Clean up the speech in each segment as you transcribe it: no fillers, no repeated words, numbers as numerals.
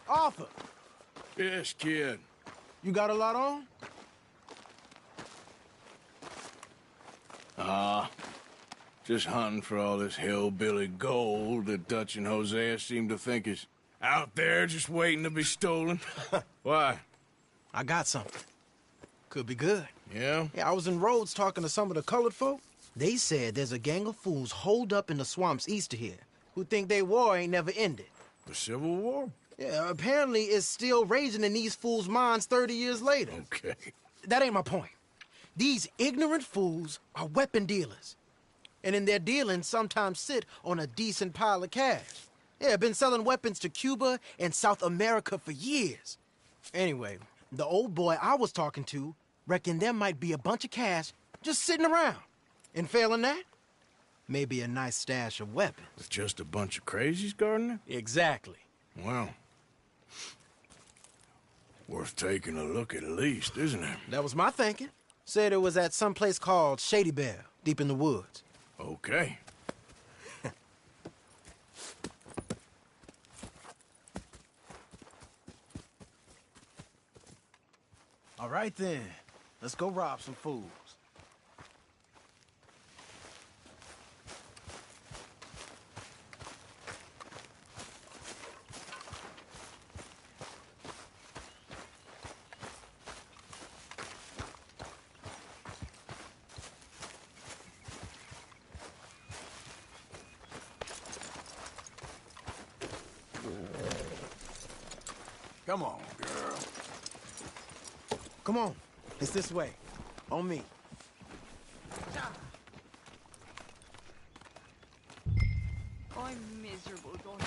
Arthur, Yes, kid. you got a lot on? Just hunting for all this hillbilly gold that Dutch and Hosea seem to think is out there just waiting to be stolen. Why? I got something. Could be good. Yeah? Yeah, I was in Rhodes talking to some of the colored folk. They said there's a gang of fools holed up in the swamps east of here who think their war ain't never ended. The Civil War? Yeah, apparently it's still raging in these fools' minds 30 years later. Okay. That ain't my point. These ignorant fools are weapon dealers. And in their dealings sometimes sit on a decent pile of cash. Yeah, been selling weapons to Cuba and South America for years. Anyway, the old boy I was talking to reckoned there might be a bunch of cash just sitting around. And failing that, maybe a nice stash of weapons. With just a bunch of crazies guarding it? Exactly. Well, worth taking a look at least, isn't it? That was my thinking. Said it was at some place called Shady Belle, deep in the woods. Okay. All right then, let's go rob some fools. Come on, girl. Come on, it's this way. On me. I'm miserable, don't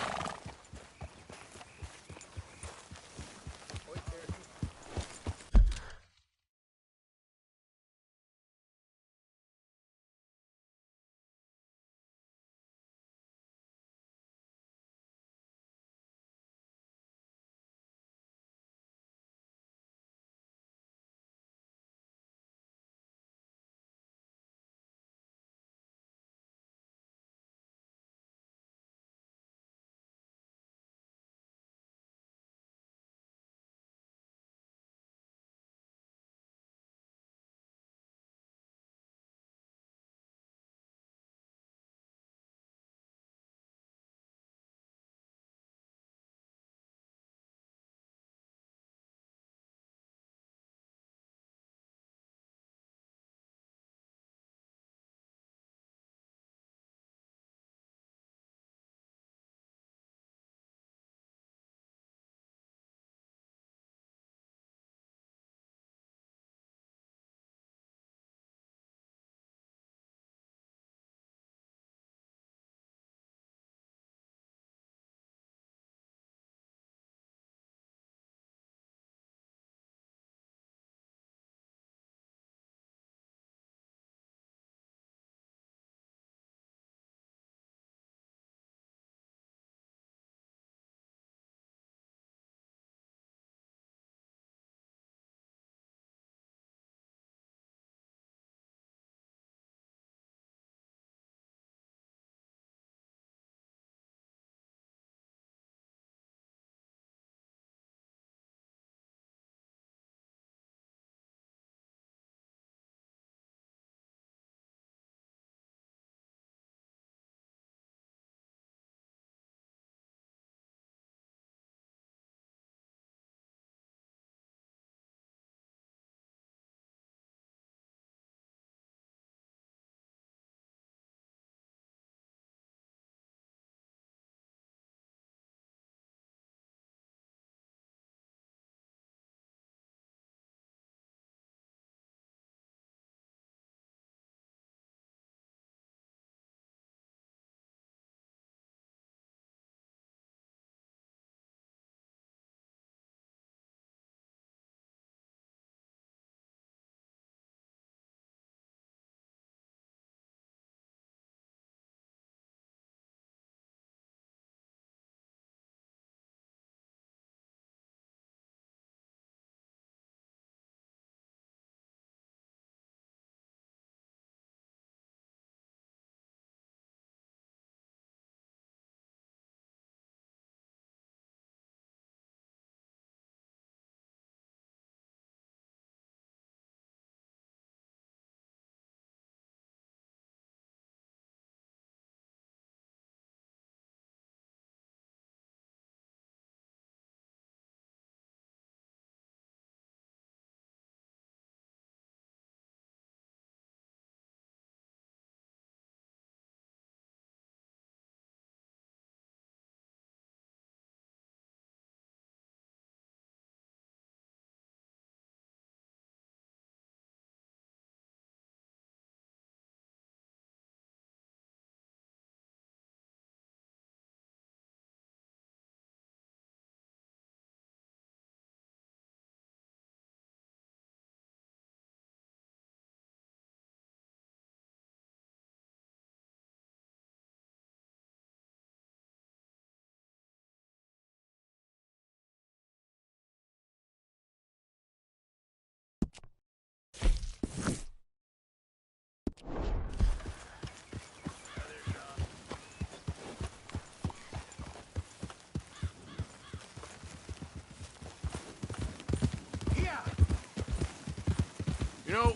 You know,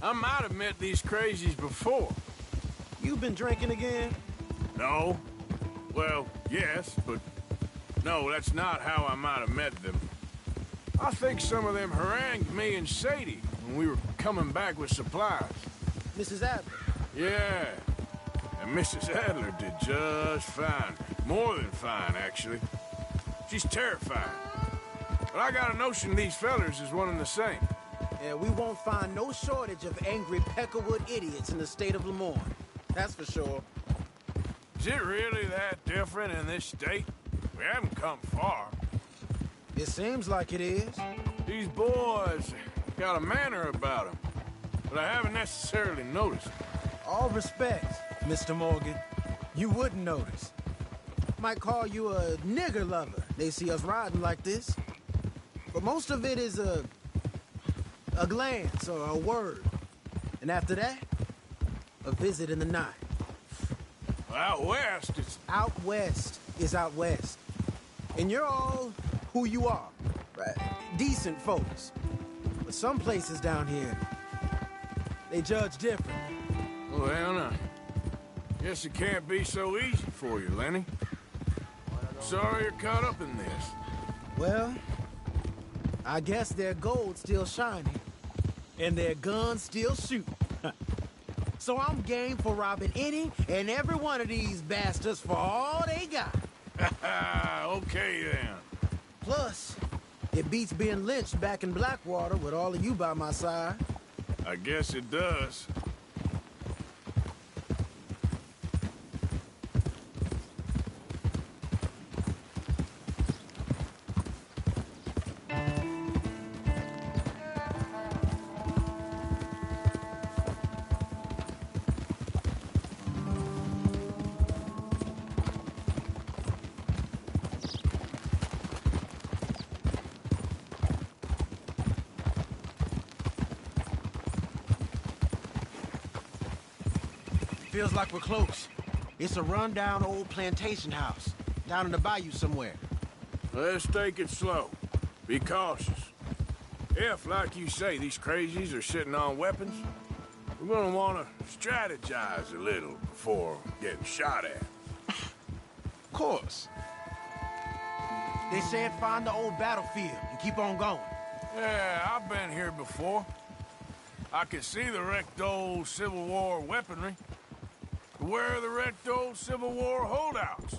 I might have met these crazies before. You been drinking again? No. Well, yes, but no, that's not how I might have met them. I think some of them harangued me and Sadie when we were coming back with supplies. Mrs. Adler? Yeah. And Mrs. Adler did just fine. More than fine, actually. She's terrifying. But I got a notion these fellers is one and the same. Yeah, we won't find no shortage of angry Peckerwood idiots in the state of Lemoyne. That's for sure. Is it really that different in this state? We haven't come far. It seems like it is. These boys got a manner about them, but I haven't necessarily noticed. All respect, Mr. Morgan. You wouldn't notice. Might call you a nigger lover. They see us riding like this. But most of it is a glance or a word. And after that, a visit in the night. Well, out west, it's... Out west is out west. And you're all who you are. Right? Decent folks. But some places down here, they judge different. Well, now, guess it can't be so easy for you, Lenny. Sorry you're caught up in this. Well, I guess their gold's still shining, and their guns still shoot. So I'm game for robbing any and every one of these bastards for all they got. Okay, then. Plus, it beats being lynched back in Blackwater with all of you by my side. I guess it does. Feels like we're close. It's a rundown old plantation house, down in the bayou somewhere. Let's take it slow. Be cautious. If, like you say, these crazies are sitting on weapons, we're gonna want to strategize a little before getting shot at. Of course. They said find the old battlefield and keep on going. Yeah, I've been here before. I can see the wrecked old Civil War weaponry. Where are the wrecked old Civil War holdouts?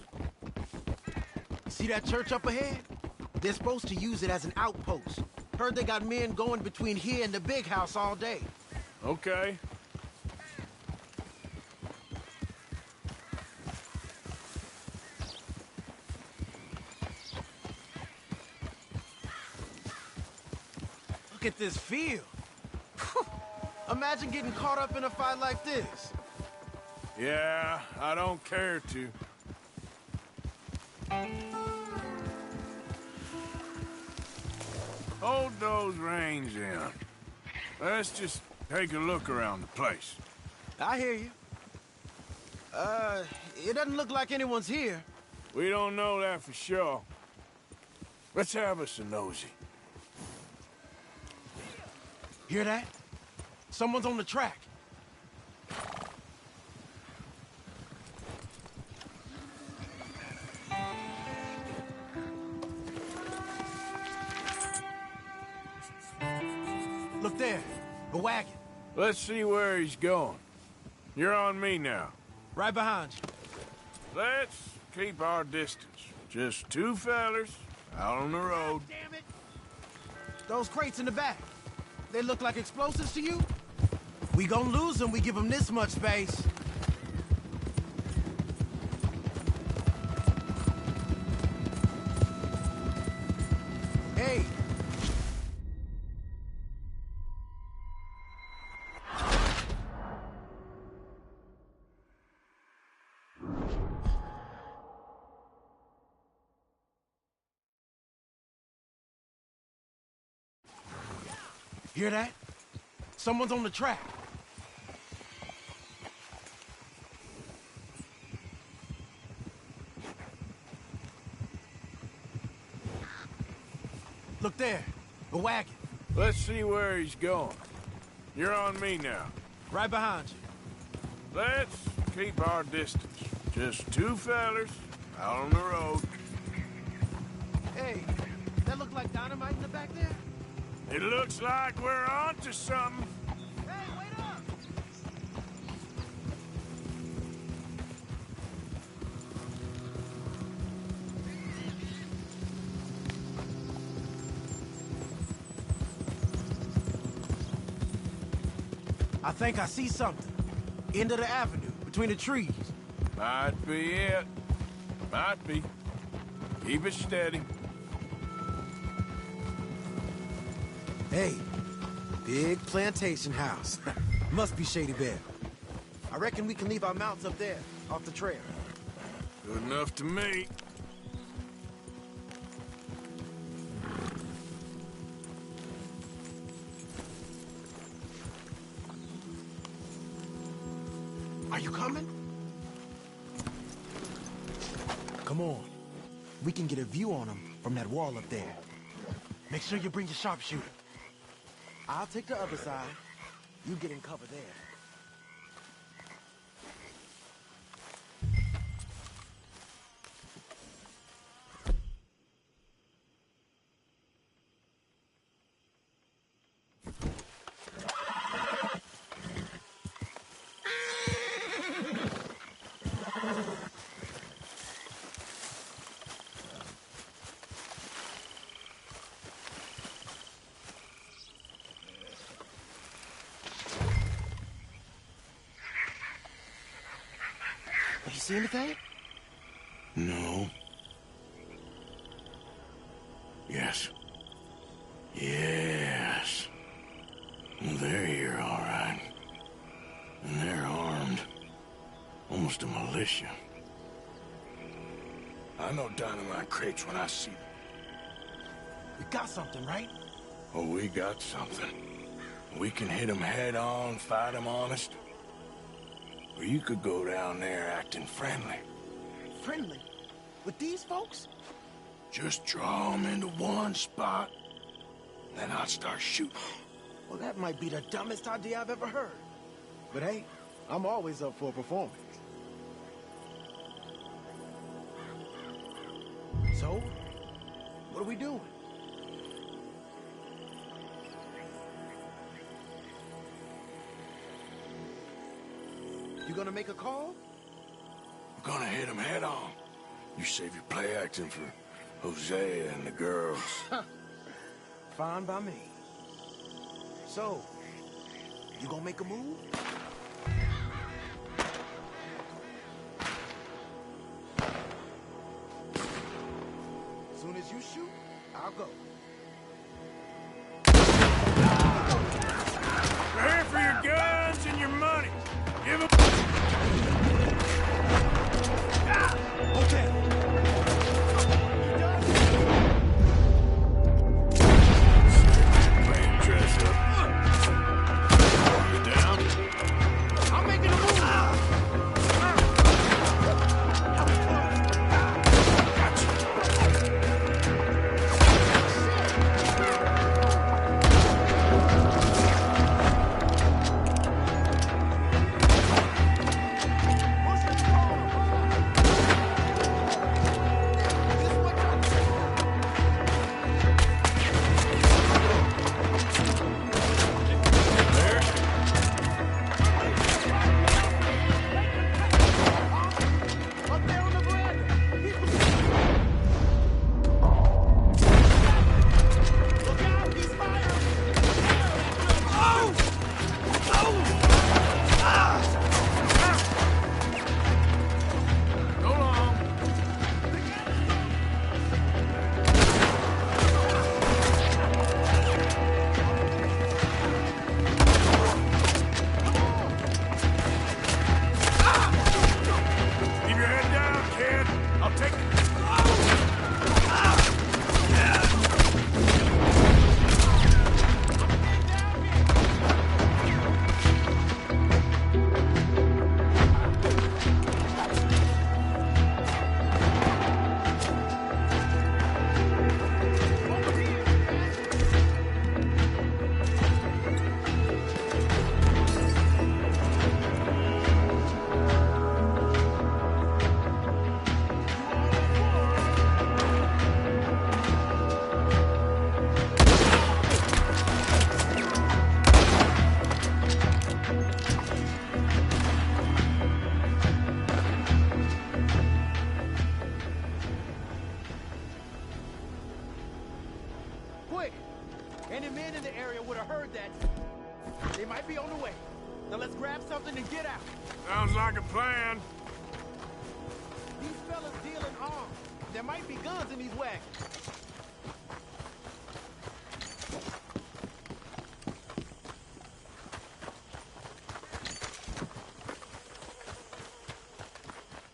See that church up ahead? They're supposed to use it as an outpost. Heard they got men going between here and the big house all day. Okay. Look at this field. Imagine getting caught up in a fight like this. Yeah, I don't care to. Hold those reins in. Let's just take a look around the place. I hear you. It doesn't look like anyone's here. We don't know that for sure. Let's have us a nosy. Hear that? Someone's on the track. Look there, a wagon. Let's see where he's going. You're on me now. Right behind you. Let's keep our distance. Just two fellers out on the road. Damn it! Those crates in the back, they look like explosives to you? We gon' lose them, we give them this much space. Hey! Hear that? Someone's on the track. Look there, a wagon. Let's see where he's going. You're on me now. Right behind you. Let's keep our distance. Just two fellers out on the road. Hey, that look like dynamite in the back there? It looks like we're onto something. Hey, wait up! I think I see something. End of the avenue, between the trees. Might be it. Might be. Keep it steady. Hey, big plantation house. Must be Shady Bear. I reckon we can leave our mounts up there, off the trail. Good enough to me. Are you coming? Come on. We can get a view on them from that wall up there. Make sure you bring your sharpshooter. I'll take the other side. You get in cover there. You see anything? No. Yes. Yes. Well, they're here, all right. And they're armed. Almost a militia. I know dynamite crates when I see them. We got something, right? Oh, we got something. We can hit them head on, fight them honest. Or you could go down there acting friendly. Friendly? With these folks? Just draw them into one spot, then I'll start shooting. Well, that might be the dumbest idea I've ever heard. But hey, I'm always up for a performance. So, what are we doing? You gonna make a call? We're gonna hit them head on. You save your play acting for Hosea and the girls. Fine by me. So, you gonna make a move? Soon as you shoot, I'll go. We're here for your guns and your money. Give them... Okay. Playing dress up. You down? I'm making a move. Gotcha. quick. Any men in the area would have heard that. They might be on the way. Now let's grab something and get out. Sounds like a plan. These fellas deal in arms. There might be guns in these wagons.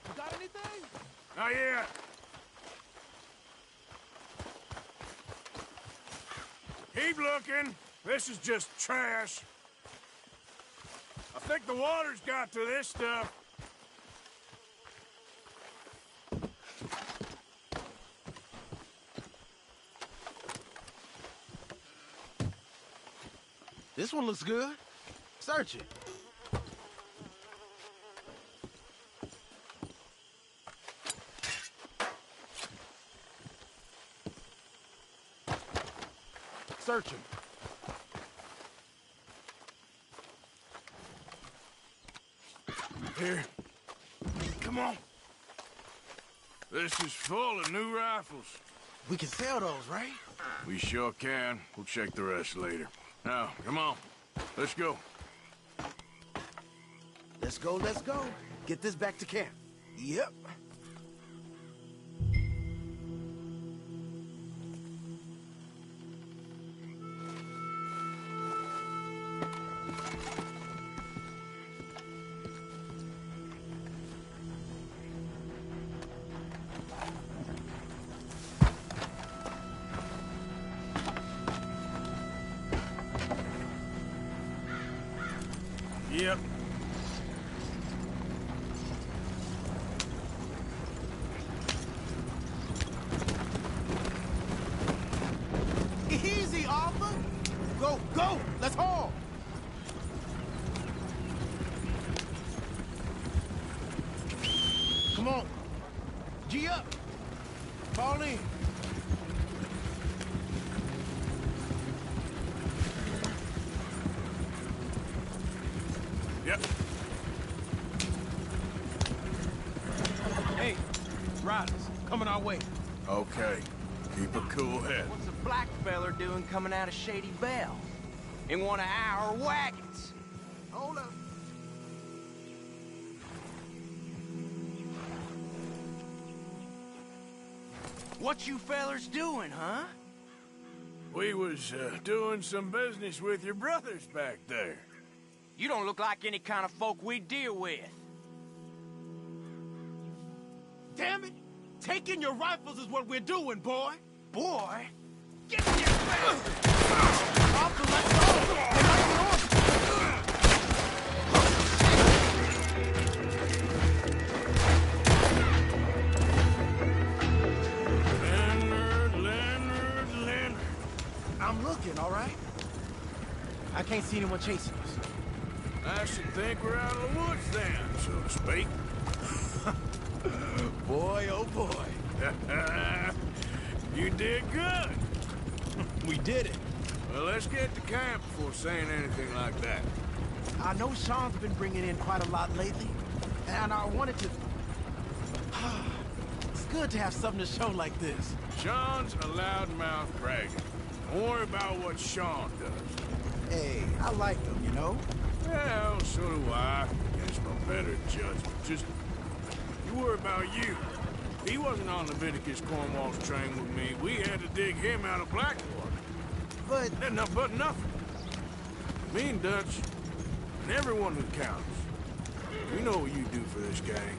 You got anything? Not yet. Keep looking. This is just trash. I think the water's got to this stuff. This one looks good. Search it. Search him. Here. Come on. This is full of new rifles. We can sell those, right? We sure can. We'll check the rest later. Now, come on. Let's go. Let's go, let's go. Get this back to camp. Yep. Yep. Easy, Arthur. Go, go. Let's haul. Come on. G up. Fall in. Yep. Hey, riders, coming our way. Okay. Keep a cool head. What's a black feller doing coming out of Shady Belle? In one of our wagons? Hold up. What you fellers doing, huh? We was doing some business with your brothers back there. You don't look like any kind of folk we deal with. Damn it! Taking your rifles is what we're doing, boy. Boy, get your face! Arthur, let's go. They might be on. Leonard. I'm looking, all right? I can't see anyone chasing us. I should think we're out of the woods then, so to speak. Boy, oh boy. You did good. We did it. Well, let's get to camp before saying anything like that. I know Sean's been bringing in quite a lot lately, and I wanted to... It's good to have something to show like this. Sean's a loudmouth braggart. Don't worry about what Sean does. Hey, I like him, you know? Well, so do I. Against my better judgment. Just, you worry about you. He wasn't on Leviticus Cornwall's train with me. We had to dig him out of Blackwater. But... But nothing. Me and Dutch, and everyone who counts. We know what you do for this gang.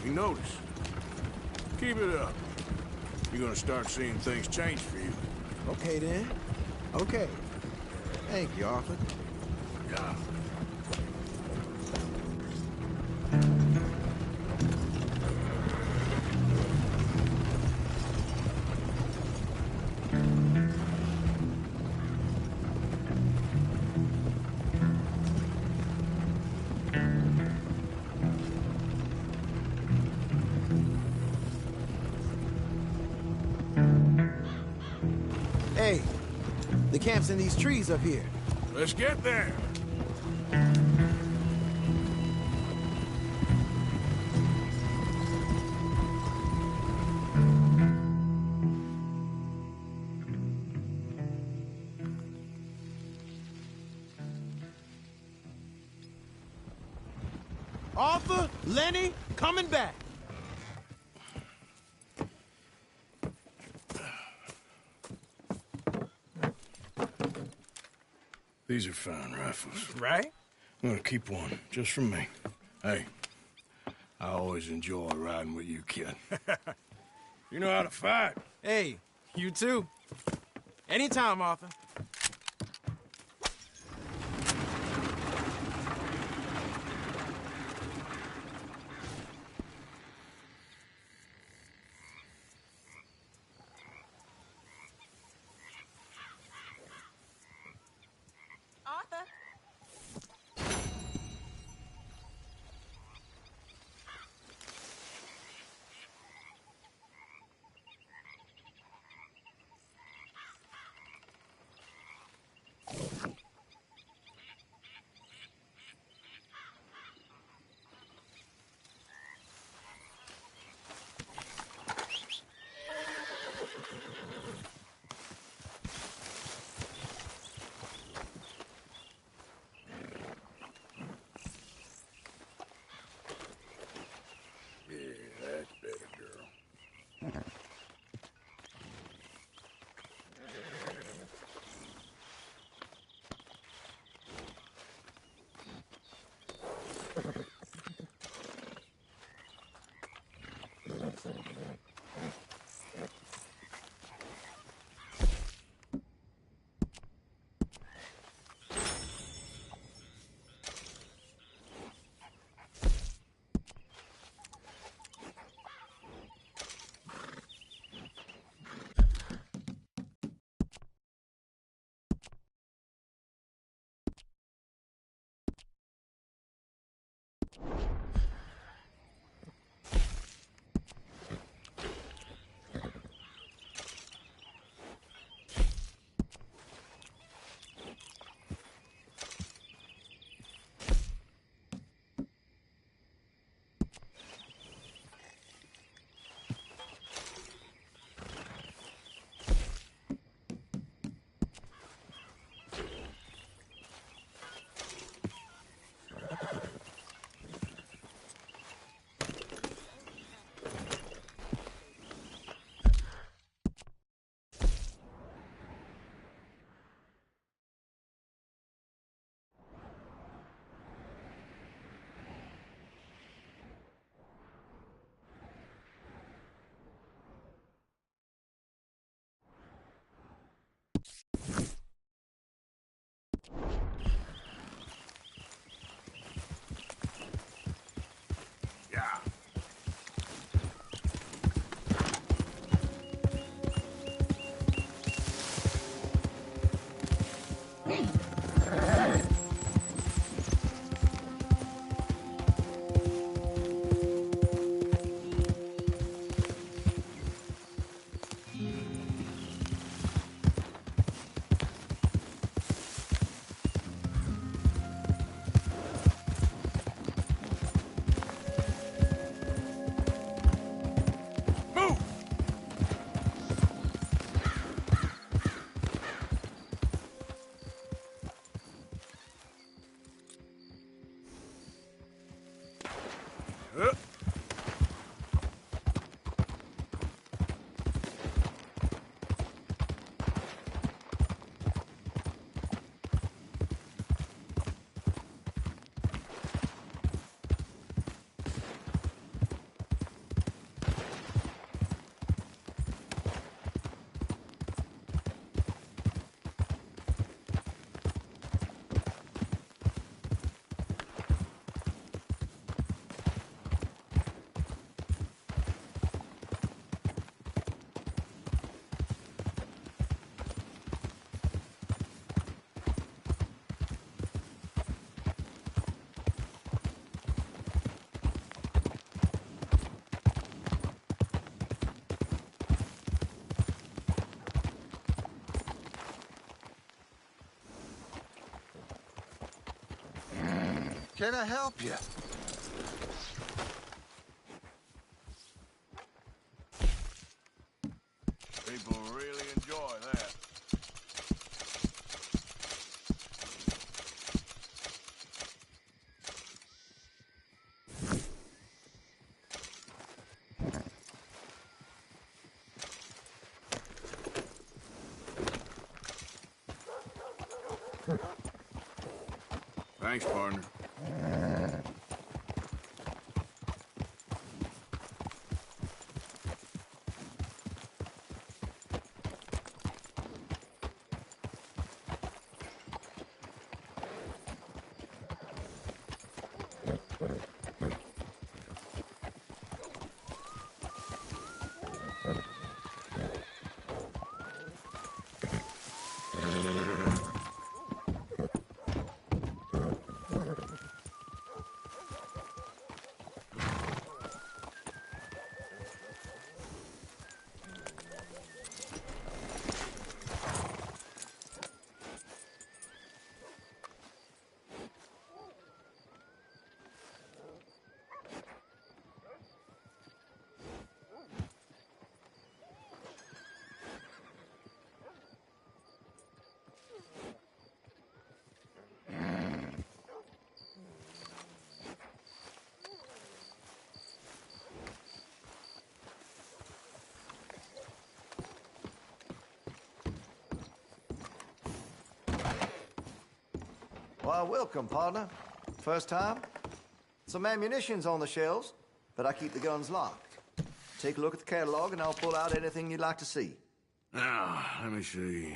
We notice. Keep it up. You're gonna start seeing things change for you. Okay, then. Okay. Thank you, Arthur. Yeah. Hey, the camp's in these trees up here. Let's get there. Arthur, Lenny, coming back. These are fine rifles. Right? I'm gonna keep one, just for me. Hey, I always enjoy riding with you, kid. You know how to fight. Hey, you too. Anytime, Arthur. Arthur? Yeah, that's better, girl. Yeah. Move! Can I help you? People really enjoy that. Thanks, partner. Why, welcome, partner. First time? Some ammunition's on the shelves, but I keep the guns locked. Take a look at the catalog and I'll pull out anything you'd like to see. Now, let me see.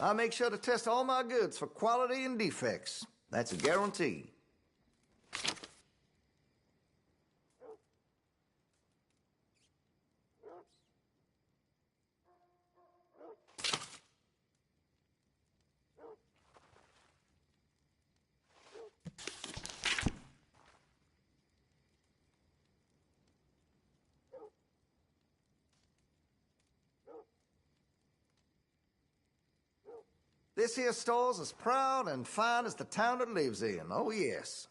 I make sure to test all my goods for quality and defects. That's a guarantee. This here store's as proud and fine as the town it lives in. Oh, yes.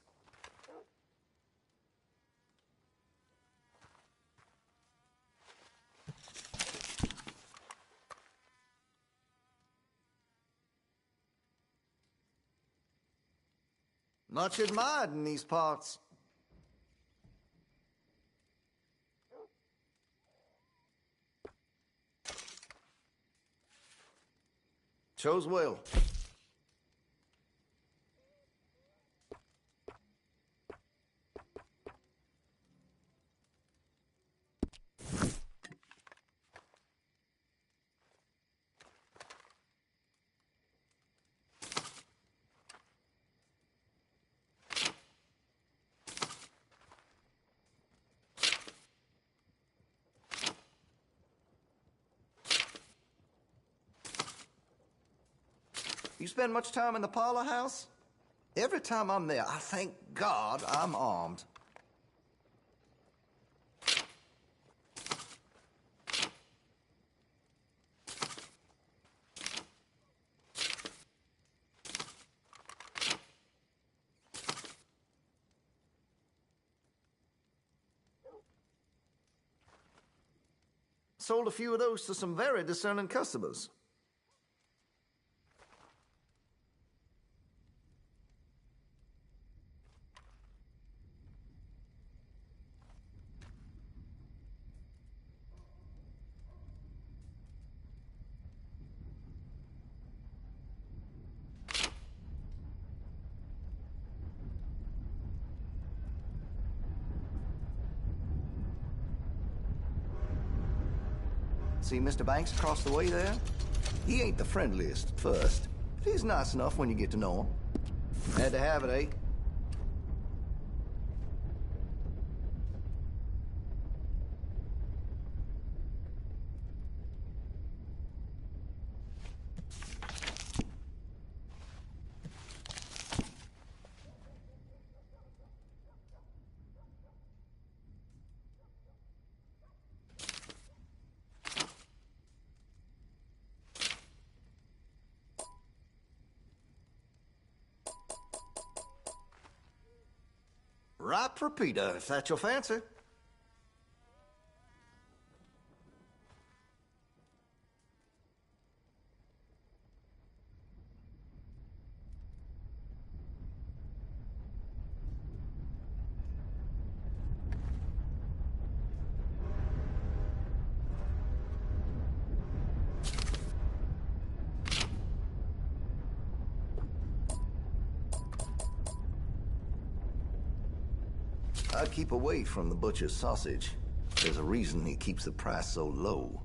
Much admired in these parts. Chose well. You spend much time in the parlor house? Every time I'm there, I thank God I'm armed. Sold a few of those to some very discerning customers. See Mr. Banks across the way there? He ain't the friendliest at first, but he's nice enough when you get to know him. Had to have it, eh? Ripe for pita, if that's your fancy. I'd keep away from the butcher's sausage. There's a reason he keeps the price so low.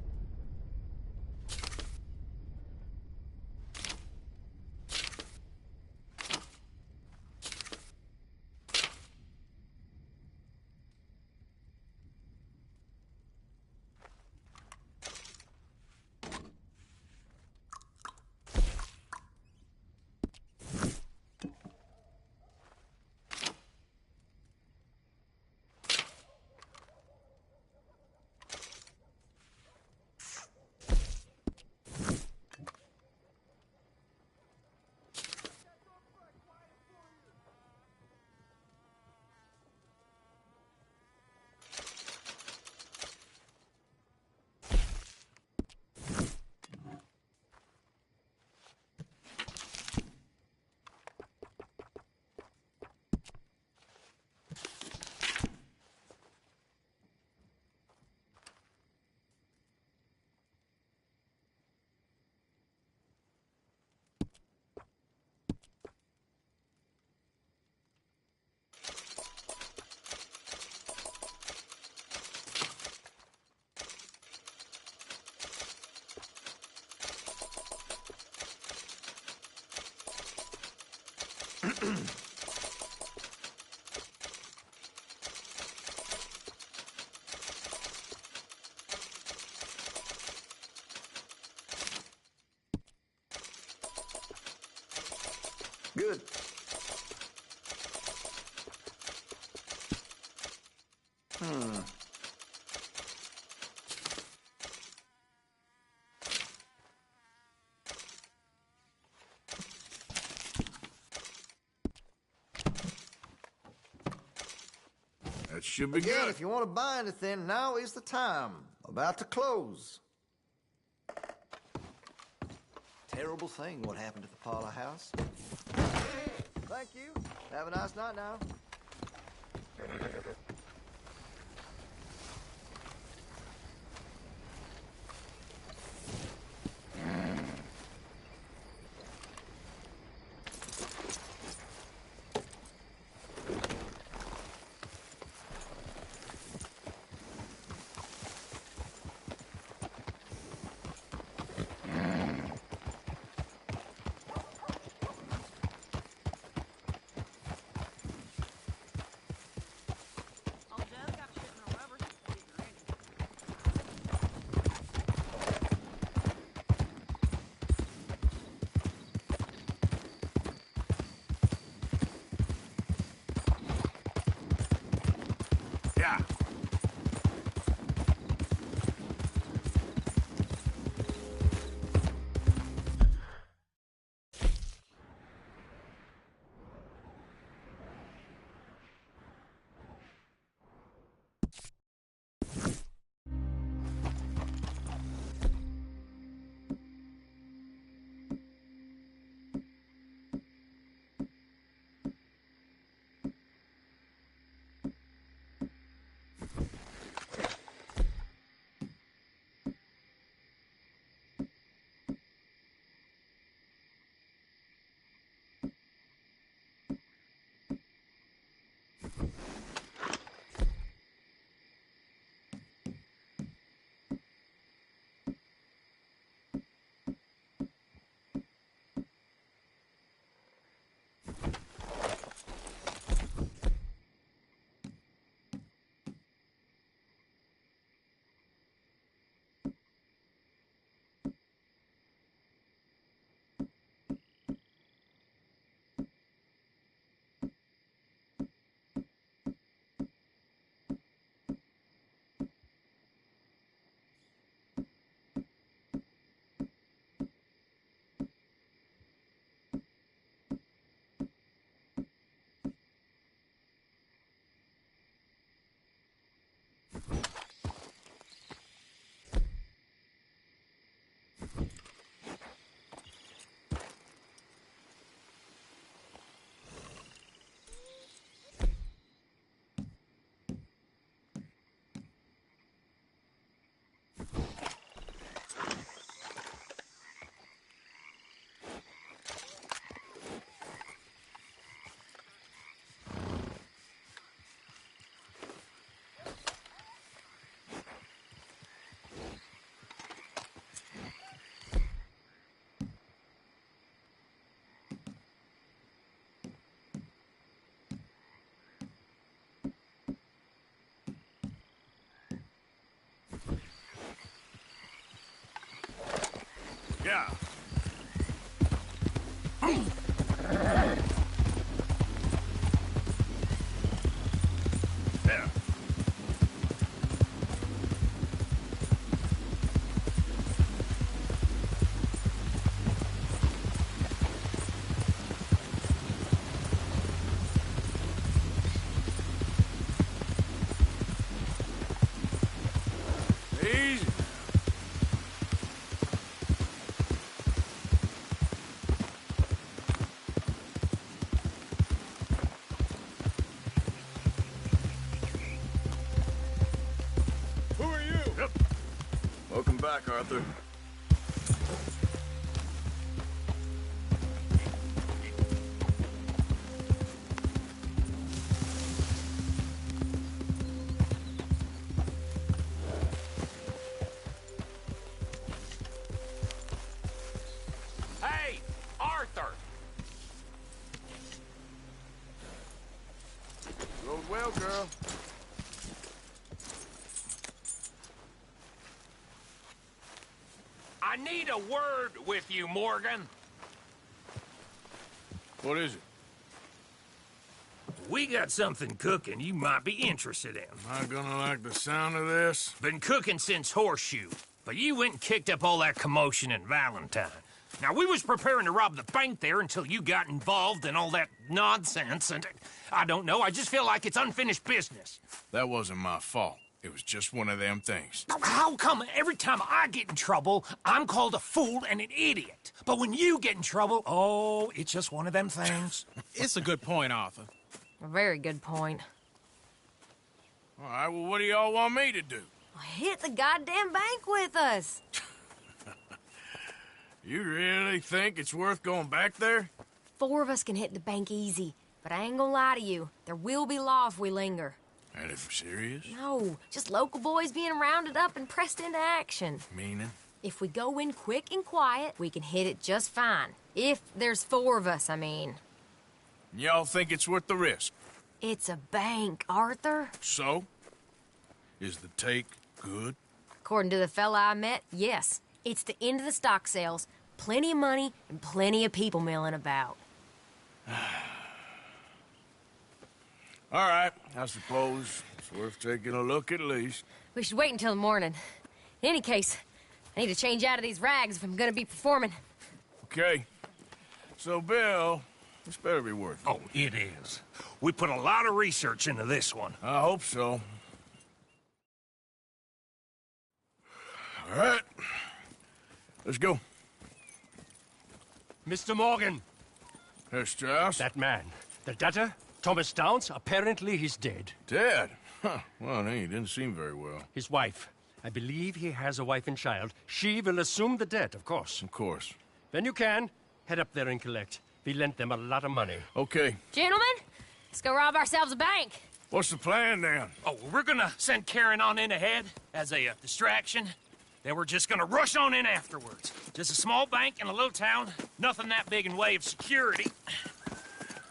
Good. That should be Again, good. if you want to buy anything, now is the time. About to close. Terrible thing what happened to the parlor house. Thank you. Have a nice night now. Yeah. There. Easy. Who are you? Yep. Welcome back, Arthur. Hey, Arthur! Rode well, girl. I need a word with you, Morgan. What is it? We got something cooking you might be interested in. Am I gonna like the sound of this? Been cooking since Horseshoe, but you went and kicked up all that commotion in Valentine. Now, we was preparing to rob the bank there until you got involved in all that nonsense, and I don't know, I just feel like it's unfinished business. That wasn't my fault. It was just one of them things. How come every time I get in trouble, I'm called a fool and an idiot? But when you get in trouble, oh, it's just one of them things. It's a good point, Arthur. A very good point. All right, well, what do y'all want me to do? Hit the goddamn bank with us. You really think it's worth going back there? 4 of us can hit the bank easy, but I ain't gonna lie to you. There will be law if we linger. And if serious? No, just local boys being rounded up and pressed into action. Meaning? If we go in quick and quiet, we can hit it just fine. If there's 4 of us, I mean. Y'all think it's worth the risk? It's a bank, Arthur. So? Is the take good? According to the fella I met, yes. It's the end of the stock sales. Plenty of money and plenty of people milling about. All right, I suppose it's worth taking a look at least. We should wait until the morning. In any case, I need to change out of these rags if I'm gonna be performing. Okay. So, Bill, this better be worth it. Oh, it is. We put a lot of research into this one. I hope so. All right. Let's go. Mr. Morgan, Herr Strauss? that man, the debtor, Thomas Downs, apparently he's dead. Dead? Huh. Well, he didn't seem very well. His wife, I believe he has a wife and child. She will assume the debt, of course. Of course. When you can, head up there and collect. We lent them a lot of money. Okay. Gentlemen, let's go rob ourselves a bank. What's the plan, then? Oh, we're gonna send Karen on in ahead as a distraction. Then we're just gonna rush on in afterwards. Just a small bank in a little town. Nothing that big in way of security.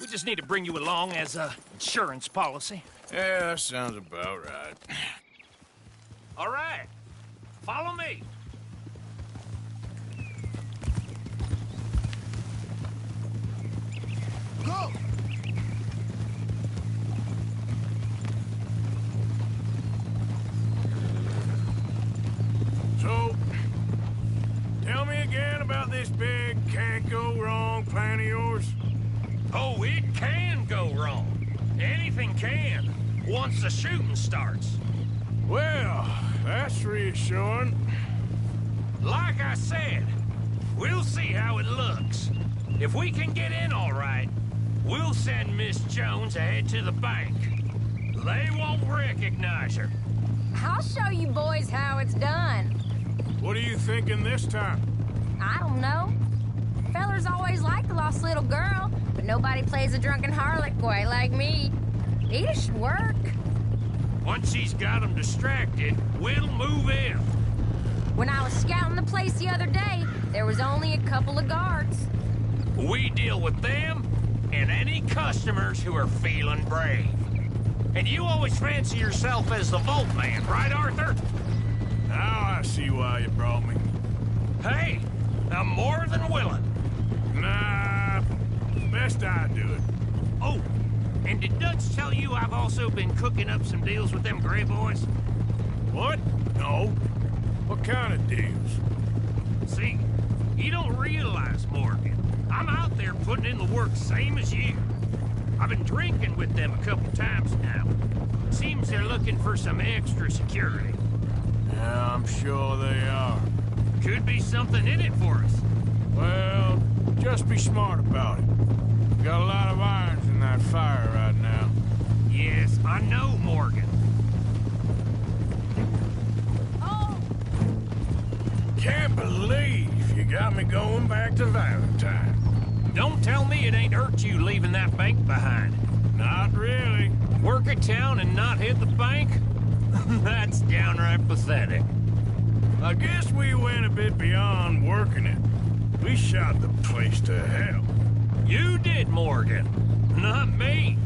We just need to bring you along as a insurance policy. Yeah, that sounds about right. All right. Follow me. Go! So, tell me again about this big can't-go-wrong plan of yours. Oh, it can go wrong. Anything can, once the shooting starts. Well, that's reassuring. Like I said, we'll see how it looks. If we can get in all right, we'll send Miss Jones ahead to the bank. They won't recognize her. I'll show you boys how it's done. What are you thinking this time? I don't know. Fellers always like the lost little girl, but nobody plays a drunken harlot quite like me. It should work. Once she's got them distracted, we'll move in. When I was scouting the place the other day, there was only a couple of guards. We deal with them and any customers who are feeling brave. And you always fancy yourself as the Vault Man, right, Arthur? Now I see why you brought me. Hey, I'm more than willing. Nah, best I do it. Oh, and did Dutch tell you I've also been cooking up some deals with them Gray Boys? What? No. What kind of deals? See, you don't realize, Morgan. I'm out there putting in the work same as you. I've been drinking with them a couple times now. Seems they're looking for some extra security. Yeah, I'm sure they are. Could be something in it for us. Well, just be smart about it. Got a lot of irons in that fire right now. Yes, I know, Morgan. Oh! Can't believe you got me going back to Valentine. Don't tell me it ain't hurt you leaving that bank behind. Not really. Work a town and not hit the bank? That's downright pathetic. I guess we went a bit beyond working it. We shot the place to hell. You did, Morgan. Not me.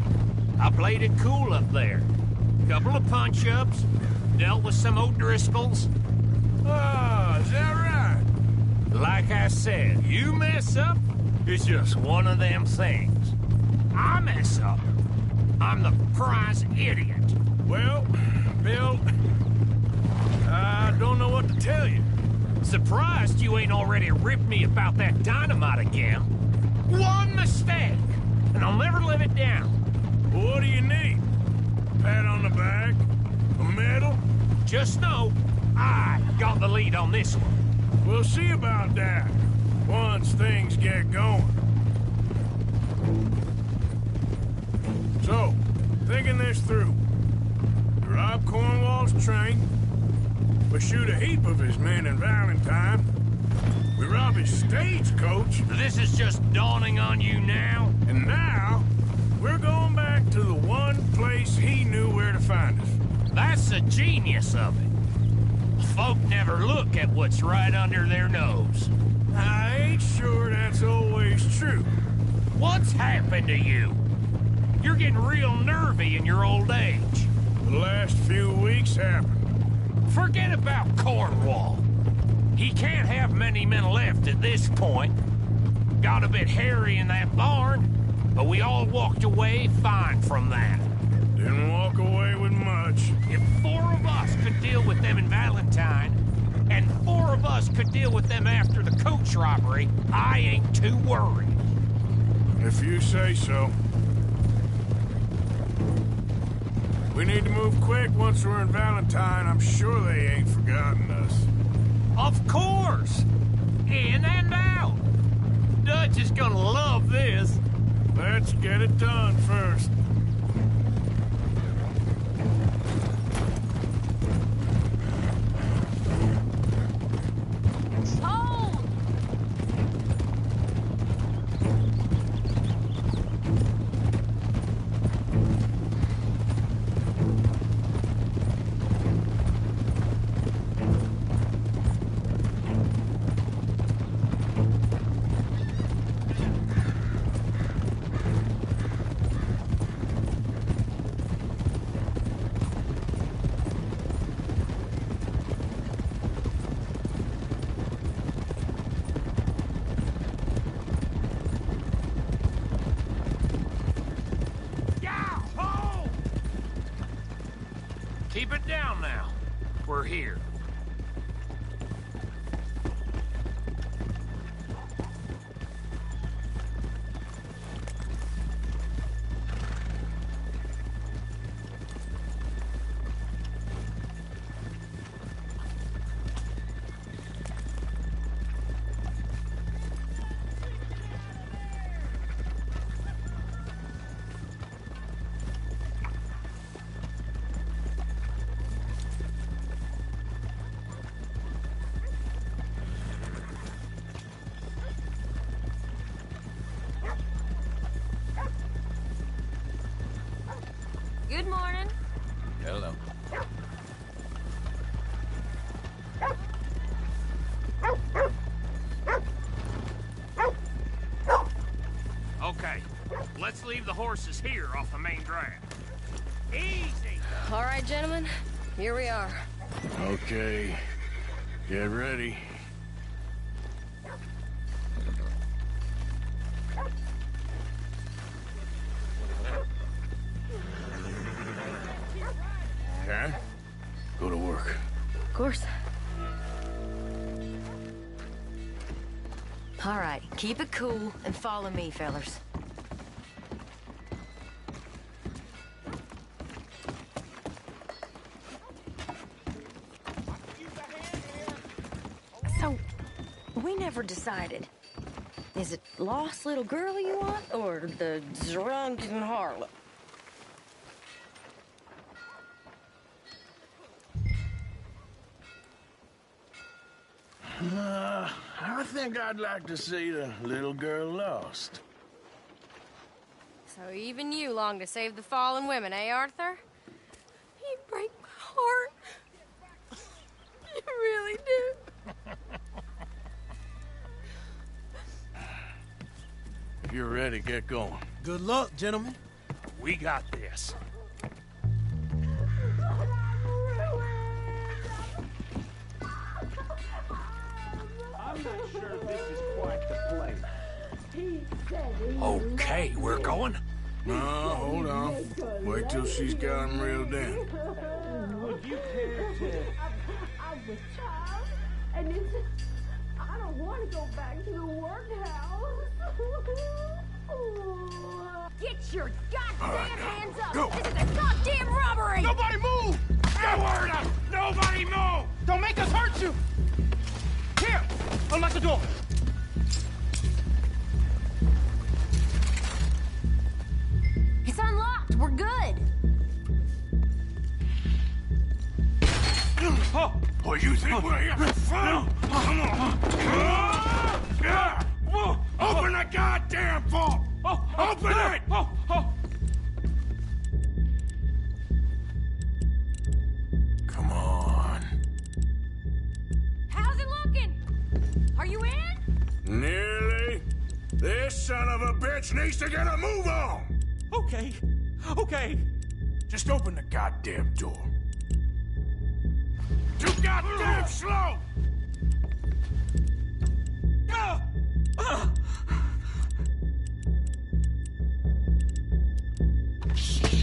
I played it cool up there. Couple of punch-ups, dealt with some O'Driscolls. Ah, is that right? Like I said, you mess up, it's just one of them things. I mess up, I'm the prize idiot. Well, Bill, I don't know what to tell you. Surprised you ain't already ripped me about that dynamite again. One mistake, and I'll never live it down. What do you need? Pat on the back? A medal? Just know, I got the lead on this one. We'll see about that once things get going. So, thinking this through. We rob Cornwall's train. We shoot a heap of his men in Valentine. We rob his stagecoach. This is just dawning on you now? And now, we're going back to the one place he knew where to find us. That's the genius of it. Folk never look at what's right under their nose. I ain't sure that's always true. What's happened to you? You're getting real nervy in your old age. The last few weeks happened. Forget about Cornwall. He can't have many men left at this point. Got a bit hairy in that barn, but we all walked away fine from that. Didn't walk away with much. If 4 of us could deal with them in Valentine, and 4 of us could deal with them after the coach robbery, I ain't too worried. If you say so. We need to move quick once we're in Valentine. I'm sure they ain't forgotten us. Of course! In and out! Dutch is gonna love this. Let's get it done first. Hold! Keep it down now. We're here. Good morning. Hello. Okay, let's leave the horses here off the main drive. Easy! All right, gentlemen, here we are. Okay. Get ready. right, keep it cool and follow me, fellers. So, we never decided. Is it lost little girl you want, or the drunken harlot? I think I'd like to see the little girl lost. So even you long to save the fallen women, eh, Arthur? You break my heart. You really do. If you're ready, get going. Good luck, gentlemen. We got this. I'm not sure this is quite the place. Okay, we're going. No, hold on. Wait till she's got him reeled in. Would you care to... I'm a child, and I don't want to go back to the workhouse. Get your goddamn hands up! Go. This is a goddamn robbery! Nobody move! No word up! Nobody move! Don't make us hurt you! Here! Unlock the door! It's unlocked! We're good! Oh, you think we're here for fun? Come on! Open the goddamn vault! Open it! Come on. How's it looking? Are you in? Nearly. This son of a bitch needs to get a move on. Okay. Just open the goddamn door. Too goddamn slow!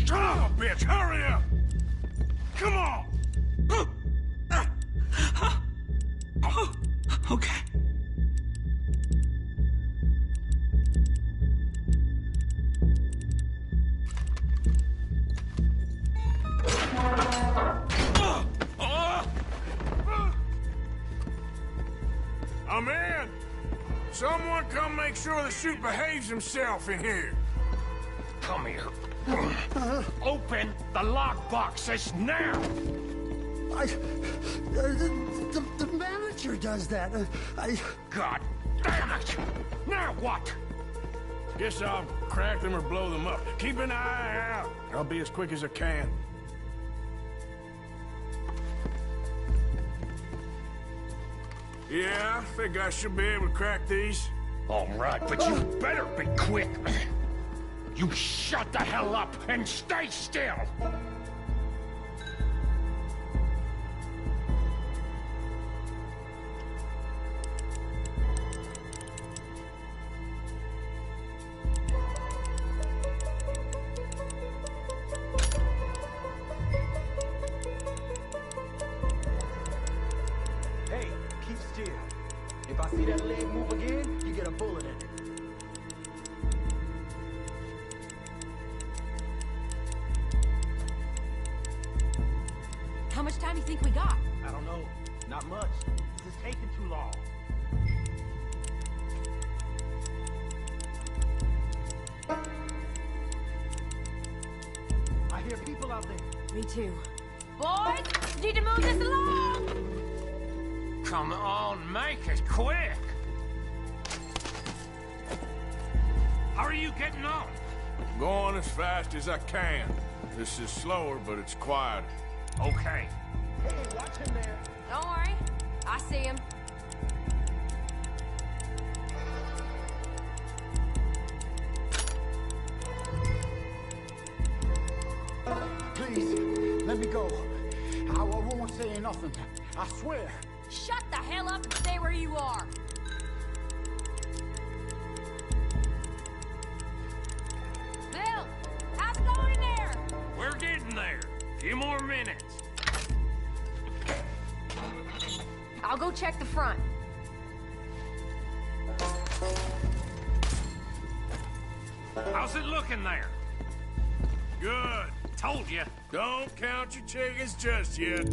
Son of a bitch, hurry up! Come on! Okay. I'm in! Someone come make sure the chute behaves himself in here. Come here. Open the lockboxes now! The manager does that. God damn it! Now what? Guess I'll crack them or blow them up. Keep an eye out. I'll be as quick as I can. Yeah, I think I should be able to crack these. All right, but you better be quick. You shut the hell up and stay still! Hey, keep still. If I see that leg move again, you get a bullet in it. How much time do you think we got? I don't know. Not much. This is taking too long. I hear people out there. Me too. Boys, need to move this along! Come on, make it quick! How are you getting on? Going as fast as I can. This is slower, but it's quieter. Okay. Hey, watch him there. Don't worry. I see him. Please, let me go. I won't say nothing. I swear. Shut the hell up and stay where you are! Bill! How's it going in there? We're getting there. Few more minutes. I'll go check the front. How's it looking there? Good. Told you. Don't count your chickens just yet.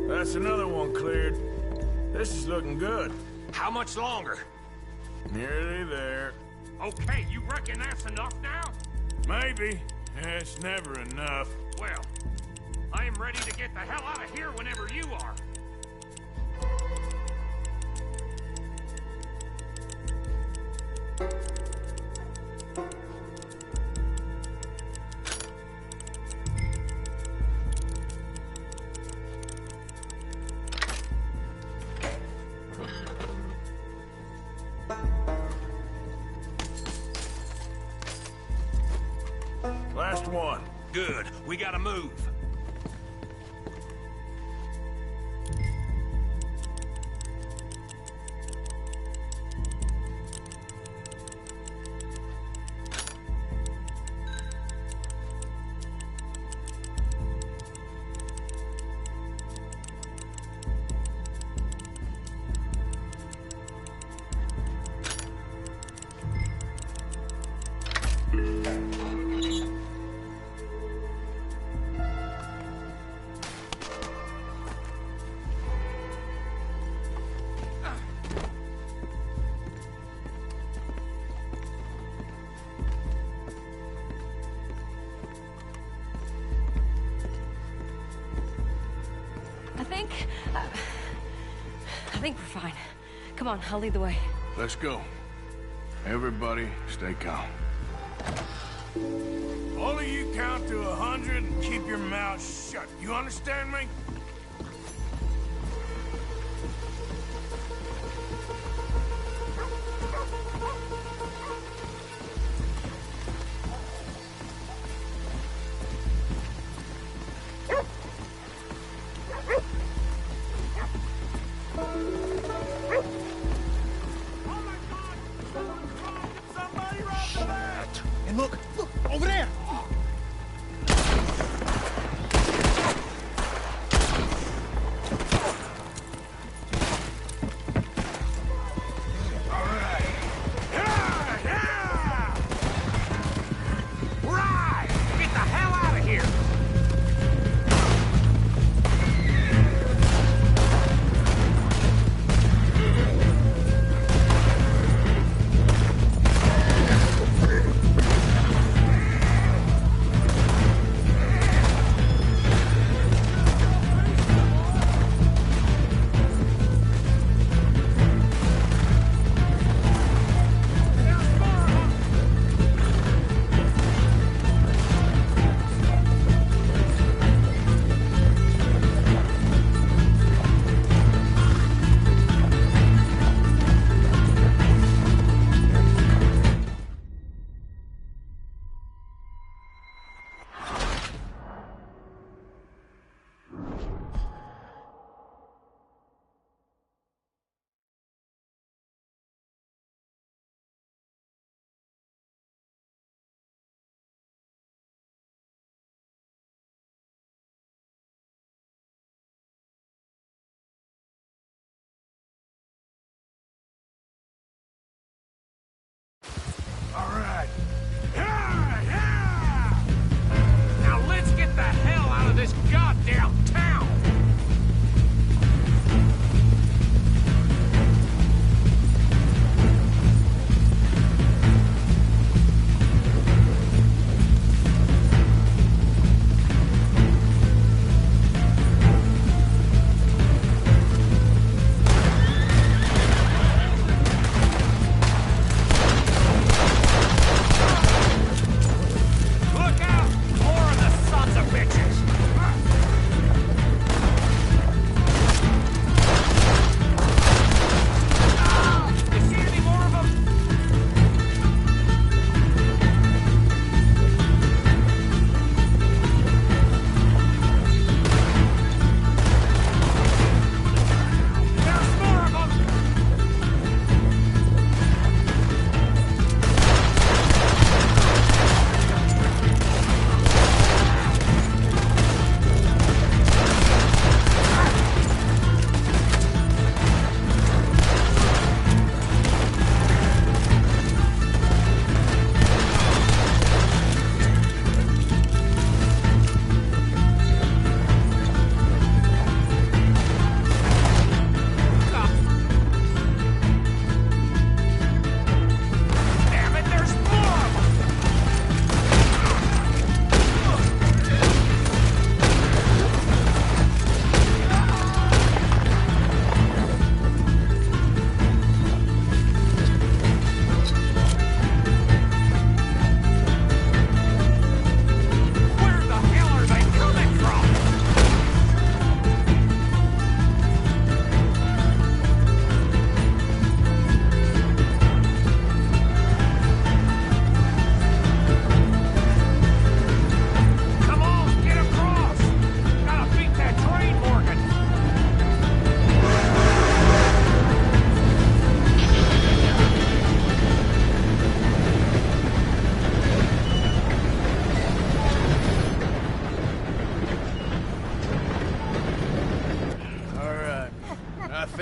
That's another one cleared. This is looking good. How much longer? Nearly there. Okay, you reckon that's enough now? Maybe. It's never enough. Well, I am ready to get the hell out of here whenever you are. Last one. Good. We gotta move. I think we're fine. Come on, I'll lead the way. Let's go. Everybody, stay calm. All of you count to 100 and keep your mouth shut. You understand me?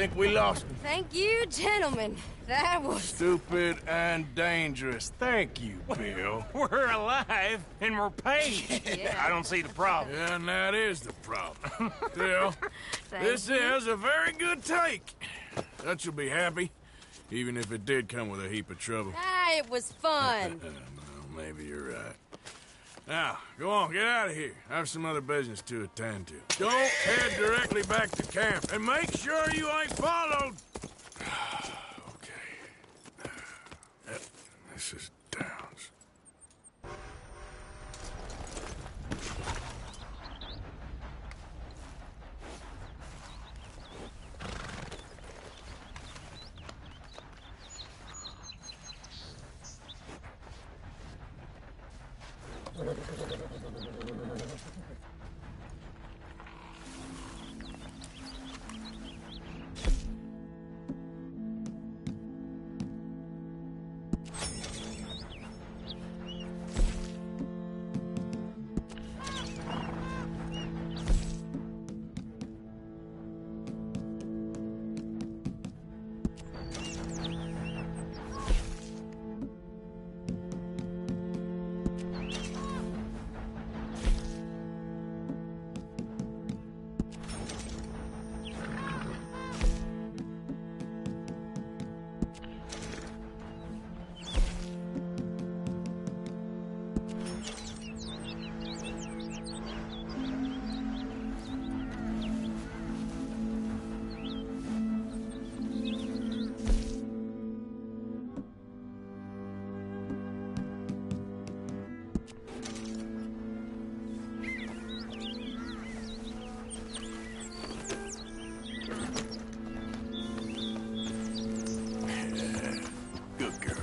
think we lost him. Thank you, gentlemen. That was... Stupid and dangerous. Thank you, Bill. We're alive, and we're paid. Yeah. I don't see the problem. Yeah, and that is the problem. Still, Thank this you. is a very good take. Dutch will be happy, even if it did come with a heap of trouble. Ah, it was fun. Well, maybe you're right. Now, go on, get out of here. I have some other business to attend to. Don't head directly back to camp, and make sure you ain't followed. Okay. Yep, this is Downs. Good girl.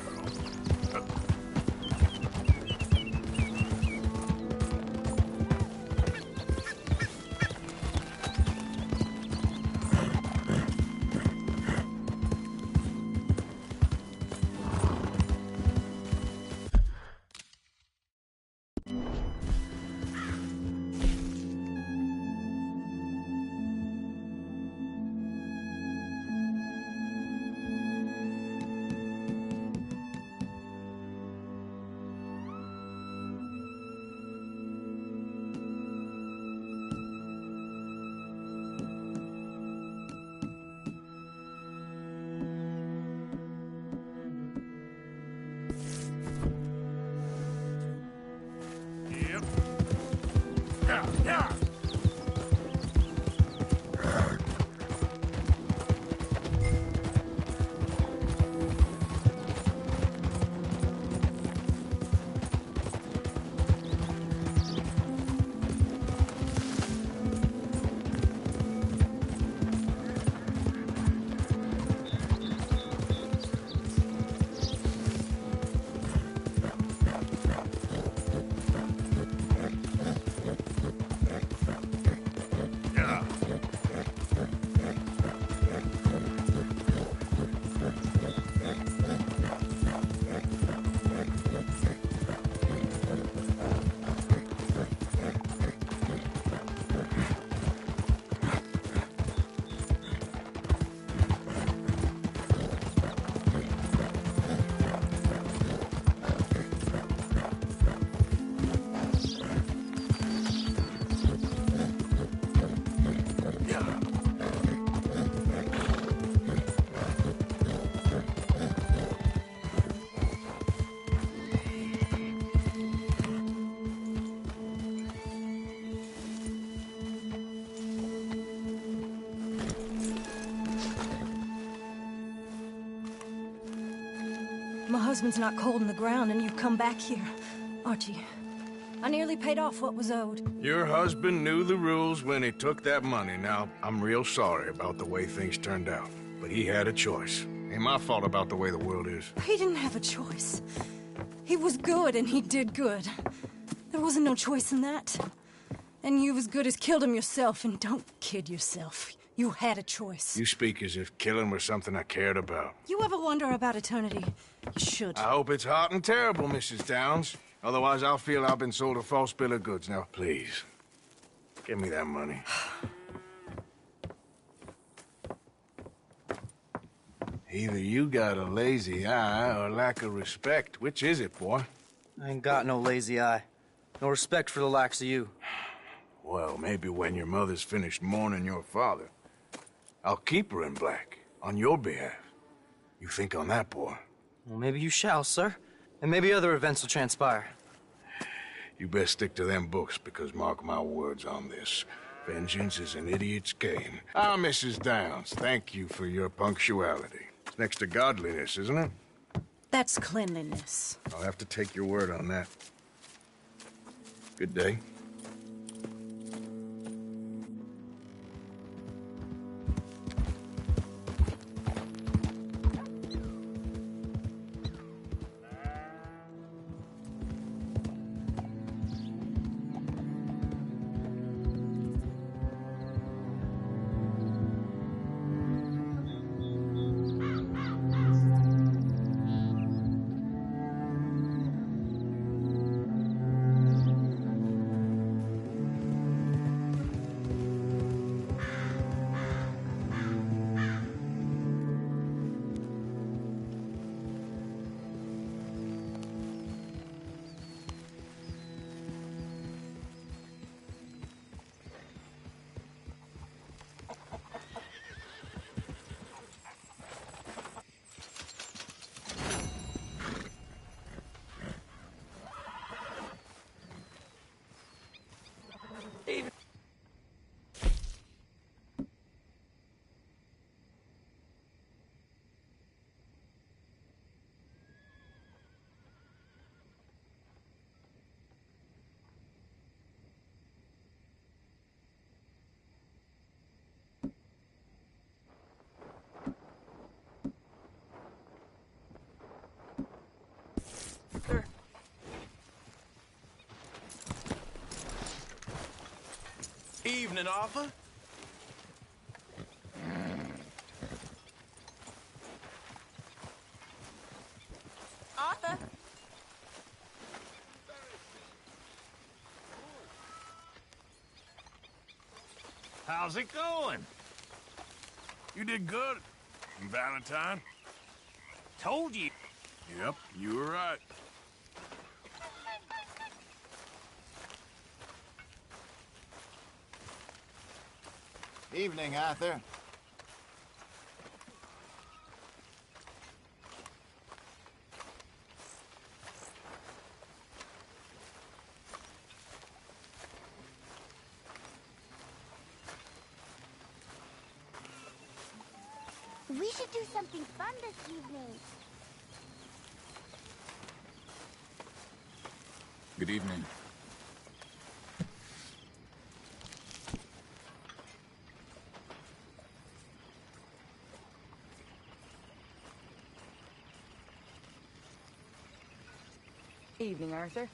Yep. Yeah. My husband's not cold in the ground, and you've come back here, Archie. I nearly paid off what was owed. Your husband knew the rules when he took that money. Now, I'm real sorry about the way things turned out. But he had a choice. Ain't my fault about the way the world is. He didn't have a choice. He was good, and he did good. There wasn't no choice in that. And you've as good as killed him yourself, and don't kid yourself. You had a choice. You speak as if killing was something I cared about. You ever wonder about eternity? You should. I hope it's hot and terrible, Mrs. Downs. Otherwise, I'll feel I've been sold a false bill of goods. Now, please, give me that money. Either you got a lazy eye or lack of respect. Which is it, boy? I ain't got no lazy eye. No respect for the likes of you. Well, maybe when your mother's finished mourning your father, I'll keep her in black, on your behalf. You think on that, boy? Well, maybe you shall, sir. And maybe other events will transpire. You best stick to them books, because mark my words on this. Vengeance is an idiot's game. Ah, Mrs. Downs, thank you for your punctuality. It's next to godliness, isn't it? That's cleanliness. I'll have to take your word on that. Good day. Evening, Arthur. Arthur? How's it going? You did good, Valentine. Told you. Yep, you were right. Evening, Arthur. We should do something fun this evening. Good evening. Evening, Arthur.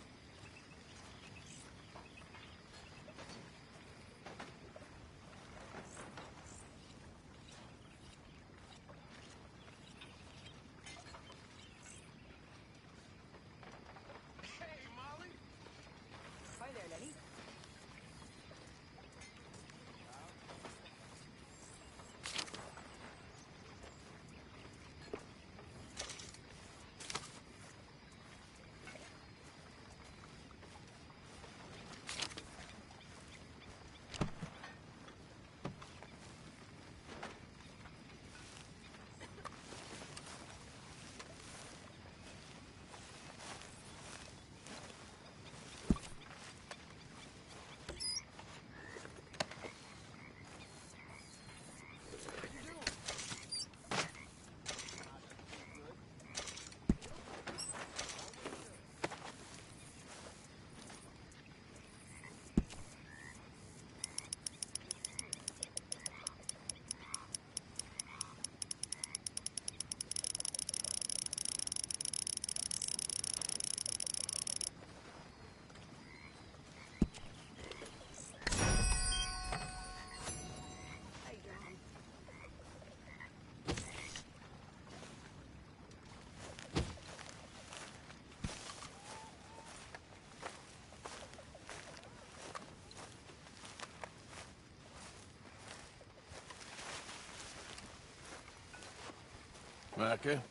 Micah?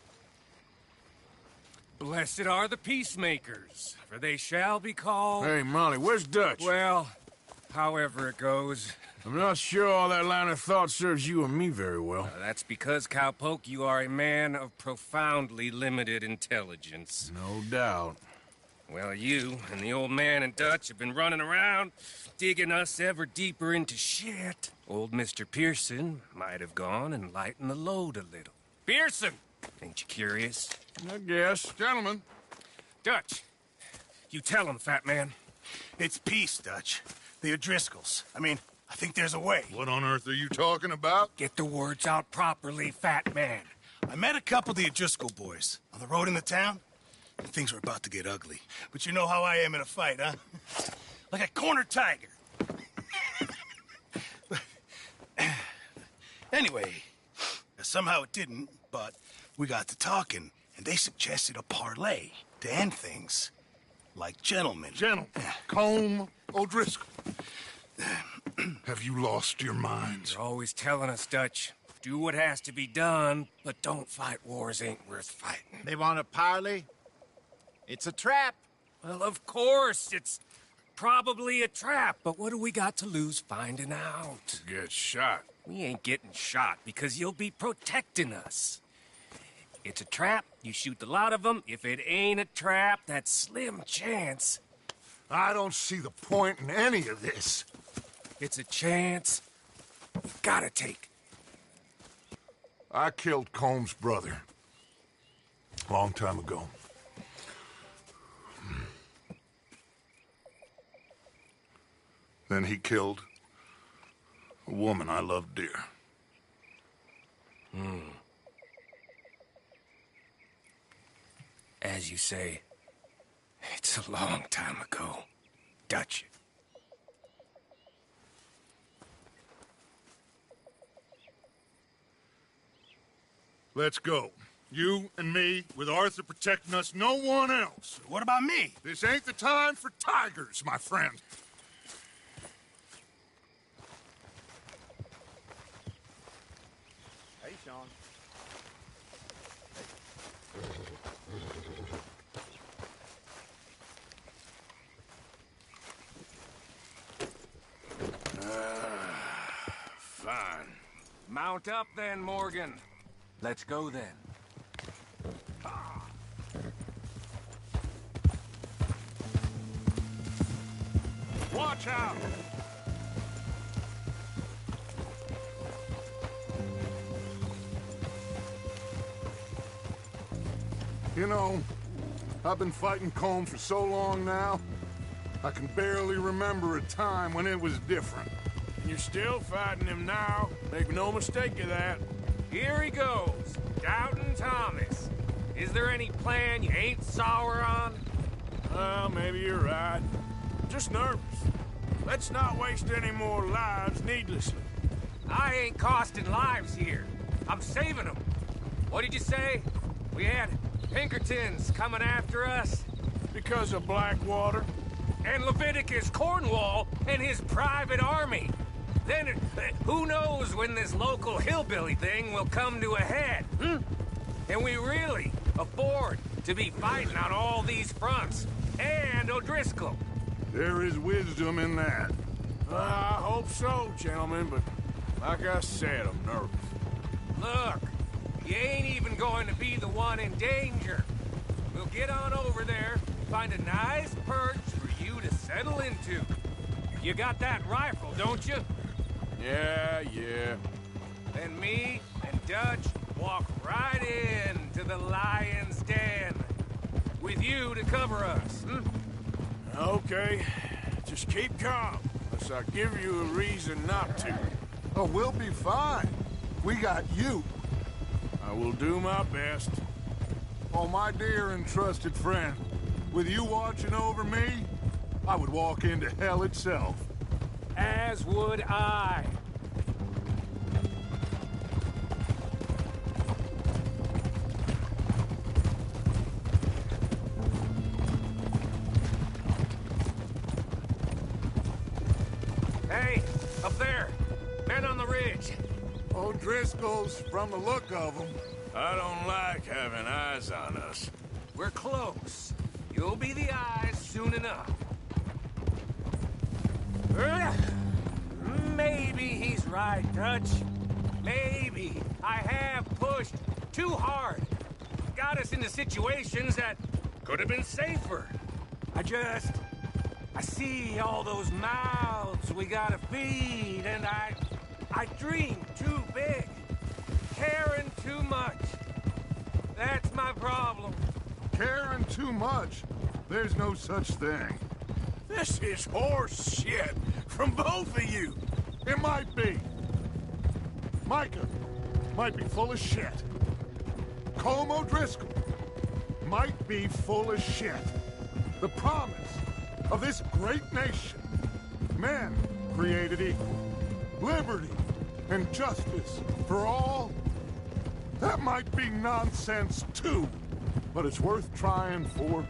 Blessed are the peacemakers, for they shall be called... Hey, Molly, where's Dutch? Well, however it goes. I'm not sure all that line of thought serves you and me very well. That's because, Cowpoke, you are a man of profoundly limited intelligence. No doubt. Well, you and the old man and Dutch have been running around, digging us ever deeper into shit. Old Mr. Pearson might have gone and lightened the load a little. Pearson! Ain't you curious? I guess. Gentlemen. Dutch, you tell him, fat man. It's peace, Dutch. The O'Driscolls. I mean, I think there's a way. What on earth are you talking about? Get the words out properly, fat man. I met a couple of the O'Driscoll boys on the road in the town, and things were about to get ugly. But you know how I am in a fight, huh? Like a corner tiger. Anyway, somehow it didn't, but we got to talking, and they suggested a parlay to end things. Like gentlemen. Gentlemen. Combe O'Driscoll. Have you lost your minds? You're always telling us, Dutch. Do what has to be done, but don't fight wars ain't worth fighting. They want a parley? It's a trap. Well, of course, it's probably a trap, but what do we got to lose finding out? Get shot. We ain't getting shot because you'll be protecting us. It's a trap, you shoot the lot of them. If it ain't a trap, that's slim chance. I don't see the point in any of this. It's a chance you gotta take. I killed Combs' brother. A long time ago. Then he killed a woman I loved dear. As you say, it's a long time ago, Dutch. Let's go. You and me, with Arthur protecting us, no one else. What about me? This ain't the time for tigers, my friend. Hey, Sean. Fine. Mount up then, Morgan. Let's go then. Watch out! You know, I've been fighting Combe for so long now, I can barely remember a time when it was different. And you're still fighting him now. Make no mistake of that. Here he goes, Doubting Thomas. Is there any plan you ain't sour on? Well, maybe you're right. Just nervous. Let's not waste any more lives needlessly. I ain't costing lives here. I'm saving them. What did you say? We had Pinkertons coming after us? Because of Blackwater? And Leviticus Cornwall and his private army. Then, who knows when this local hillbilly thing will come to a head, Can we really afford to be fighting on all these fronts? And O'Driscoll. There is wisdom in that. I hope so, gentlemen, but like I said, I'm nervous. Look, you ain't even going to be the one in danger. We'll get on over there, find a nice perch for you to settle into. You got that rifle, don't you? Yeah. Then me and Dutch walk right in to the lion's den. With you to cover us, Okay. Just keep calm, unless I give you a reason not to. Oh, we'll be fine. We got you. I will do my best. Oh, my dear and trusted friend, with you watching over me, I would walk into hell itself. as would I. Hey, up there. Men on the ridge. O'Driscoll's, from the look of them. I don't like having eyes on us. We're close. You'll be the eyes soon enough. Maybe he's right, Dutch. Maybe I have pushed too hard. Got us into situations that could have been safer. I see all those mouths we gotta feed, and I dream too big. Caring too much. That's my problem. Caring too much? There's no such thing. This is horse shit from both of you. It might be. Micah might be full of shit. Colm O'Driscoll might be full of shit. The promise of this great nation. Men created equal. Liberty and justice for all. That might be nonsense too, but it's worth trying for.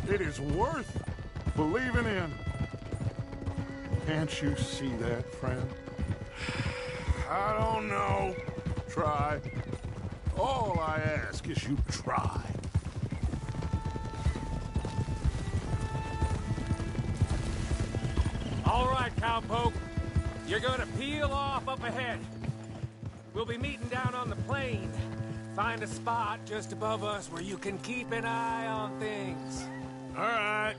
It is worth believing in. Can't you see that, friend? I don't know. Try. All I ask is you try. All right, cowpoke. You're gonna peel off up ahead. We'll be meeting down on the plain. Find a spot just above us where you can keep an eye on things. All right.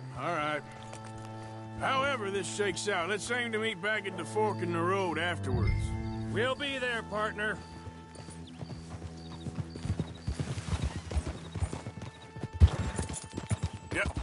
However this shakes out, let's aim to meet back at the fork in the road afterwards. We'll be there, partner. Yep.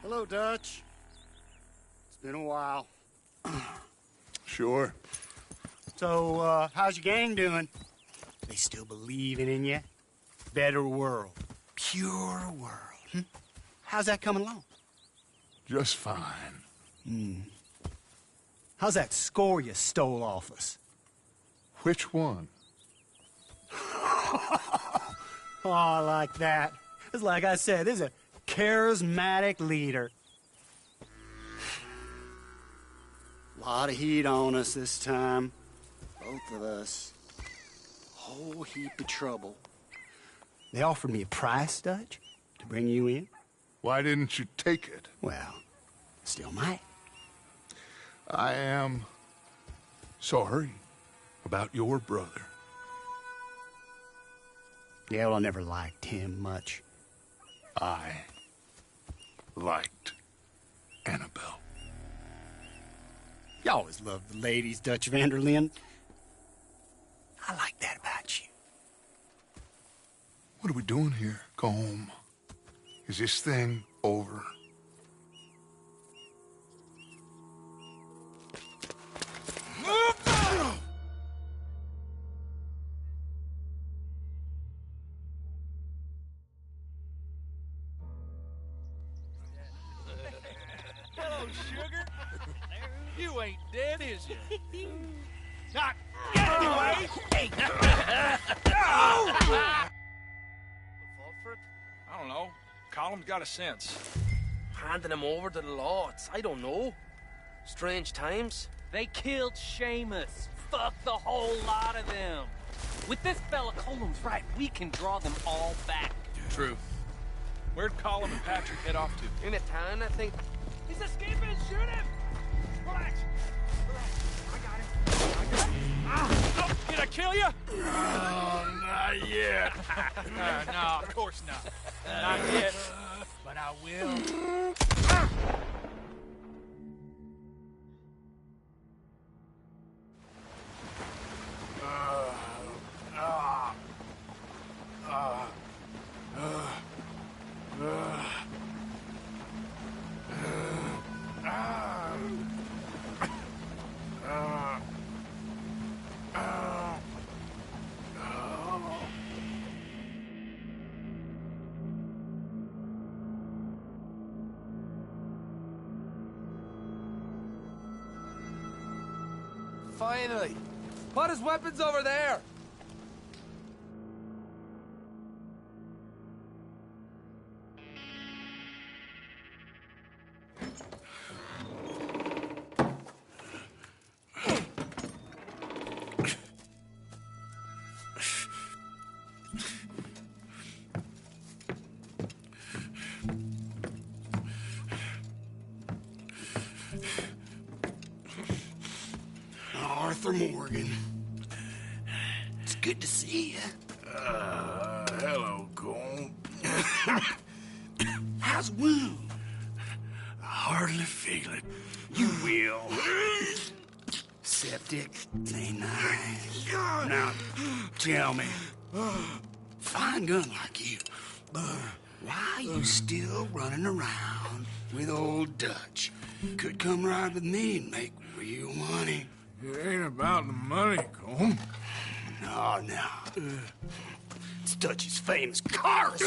Hello, Dutch. It's been a while. Sure. So, how's your gang doing? They still believing in you? Better world. Pure world. How's that coming along? Just fine. How's that score you stole off us? Which one? Oh, I like that. It's like I said, this is a charismatic leader. Lot of heat on us this time. Both of us. Whole heap of trouble. They offered me a price, Dutch, to bring you in. Why didn't you take it? Well, still might. I am sorry about your brother. Yeah, well, I never liked him much. I liked Annabelle. You always loved the ladies, Dutch Vanderlyn. I like that about you. What are we doing here? Go home. Is this thing over? Hello, sugar. You ain't dead, is you? Not anyway. I don't know. Colum's got a sense. Handing him over to the lords. I don't know. Strange times. They killed Seamus. Fuck the whole lot of them. With this fella Colum's right, we can draw them all back. True. Where'd Colum and Patrick head off to? In a town, I think. He's escaping! Shoot him! Relax! Relax. I got him. Oh, did I kill you? Oh, not yet. No, of course not. Not yet. But I will. Finally! Put his weapons over there! Arthur Morgan. It's good to see you. Hello, Cole. How's the wound? I hardly feel it. You will. Septic. Ain't nice. Now, tell me, fine gun like you, why are you still running around with old Dutch? Could come right with me and make real money. It ain't about the money, Cole. No. It's Dutch's famous cars.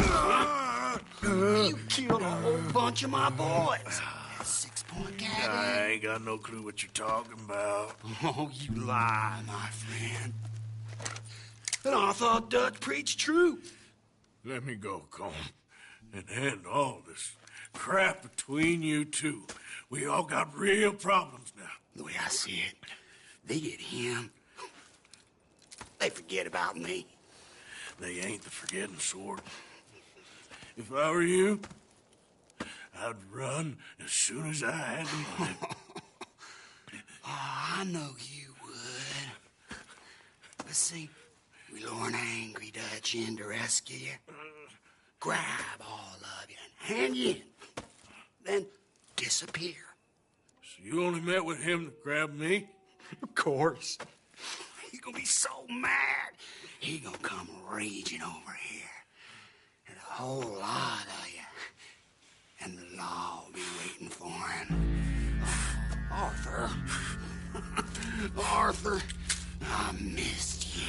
You killed a whole bunch of my boys. 6-point gag. I ain't got no clue what you're talking about. Oh, you lie, my friend. But I thought Dutch preached truth. Let me go, Cole, and end all this crap between you two. We all got real problems now. The way I see it, they get him. They forget about me. They ain't the forgetting sort. If I were you, I'd run as soon as I had the money. Oh, I know you would. But see, we lure an angry Dutch in to rescue you. Grab all of you and hand you in. Then disappear. So you only met with him to grab me? Of course. He's gonna be so mad. He gonna come raging over here. And a whole lot of you. And the law will be waiting for him. Oh, Arthur. Arthur, I missed you.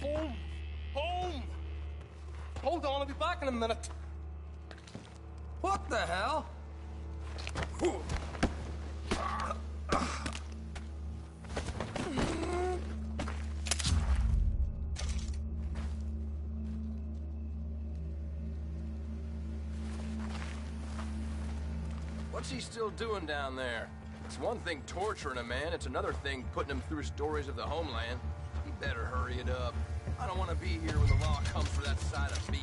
Home! Home! Hold on, I'll be back in a minute. What the hell? What's he still doing down there? It's one thing torturing a man, it's another thing putting him through stories of the homeland. He better hurry it up. I don't want to be here when the law comes for that side of beef.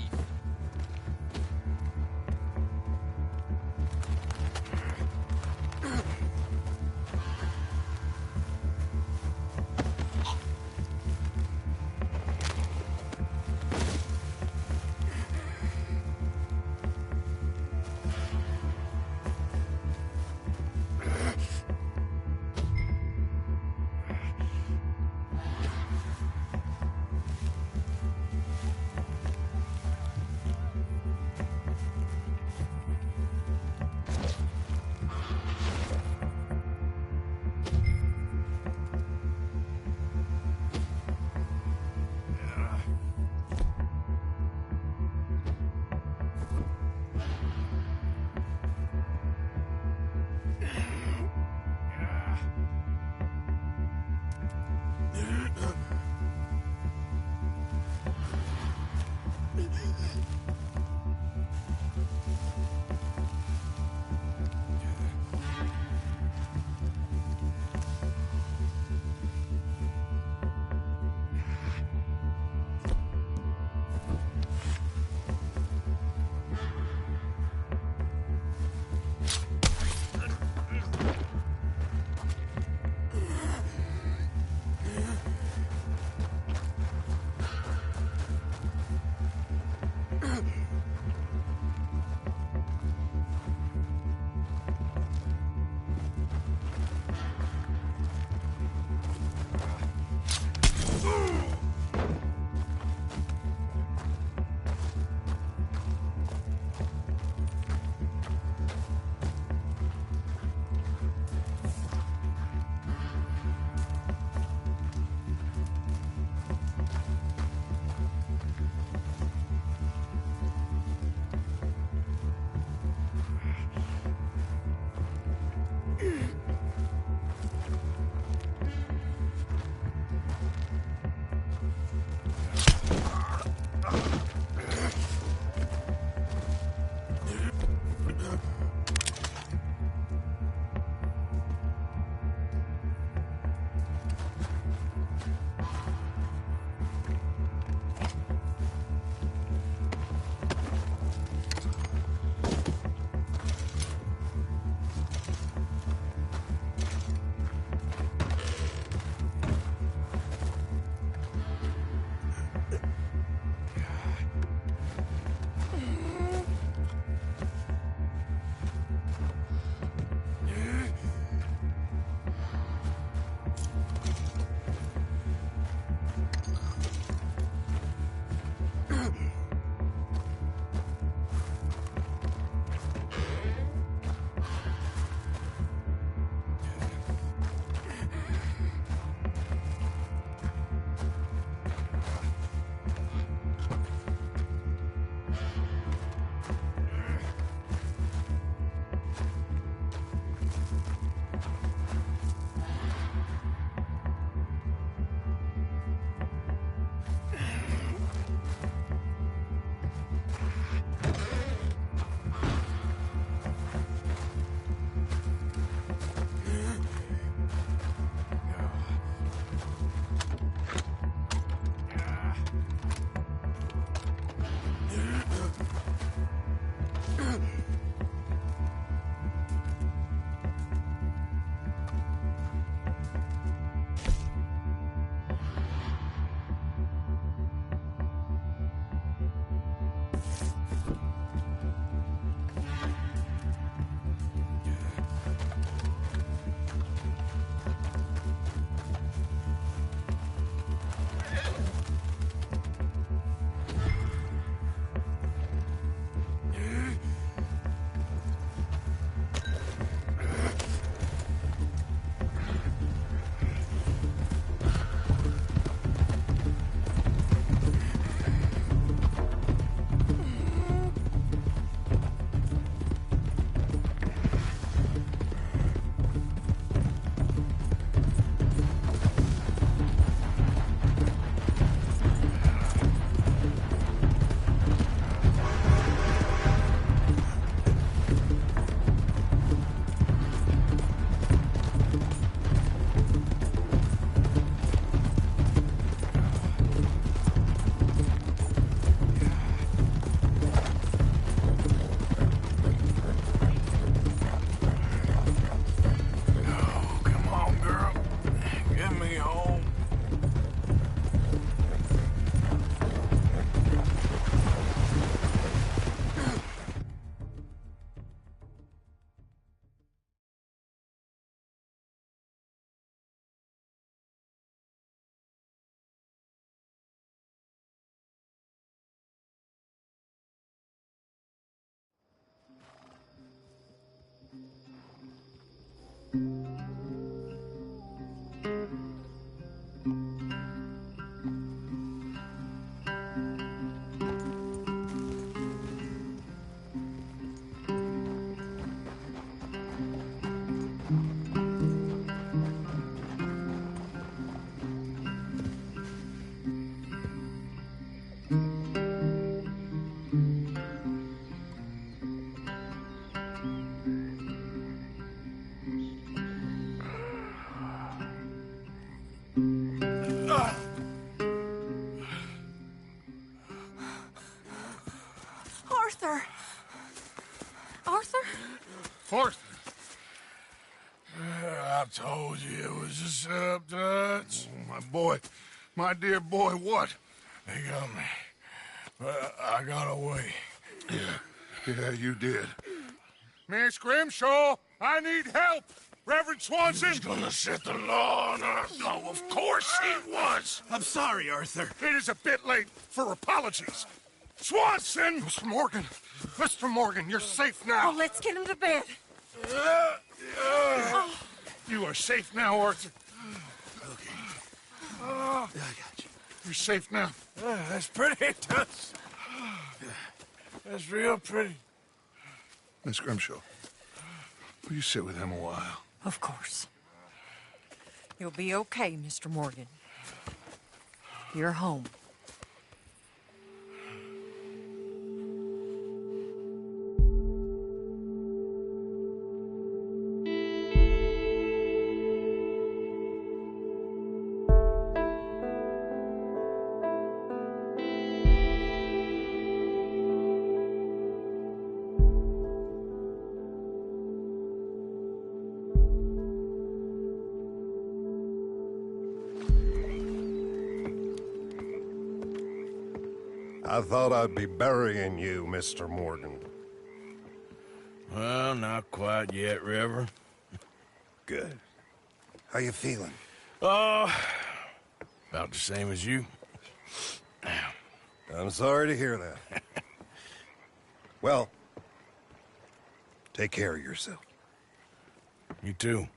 Arthur! Arthur? Arthur. I told you it was a setup, Dutch. Oh, my boy. My dear boy, what? They got me. I got away. Yeah, you did. Miss Grimshaw, I need help! Reverend Swanson! He's gonna set the law on us. No, of course he was! I'm sorry, Arthur. It is a bit late for apologies. Swanson! Mr. Morgan! Mr. Morgan, you're safe now. Oh, let's get him to bed. You are safe now, Arthur. Okay. I got you. You're safe now. That's pretty, Dutch. That's real pretty. Miss Grimshaw, will you sit with him a while? Of course. You'll be okay, Mr. Morgan. You're home. I thought I'd be burying you, Mr. Morgan. Well, not quite yet, River. Good. How you feeling? About the same as you. I'm sorry to hear that. Well, take care of yourself. You too.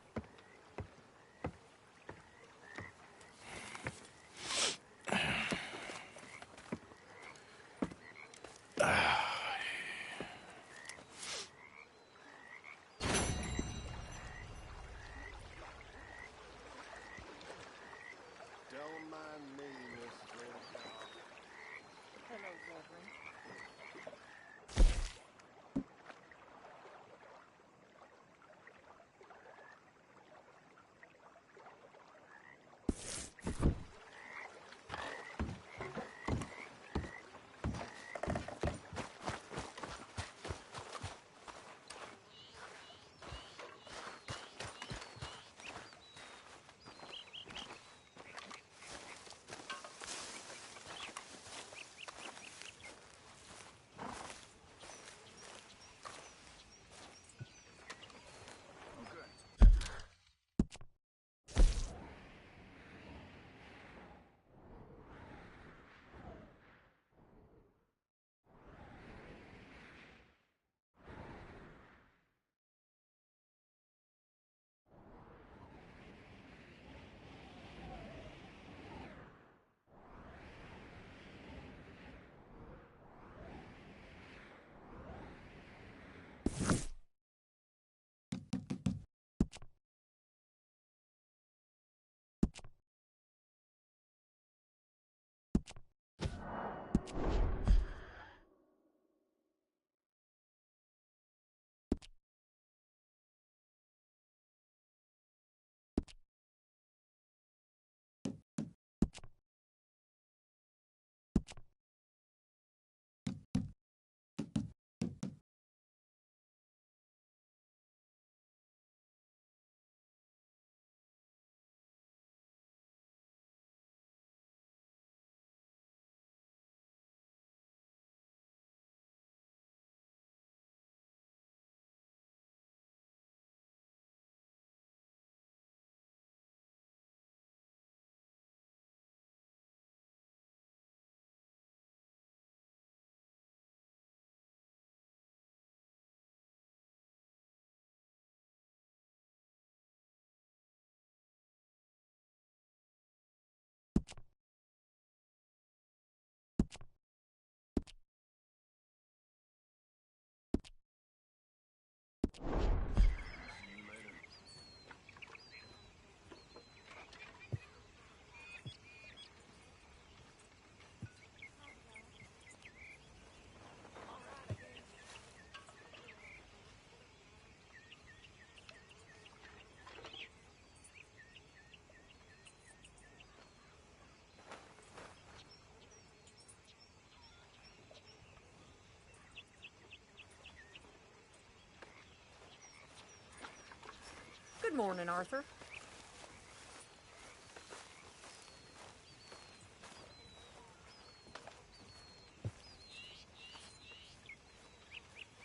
morning, Arthur.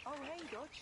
Oh, hey, Dutch.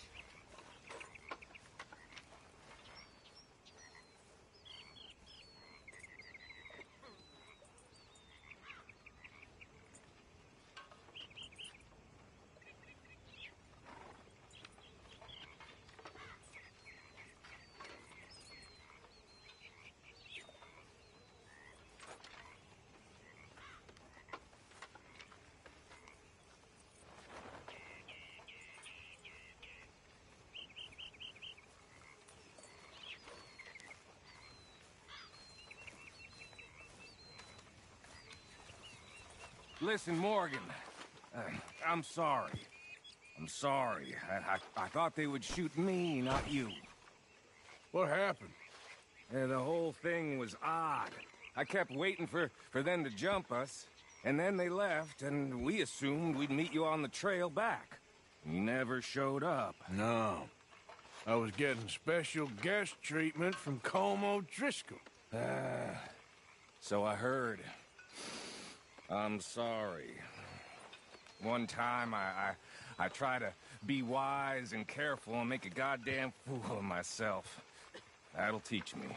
Listen, Morgan, I'm sorry. I'm sorry. I thought they would shoot me, not you. What happened? Yeah, the whole thing was odd. I kept waiting for them to jump us, and then they left, and we assumed we'd meet you on the trail back. You never showed up. No. I was getting special guest treatment from Como Driscoll. So I heard. I'm sorry. One time I try to be wise and careful and make a goddamn fool of myself. That'll teach me.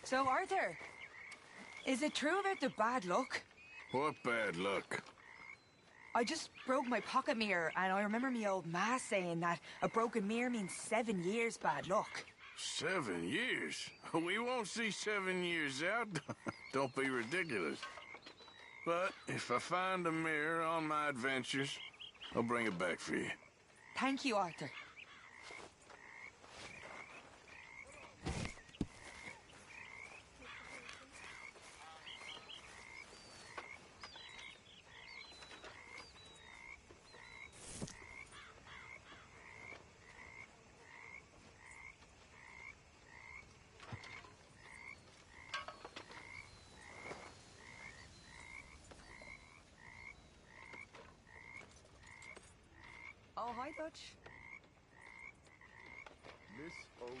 So, Arthur, is it true about the bad luck? What bad luck? I just broke my pocket mirror, and I remember me old ma saying that a broken mirror means 7 years bad luck. 7 years? We won't see 7 years out. Don't be ridiculous. But if I find a mirror on my adventures, I'll bring it back for you. Thank you, Arthur. Oh, hi, Dutch. Miss O'Shea.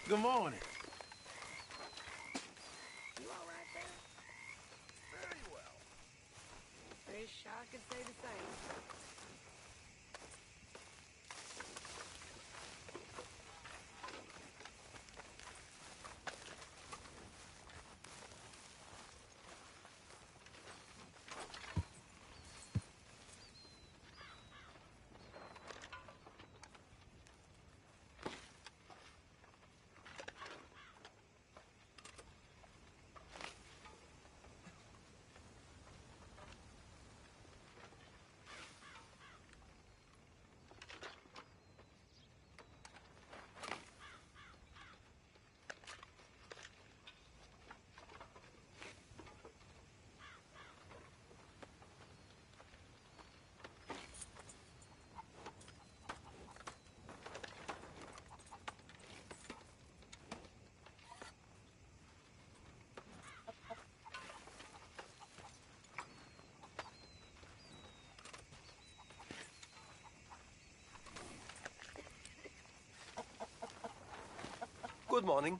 Good morning. You all right there? Very well. Wish I could say the same. Good morning.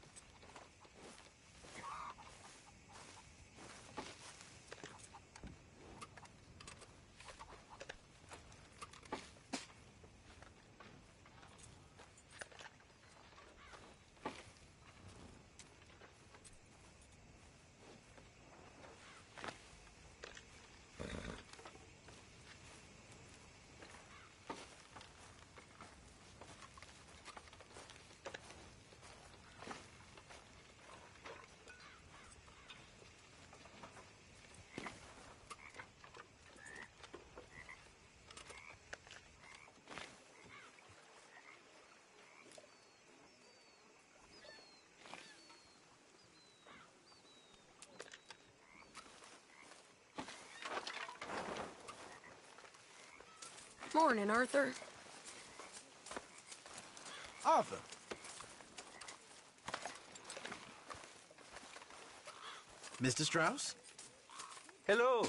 Morning, Arthur. Arthur. Mr. Strauss? Hello.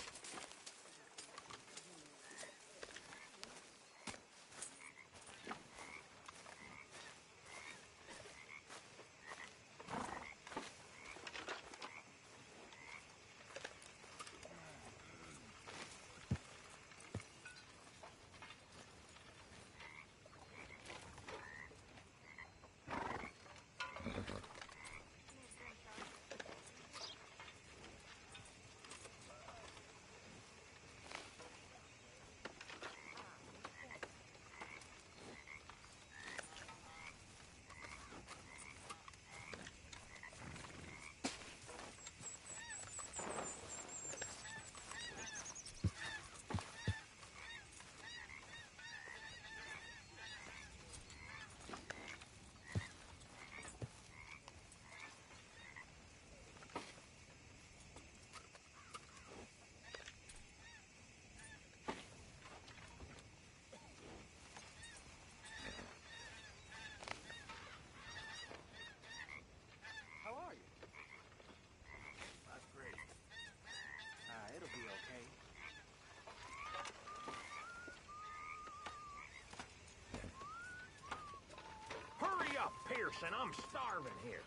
Pearson, I'm starving here.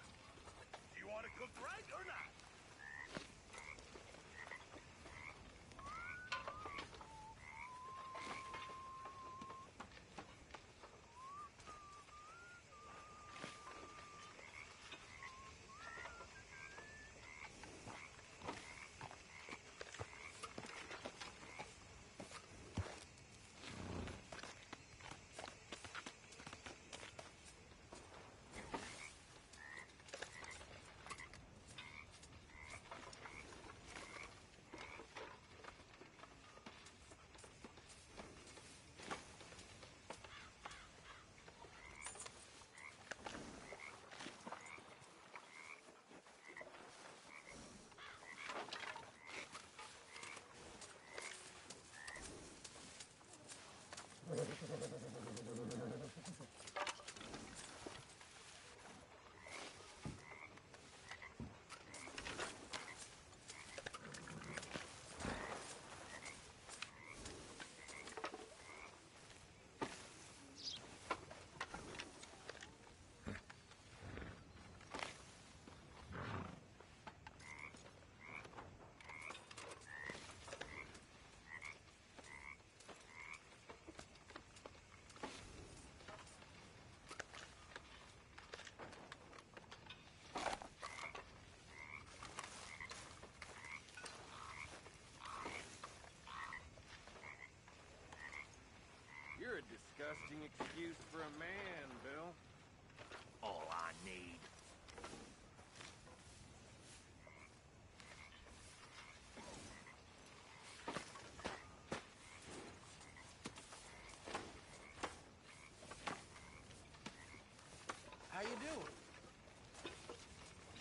Do you want to cook right or not? You're a disgusting excuse for a man, Bill. All I need. How you doing?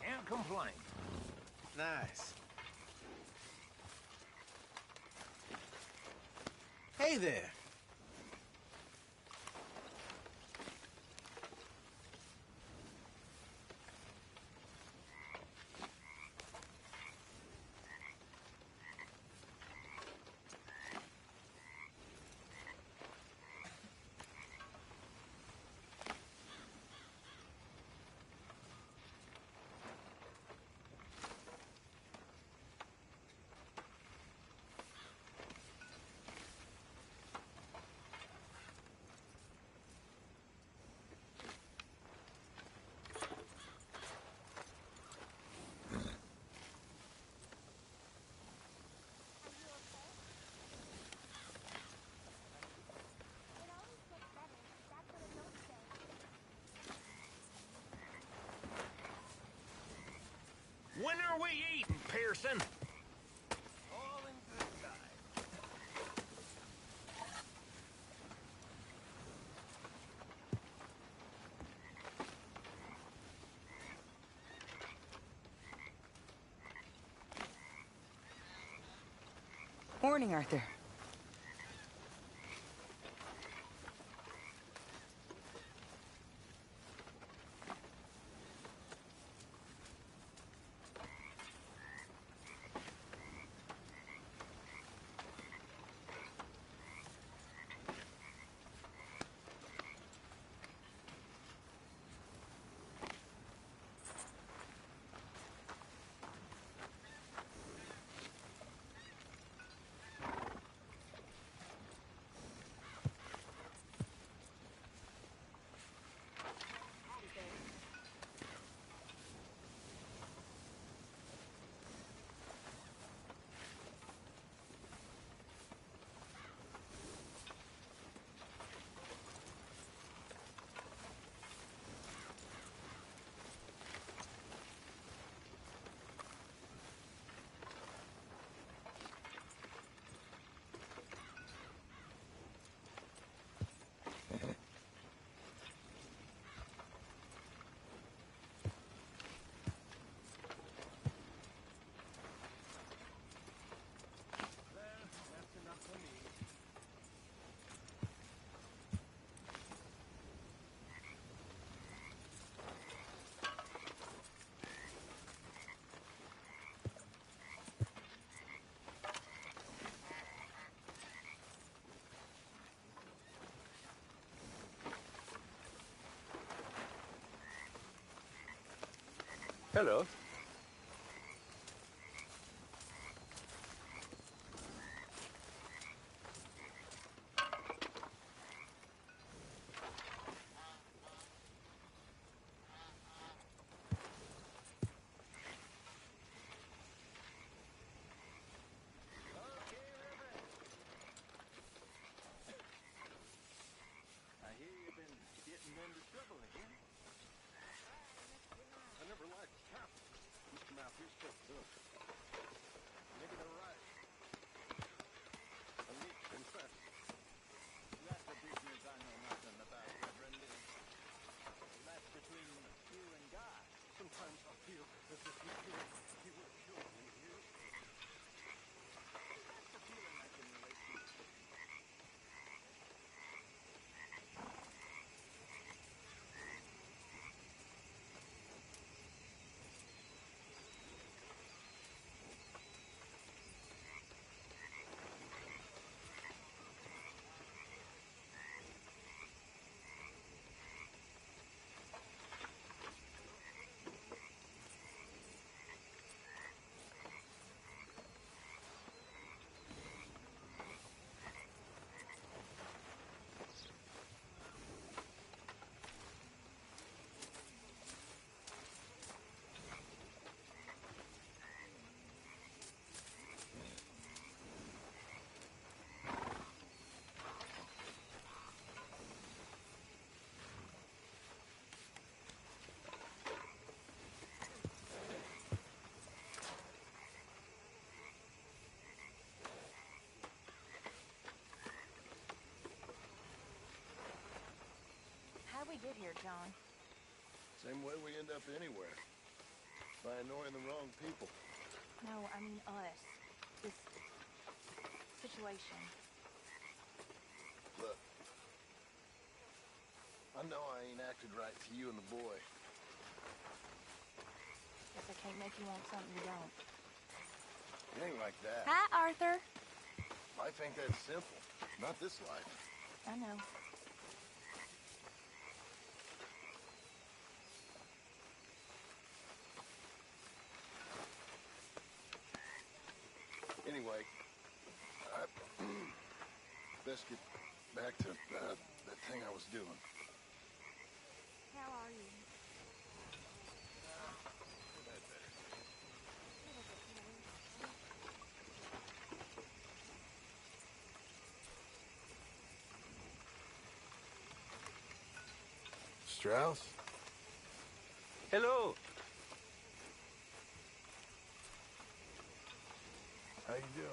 Can't complain. Nice. Hey there. When are we eating, Pearson? All in good time. Morning, Arthur. Hello. I hear you've been getting into trouble again. I never liked cops. Keep them out here so tough. Maybe they're right. A leak confess. That's a business I know nothing about, Reverend. That's between you and God. Sometimes I feel as if he would have killed me here. That's the feeling I can relate to. How'd we get here, John? Same way we end up anywhere. By annoying the wrong people. No, I mean us. This situation. Look. I know I ain't acted right to you and the boy. Guess I can't make you want something you don't. It ain't like that. Hi, Arthur. Life ain't that simple. Not this life. I know. Anyway, best get back to that thing I was doing. How are you? Strauss? Hello. How you doing?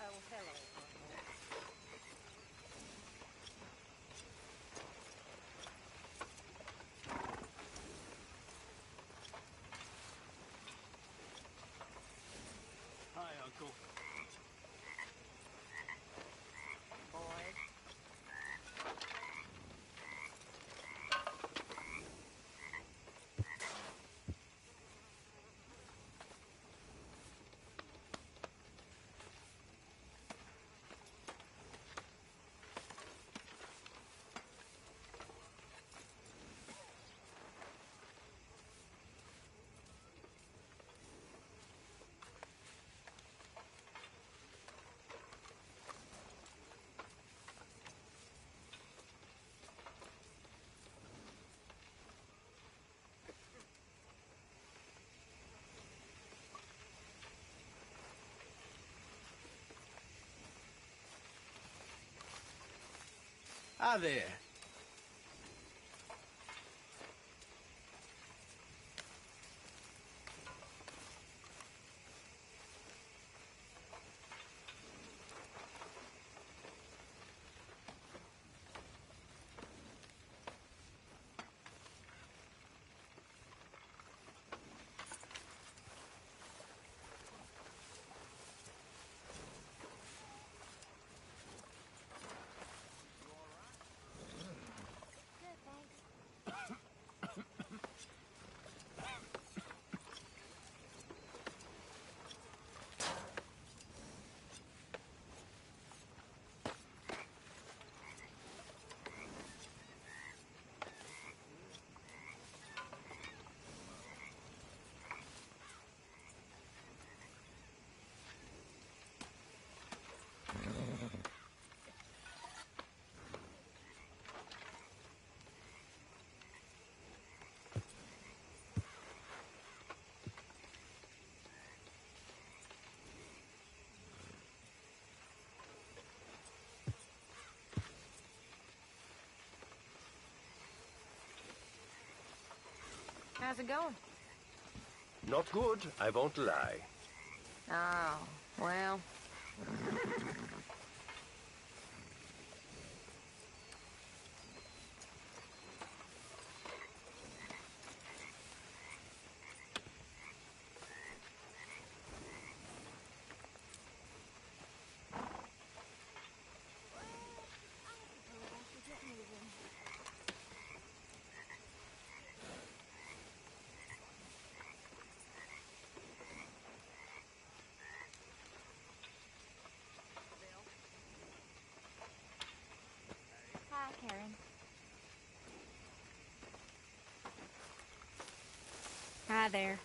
Oh, hello. Hi, Uncle. Boys. Hi there. How's it going? Not good, I won't lie. Oh, well. Hi, Karen. Hi there.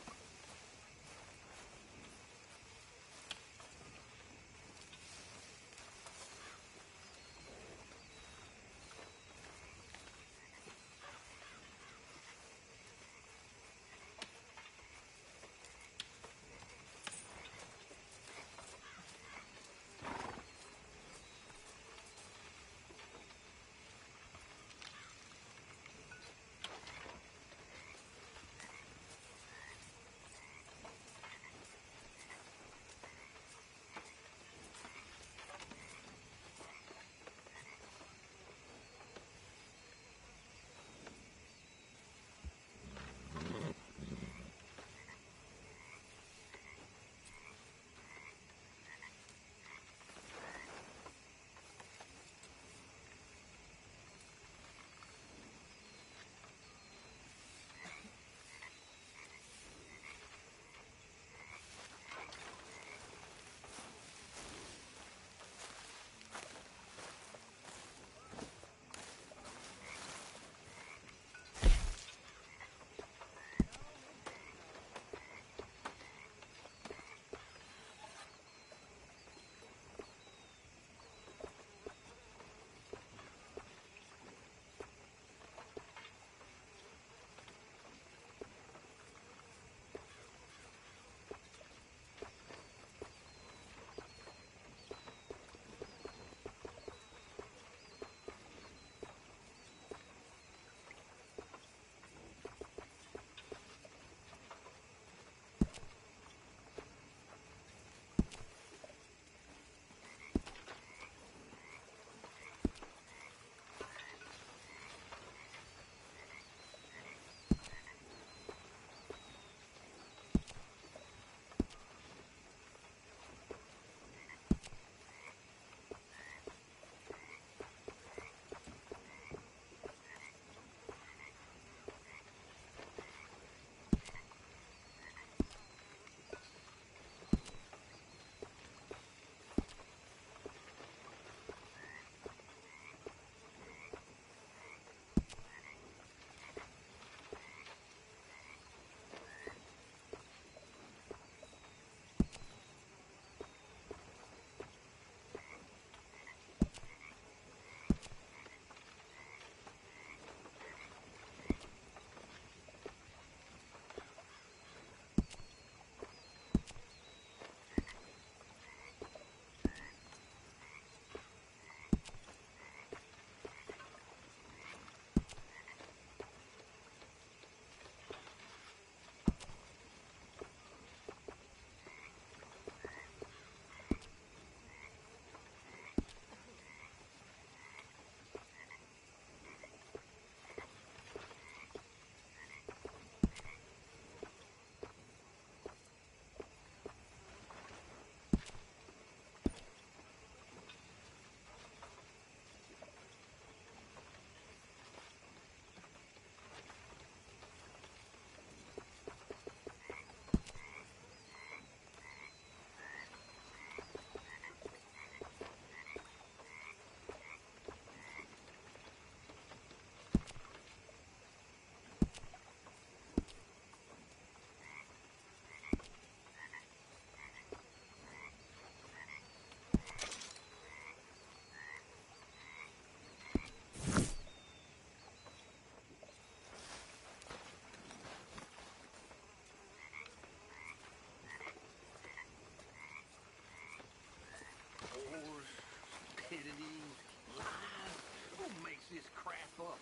this crap up.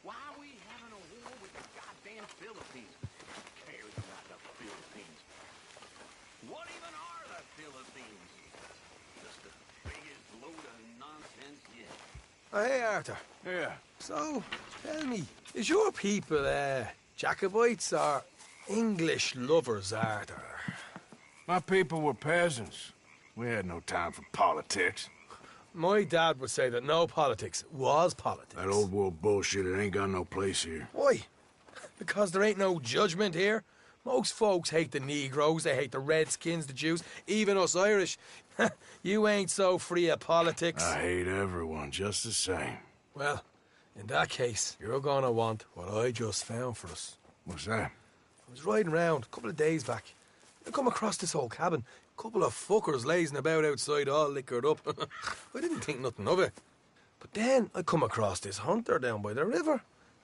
Why are we having a war with the goddamn Philippines? Who cares about the Philippines? What even are the Philippines? Just the biggest load of nonsense yet. Oh, hey, Arthur. Yeah. So, tell me, is your people, Jacobites or English lovers, Arthur? My people were peasants. We had no time for politics. My dad would say that no politics was politics. That old world bullshit, it ain't got no place here. Why? Because there ain't no judgment here. Most folks hate the Negroes, they hate the Redskins, the Jews, even us Irish. You ain't so free of politics. I hate everyone just the same. Well, in that case, you're gonna want what I just found for us. What's that? I was riding around a couple of days back. I come across this old cabin. A couple of fuckers lazing about outside all liquored up. I didn't think nothing of it. But then I come across this hunter down by the river.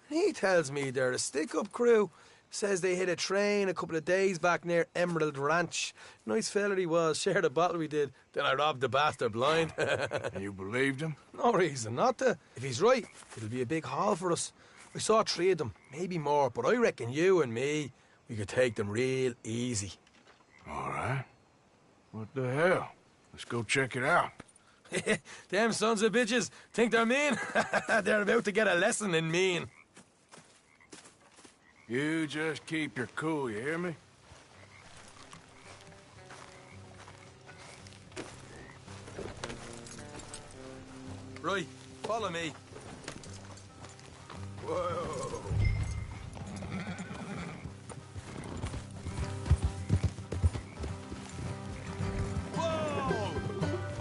And he tells me they're a stick-up crew. Says they hit a train a couple of days back near Emerald Ranch. Nice fella he was, shared a bottle we did. Then I robbed the bastard blind. And you believed him? No reason not to. If he's right, it'll be a big haul for us. I saw 3 of them, maybe more, but I reckon you and me, we could take them real easy. All right. What the hell? Let's go check it out. Them sons of bitches think they're mean. They're about to get a lesson in mean. You just keep your cool, you hear me? Right, follow me. Whoa.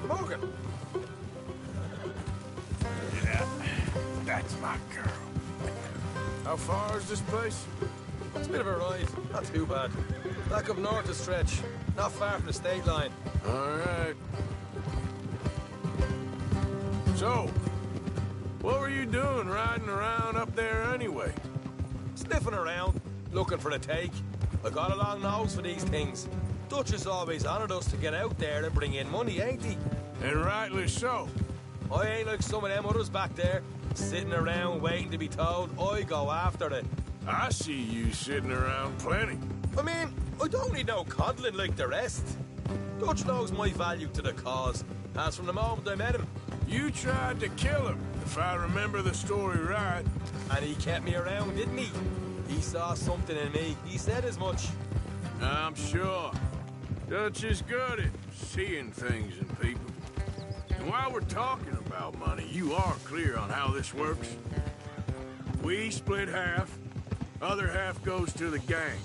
Morgan! Yeah, that's my girl. How far is this place? It's a bit of a ride, not too bad. Back up north a stretch, not far from the state line. All right. So, what were you doing riding around up there anyway? Sniffing around, looking for a take. I got a long nose for these things. Dutch has always honoured us to get out there and bring in money, ain't he? And rightly so. I ain't like some of them others back there, sitting around waiting to be told. I go after it. I see you sitting around plenty. I mean, I don't need no coddling like the rest. Dutch knows my value to the cause, as from the moment I met him. You tried to kill him, if I remember the story right. And he kept me around, didn't he? He saw something in me. He said as much. I'm sure. Dutch is good at seeing things in people. And while we're talking about money, you are clear on how this works? We split half, other half goes to the gang.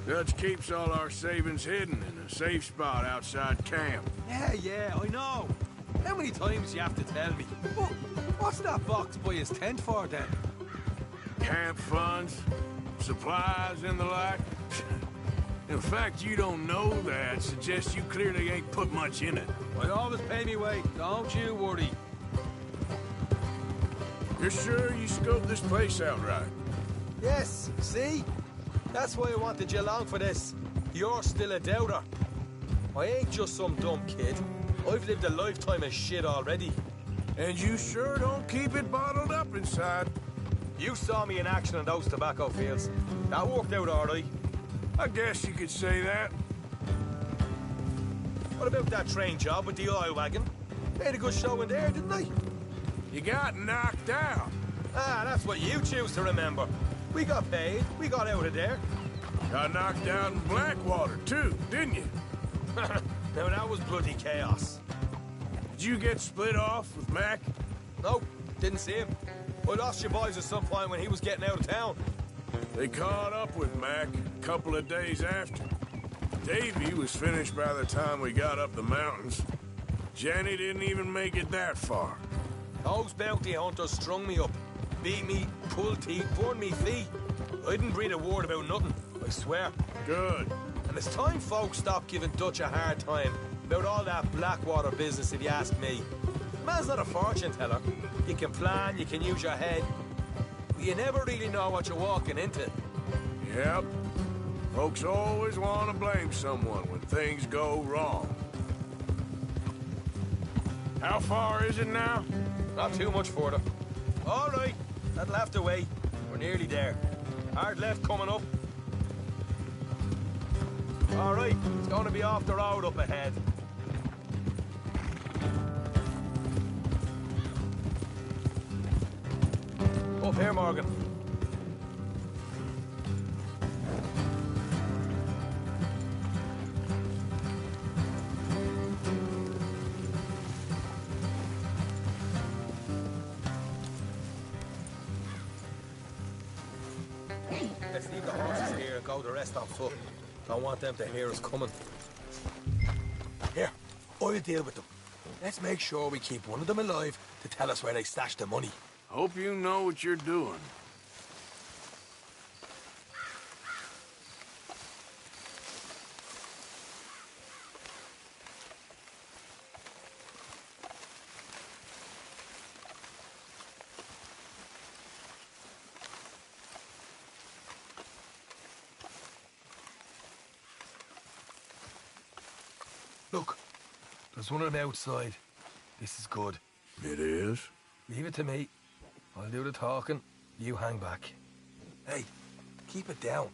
Dutch keeps all our savings hidden in a safe spot outside camp. Yeah, I know. How many times do you have to tell me? What's that box by his tent for, then? Camp funds, supplies, and the like. In fact, you don't know that suggests you clearly ain't put much in it. I always pay me weight, don't you worry. You're sure you scoped this place out right? Yes, see? That's why I wanted you along for this. You're still a doubter. I ain't just some dumb kid. I've lived a lifetime of shit already. And you sure don't keep it bottled up inside. You saw me in action on those tobacco fields. That worked out all right. I guess you could say that. What about that train job with the oil wagon? Made a good show in there, didn't I? You got knocked out. Ah, that's what you choose to remember. We got paid. We got out of there. Got knocked out in Blackwater, too, didn't you? Now, that was bloody chaos. Did you get split off with Mac? Nope, didn't see him. I lost your boys at some point when he was getting out of town. They caught up with Mac a couple of days after. Davy was finished by the time we got up the mountains. Jenny didn't even make it that far. Those bounty hunters strung me up, beat me, pulled teeth, burned me feet. I didn't breathe a word about nothing, I swear. Good. And it's time folks stopped giving Dutch a hard time about all that Blackwater business, if you ask me. The man's not a fortune teller. You can plan, you can use your head, but you never really know what you're walking into. Yep. Folks always want to blame someone when things go wrong. How far is it now? Not too much further. All right, that'll have to wait. We're nearly there. Hard left coming up. All right, it's going to be off the road up ahead. Up here, Morgan. Let's leave the horses here and go the rest on foot. Don't want them to hear us coming. Here, I'll deal with them. Let's make sure we keep one of them alive to tell us where they stashed the money. Hope you know what you're doing. Look, there's one of them outside. This is good. It is? Leave it to me. I'll do the talking. You hang back. Hey, keep it down.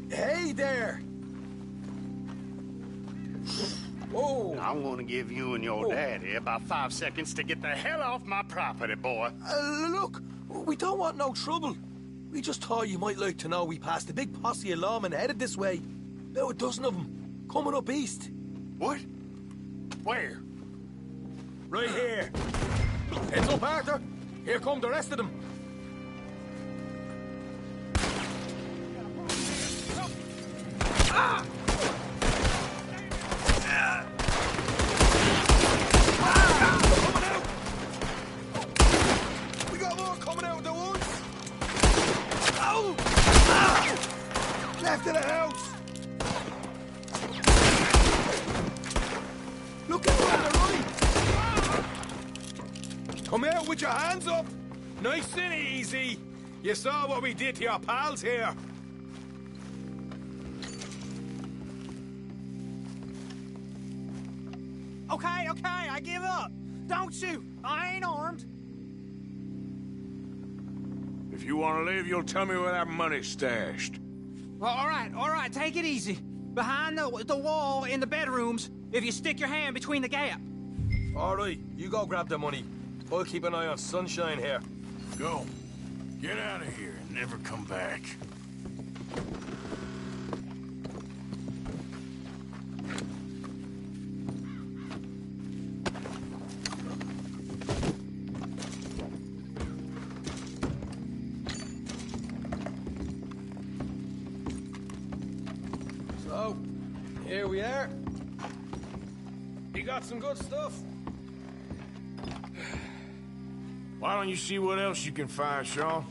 Hey there! Whoa! I'm gonna give you and your daddy about 5 seconds to get the hell off my property, boy. Look, we don't want no trouble. We just thought you might like to know we passed a big posse of lawmen headed this way. About a dozen of them, coming up east. What? Where? Right here. Heads up, Arthur. Here come the rest of them. Ah! We got more coming out at once. Ow! Ah! Left of the house. Look out on the right. Come out with your hands up. Nice and easy. You saw what we did to your pals here. Okay, I give up. Don't shoot. I ain't armed. If you want to leave, you'll tell me where that money's stashed. Well, all right, take it easy. Behind the wall in the bedrooms, if you stick your hand between the gap. All right, you go grab the money. I'll keep an eye on Sunshine here. Go. Get out of here and never come back. So, here we are. You got some good stuff. Why don't you see what else you can find, Sean?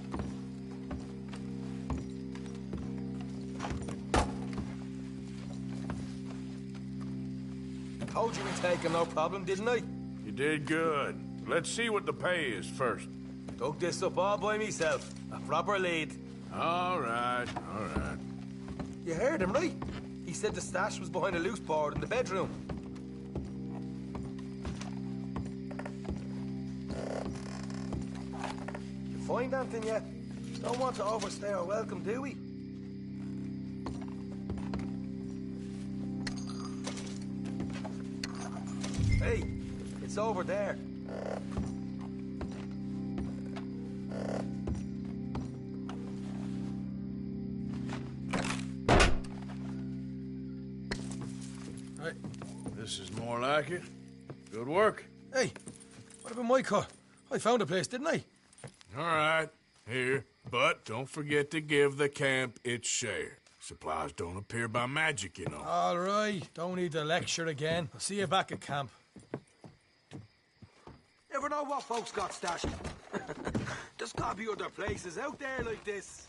Told you we'd take him, no problem, didn't I? You did good. Let's see what the pay is first. Dug this up all by myself. A proper lead. All right. You heard him, right? He said the stash was behind a loose board in the bedroom. You find anything yet? Don't want to overstay our welcome, do we? Hey, it's over there. This is more like it. Good work. Hey, what about my car? I found a place, didn't I? All right, here. But don't forget to give the camp its share. Supplies don't appear by magic, you know. All right, don't need the lecture again. I'll see you back at camp. Never know what folks got stashed. There's gotta be other places out there like this.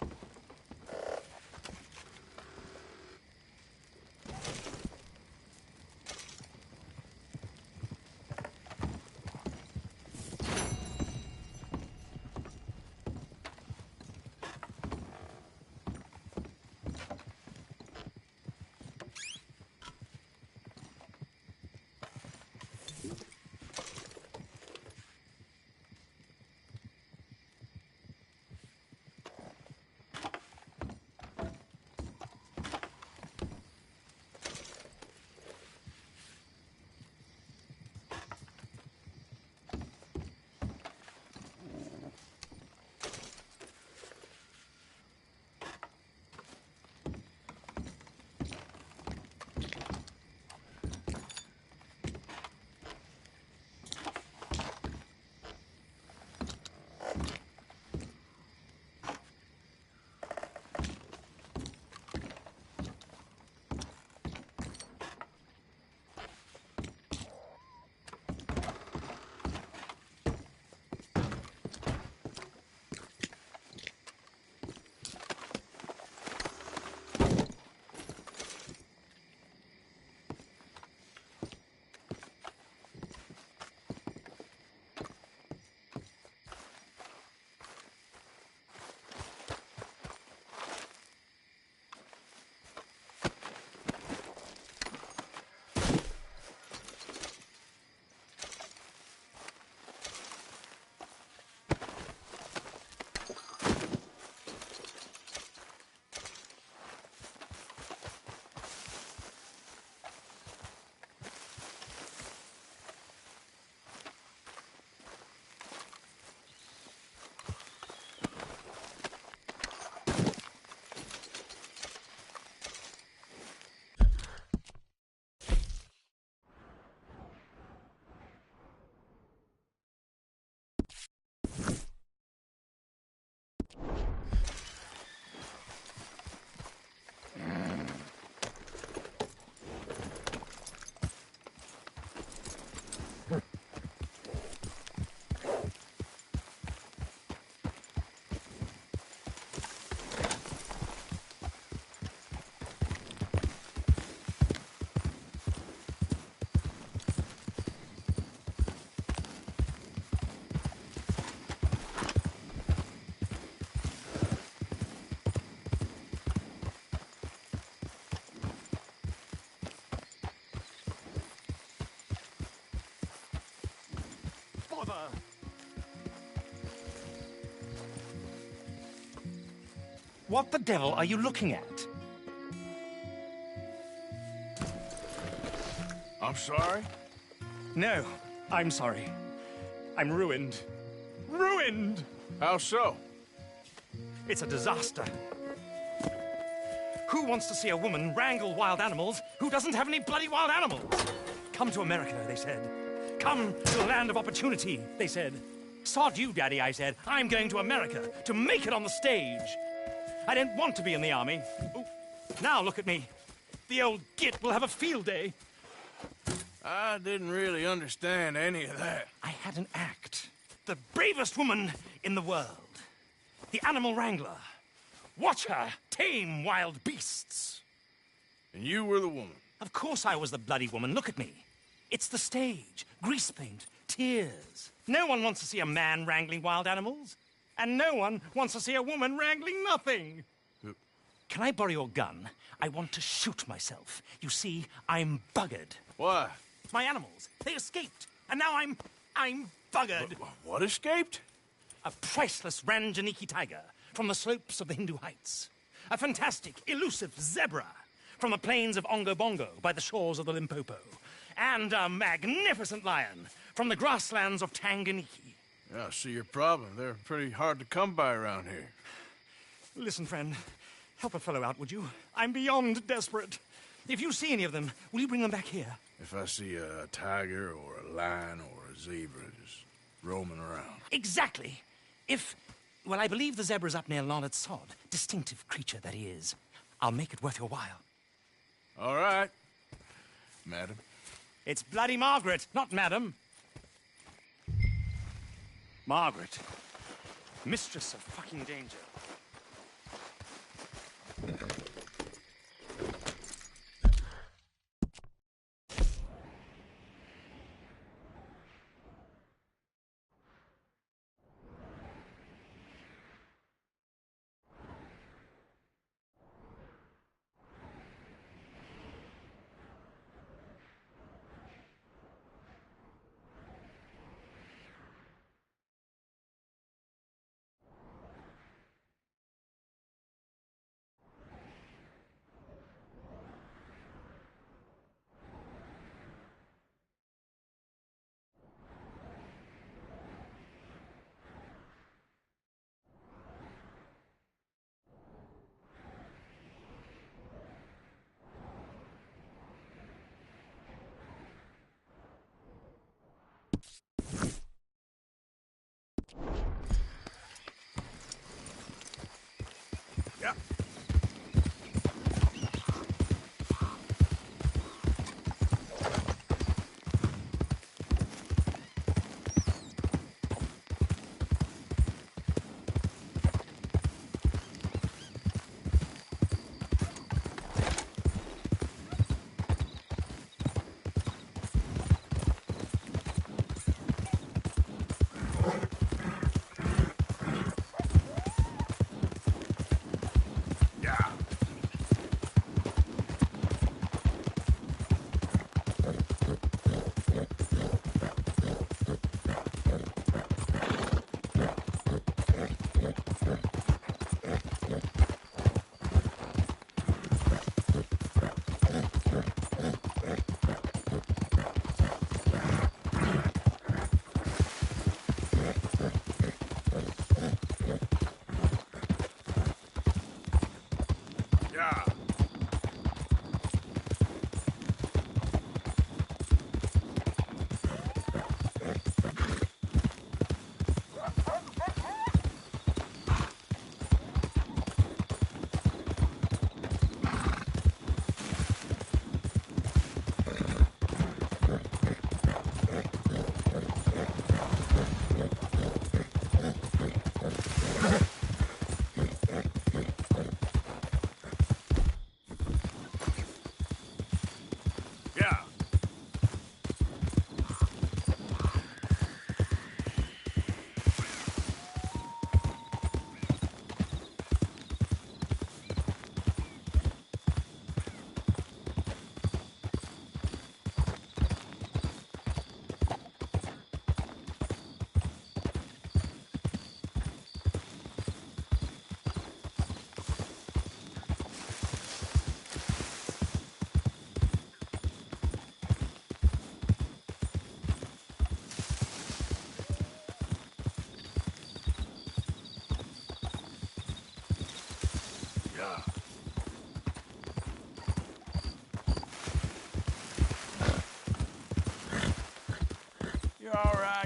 What the devil are you looking at? I'm sorry? No, I'm sorry. I'm ruined. Ruined! How so? It's a disaster. Who wants to see a woman wrangle wild animals who doesn't have any bloody wild animals? Come to America, they said. Come to the land of opportunity, they said. Sod you, Daddy, I said. I'm going to America to make it on the stage. I don't want to be in the army. Ooh. Now look at me. The old git will have a field day. I didn't really understand any of that. I had an act. The bravest woman in the world. The animal wrangler. Watch her tame wild beasts. And you were the woman? Of course I was the bloody woman. Look at me. It's the stage. Grease paint. Tears. No one wants to see a man wrangling wild animals. And no one wants to see a woman wrangling nothing. Can I borrow your gun? I want to shoot myself. You see, I'm buggered. Why? My animals. They escaped. And now I'm buggered. What escaped? A priceless Ranjaniki tiger from the slopes of the Hindu Heights. A fantastic, elusive zebra from the plains of Ongo Bongo by the shores of the Limpopo. And a magnificent lion from the grasslands of Tanganyika. Yeah, I see your problem. They're pretty hard to come by around here. Listen, friend. Help a fellow out, would you? I'm beyond desperate. If you see any of them, will you bring them back here? If I see a tiger or a lion or a zebra just roaming around. Exactly. Well, I believe the zebra's up near Larned Sod. Distinctive creature that he is. I'll make it worth your while. All right, madam. It's bloody Margaret, not madam. Margaret. Mistress of fucking danger.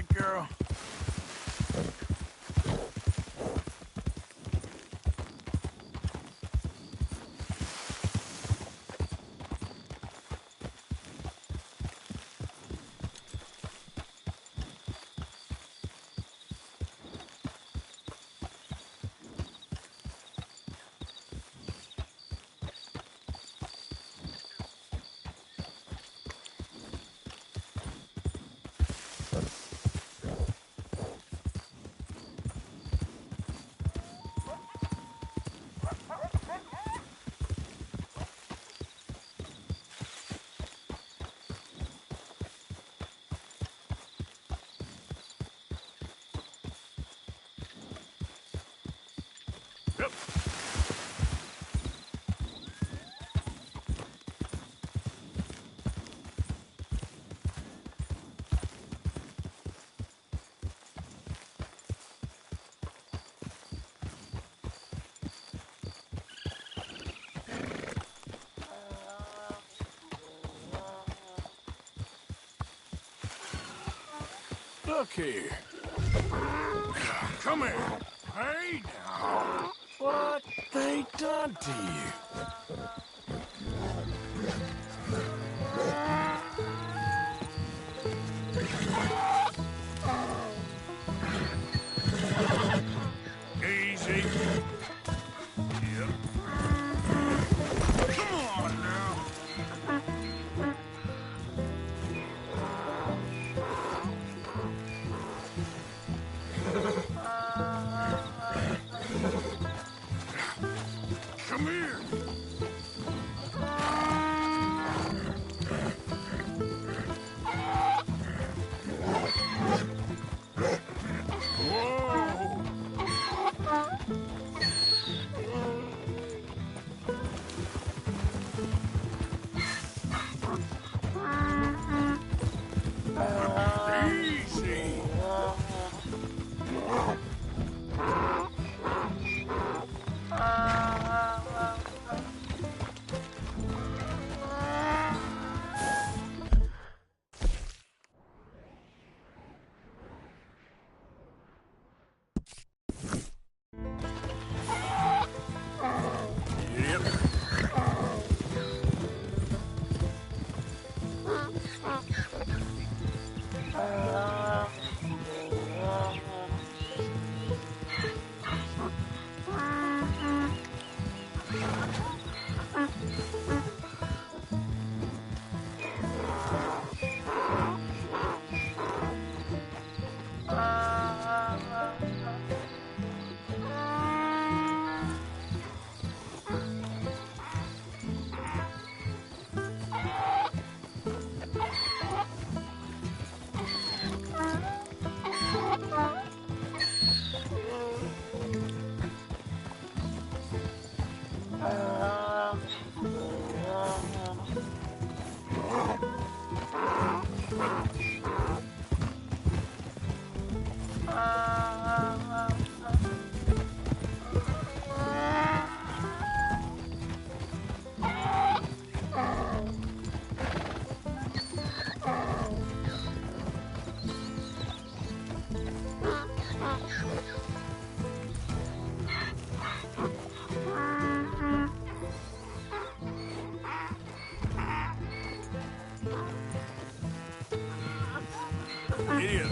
right, girl? Yep. Look here. Come here. Hey now. What they done to you? Easy. Yep. Come on now. Come here. Easy. Yep. Idiot.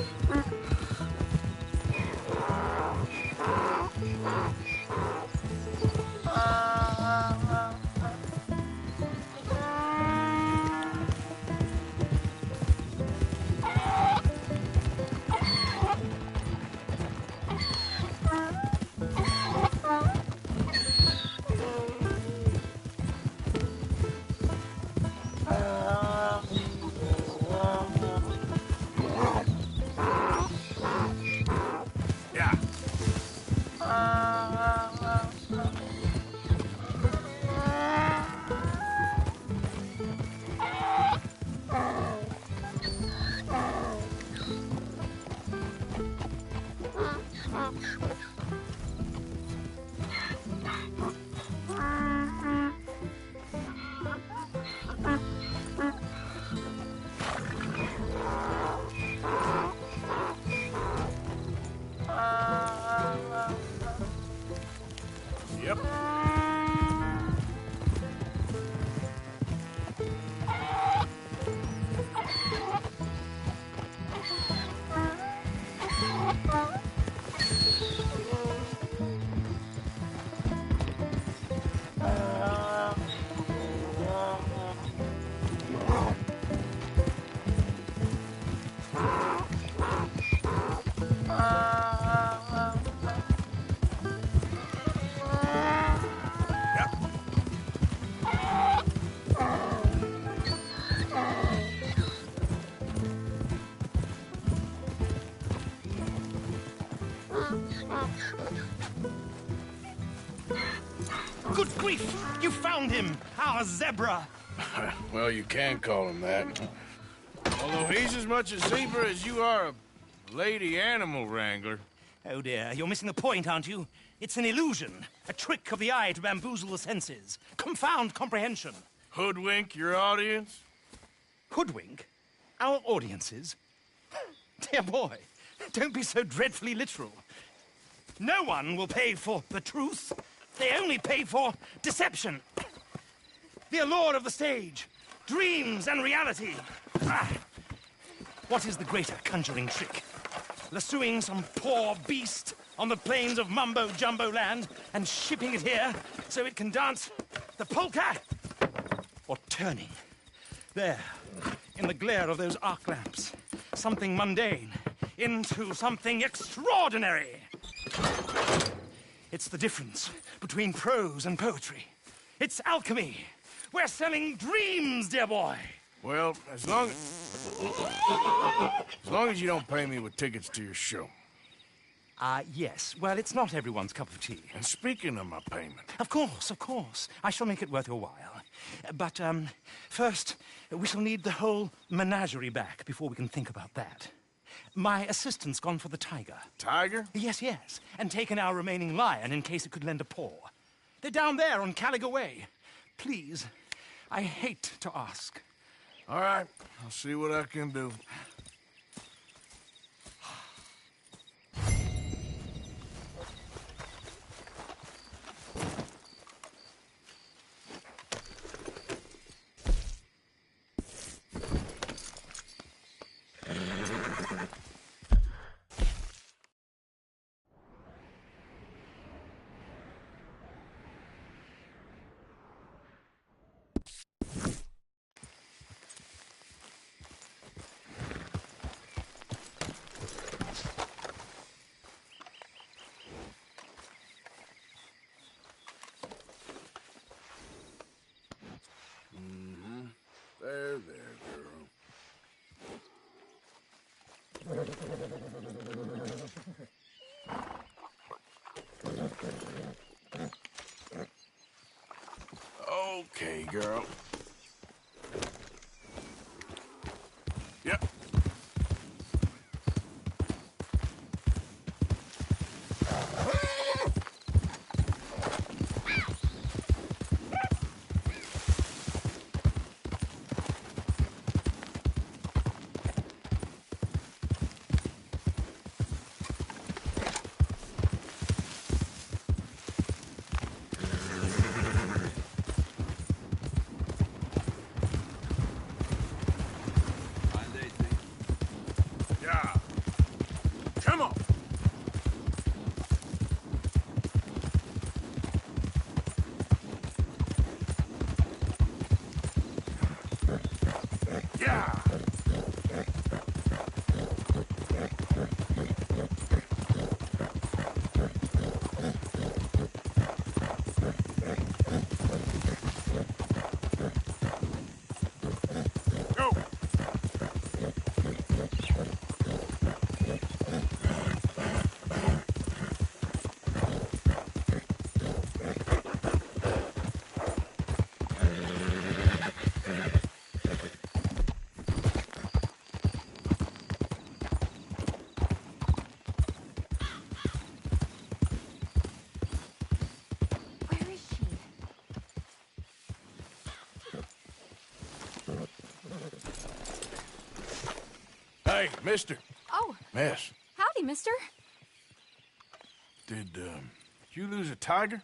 You found him, our zebra. Well, you can call him that. Although he's as much a zebra as you are a lady animal wrangler. Oh dear, you're missing the point, aren't you? It's an illusion, a trick of the eye to bamboozle the senses, confound comprehension. Hoodwink your audience? Hoodwink? Our audiences? Dear boy, don't be so dreadfully literal. No one will pay for the truth. They only pay for deception. The allure of the stage, dreams and reality. Ah. What is the greater conjuring trick? Lassoing some poor beast on the plains of mumbo-jumbo land and shipping it here so it can dance the polka? Or turning, there, in the glare of those arc lamps, something mundane into something extraordinary? It's the difference between prose and poetry. It's alchemy. We're selling dreams, dear boy. Well, as long as you don't pay me with tickets to your show. Yes. Well, it's not everyone's cup of tea. And speaking of my payment... Of course, of course. I shall make it worth your while. But, first, we shall need the whole menagerie back before we can think about that. My assistant's gone for the tiger. Tiger? Yes, yes. And taken our remaining lion in case it could lend a paw. They're down there on Caliga Way. Please, I hate to ask. All right, I'll see what I can do. There, girl. Okay, girl. Yep. Come on! Yeah! Go! Hey, mister. Oh. Miss. Howdy, mister. Did you lose a tiger?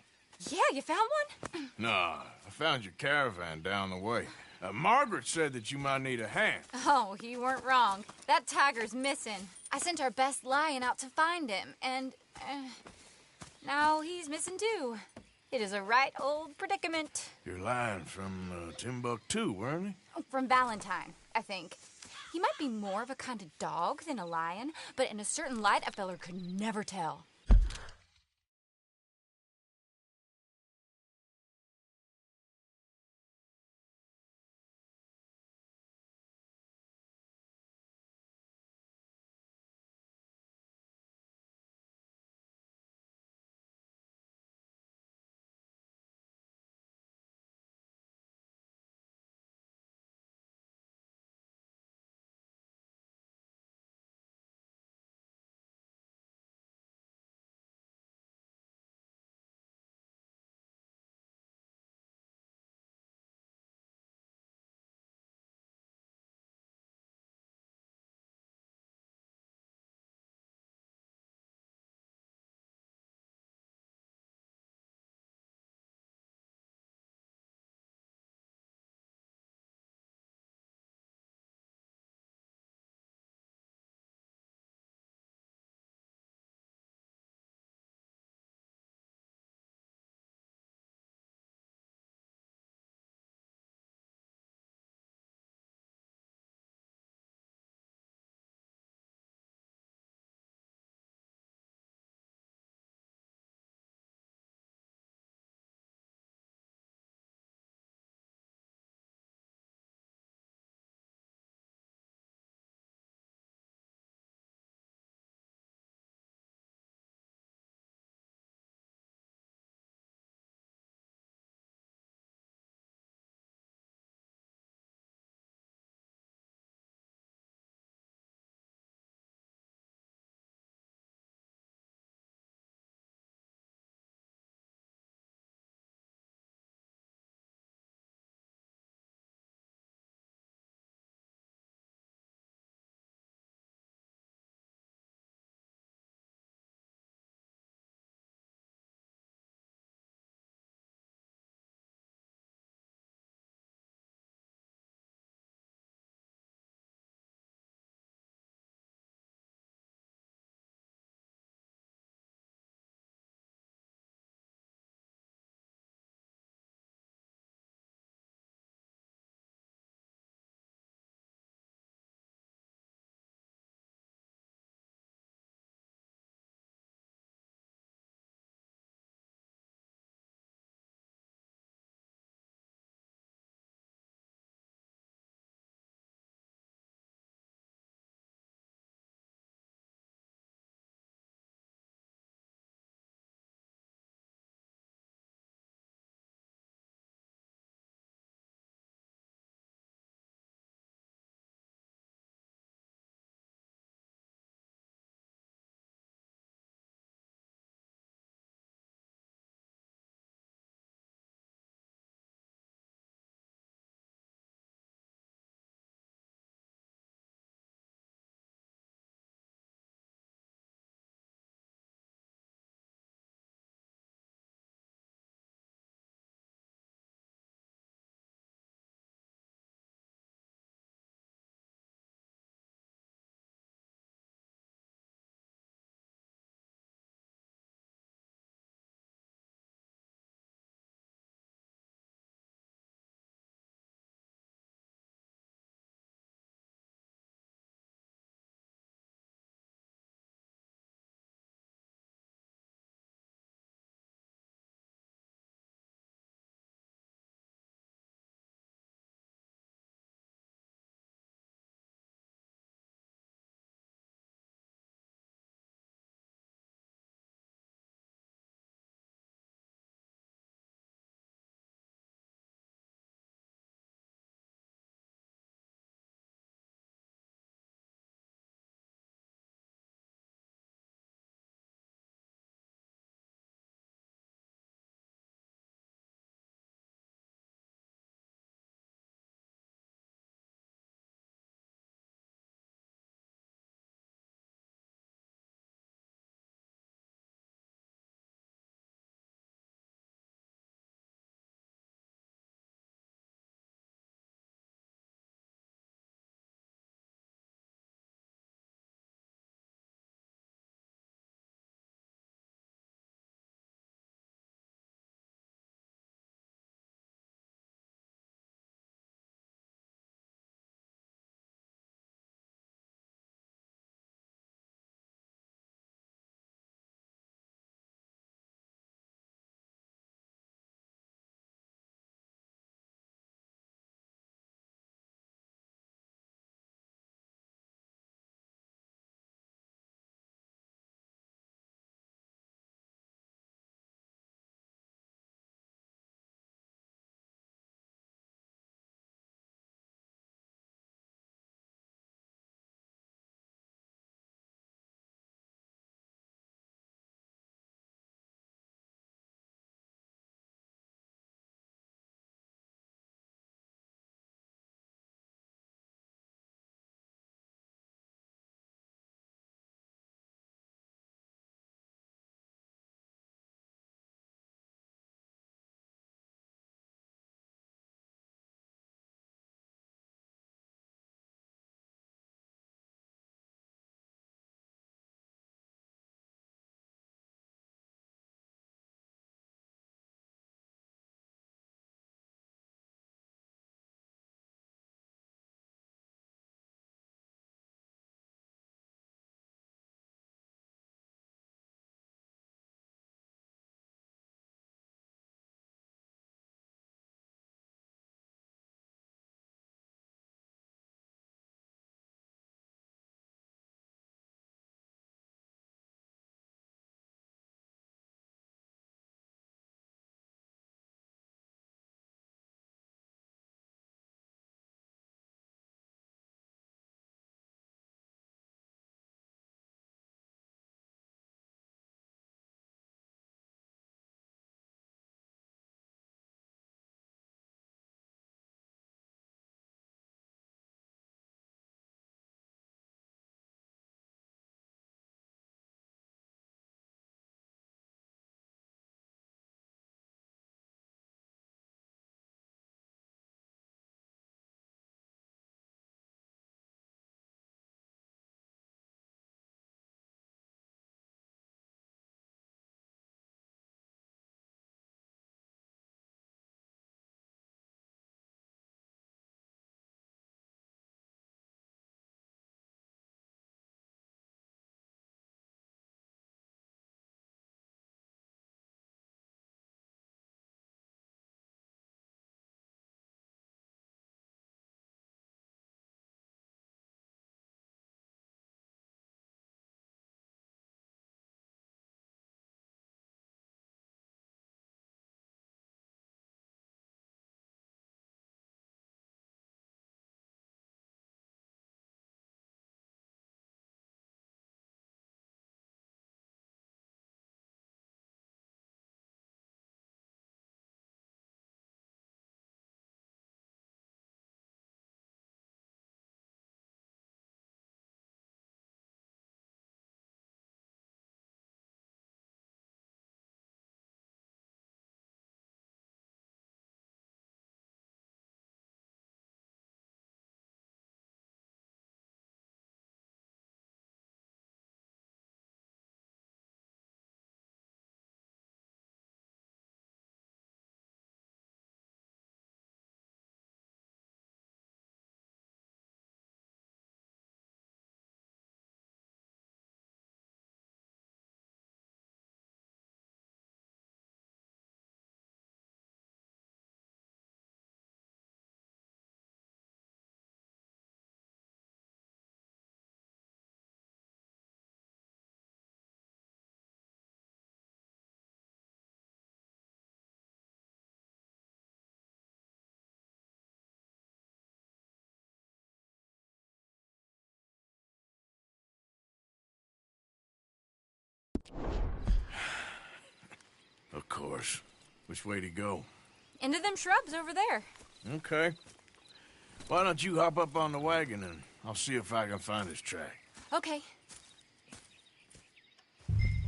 Yeah, you found one? Nah, I found your caravan down the way. Margaret said that you might need a hand. Oh, you weren't wrong. That tiger's missing. I sent our best lion out to find him, and now he's missing too. It is a right old predicament. Your lion from Timbuktu, weren't he? From Valentine, I think. He might be more of a kind of dog than a lion, but in a certain light, a feller could never tell. Of course. Which way to go? Into them shrubs over there. Okay. Why don't you hop up on the wagon and I'll see if I can find his track. Okay.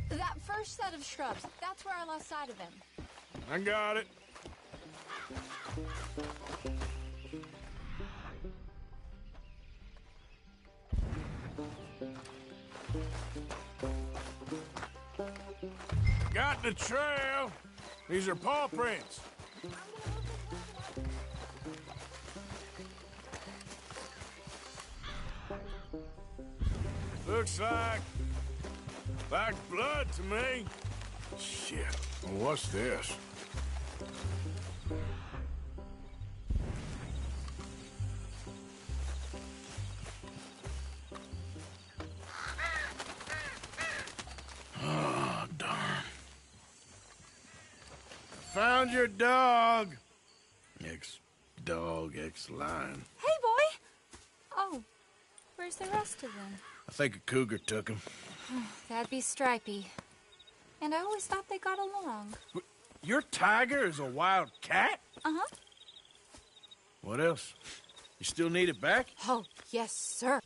That first set of shrubs, that's where I lost sight of him. I got it. Got the trail. These are paw prints. Looks like blood to me. Shit. Well, what's this? Oh, darn. Found your dog. Ex-dog, ex-lion. Hey, boy! Oh, where's the rest of them? I think a cougar took him. That'd be Stripey. And I always thought they got along. Your tiger is a wild cat? Uh-huh. What else? You still need it back? Oh, yes, sir.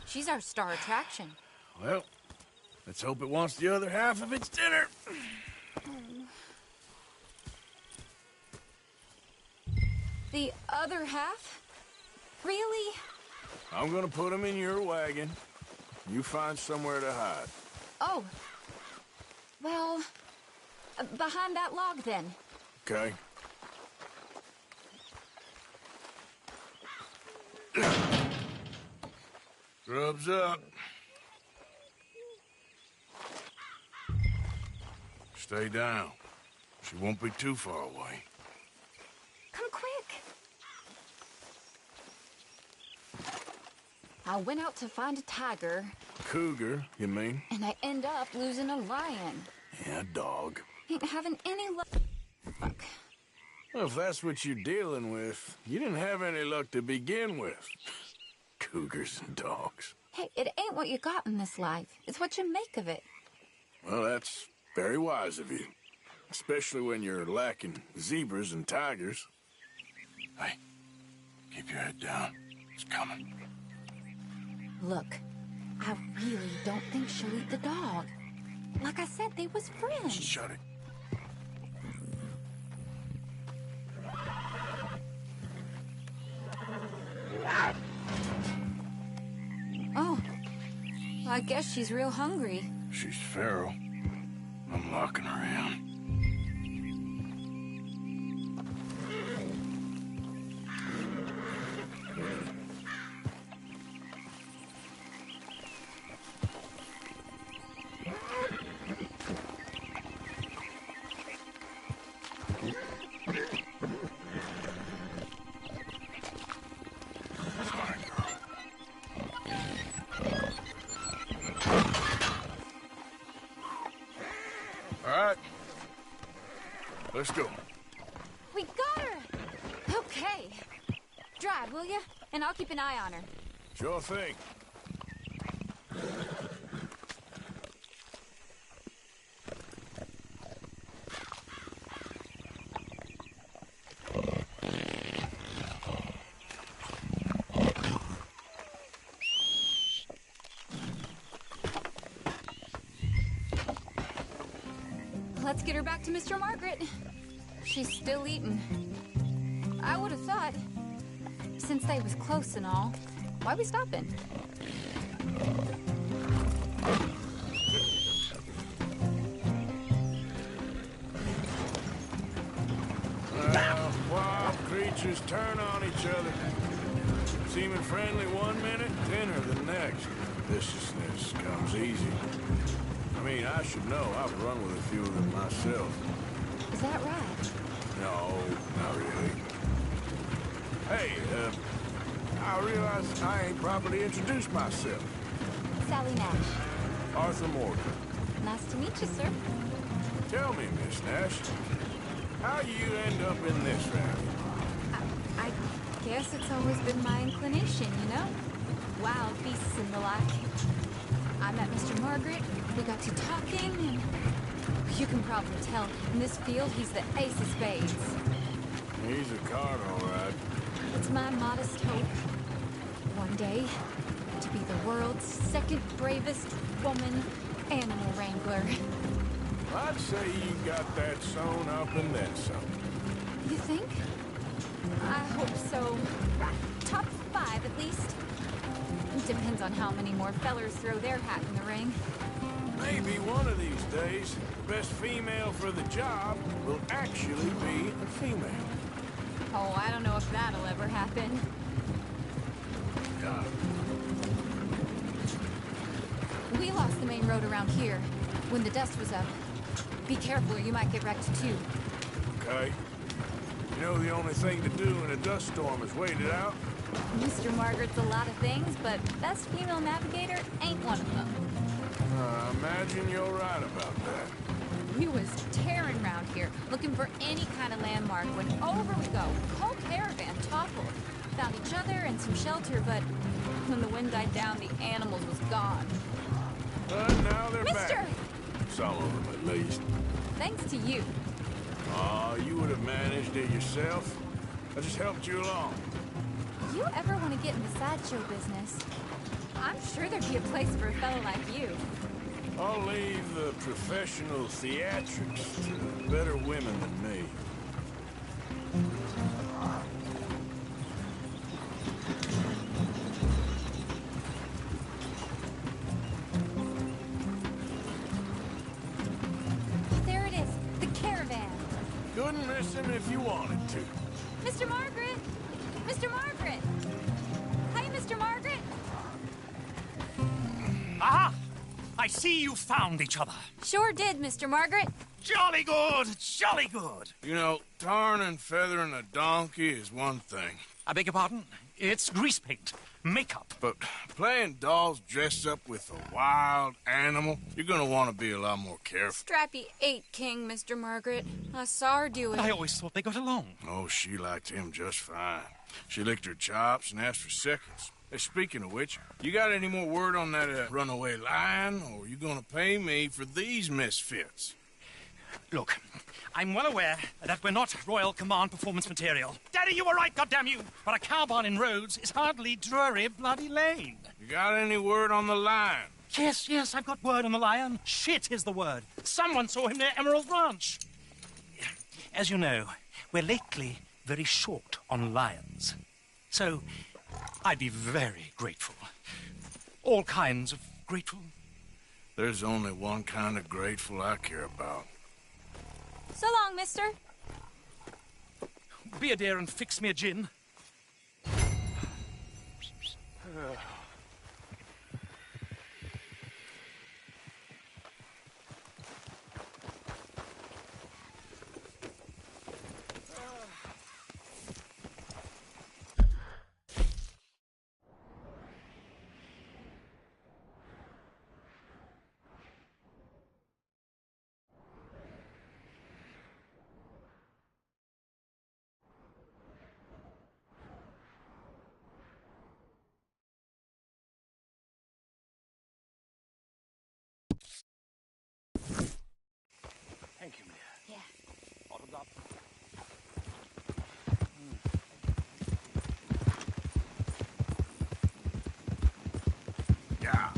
She's our star attraction. Well, let's hope it wants the other half of its dinner. The other half? Really? I'm gonna put them in your wagon. You find somewhere to hide. Oh. Well, behind that log then. Okay. Grub's up. Stay down. She won't be too far away. Come quick. I went out to find a tiger. Cougar, you mean? And I end up losing a lion. Yeah, dog. Ain't having any luck. Fuck. Well, if that's what you're dealing with, you didn't have any luck to begin with. Cougars and dogs. Hey, it ain't what you got in this life. It's what you make of it. Well, that's very wise of you. Especially when you're lacking zebras and tigers. Hey, keep your head down. It's coming. Look, I really don't think she'll eat the dog. Like I said, they was friends. Shut it. Oh, I guess she's real hungry. She's feral. I'm locking her in. Let's go. We got her! Okay. Drive, will you? And I'll keep an eye on her. Sure thing. Let's get her back to Mr. Margaret. She's still eating. I would have thought, since they was close and all, why we stopping? Wild creatures turn on each other. Seeming friendly one minute, thinner the next. Viciousness comes easy. I mean, I should know. I've run with a few of them myself. Is that right? No, not really. Hey, I realize I ain't properly introduced myself. Sally Nash. Arthur Morgan. Nice to meet you, sir. Tell me, Miss Nash, how you end up in this family? I guess it's always been my inclination, you know? Wild beasts and the like. I met Mr. Margaret, we got to talking, and you can probably tell, in this field, he's the ace of spades. He's a card, all right. It's my modest hope, one day, to be the world's second bravest woman animal wrangler. I'd say you got that sewn up and then some. You think? I hope so. Top 5, at least. Depends on how many more fellers throw their hat in the ring. Maybe one of these days, the best female for the job will actually be a female. Oh, I don't know if that'll ever happen. God. We lost the main road around here when the dust was up. Be careful or you might get wrecked too. Okay. You know the only thing to do in a dust storm is wait it out? Mr. Margaret's a lot of things, but best female navigator ain't one of them. I imagine you're right about that. We was tearing around here, looking for any kind of landmark when over we go. Whole caravan toppled. Found each other and some shelter, but when the wind died down, the animals was gone. But now they're Mister! back. Some of them, at least. Thanks to you. Oh, you would have managed it yourself? I just helped you along. If you ever want to get in the sideshow business, I'm sure there'd be a place for a fellow like you. I'll leave the professional theatrics to better women than me. There it is, the caravan. Couldn't miss him if you wanted to. Mr. Margaret! Mr. Margaret! Hi, Mr. Margaret! Aha! I see you found each other. Sure did, Mr. Margaret. Jolly good, jolly good. You know, tarring and feathering a donkey is one thing. I beg your pardon? It's grease paint, makeup. But playing dolls dressed up with a wild animal, you're gonna want to be a lot more careful. Strappy ate King, Mr. Margaret. I saw her do it. I always thought they got along. Oh, she liked him just fine. She licked her chops and asked for seconds. Hey, speaking of which, you got any more word on that runaway lion, or are you gonna pay me for these misfits? Look, I'm well aware that we're not Royal Command performance material. Daddy, you were right, goddammit you! But a cow barn in Rhodes is hardly Drury Bloody Lane. You got any word on the lion? Yes, I've got word on the lion. Shit is the word. Someone saw him near Emerald Ranch. As you know, we're lately very short on lions. So, I'd be very grateful. All kinds of grateful. There's only one kind of grateful I care about. So long, mister. Be a dear and fix me a gin. Thank you, Mia. Yeah. Bottoms up. Yeah.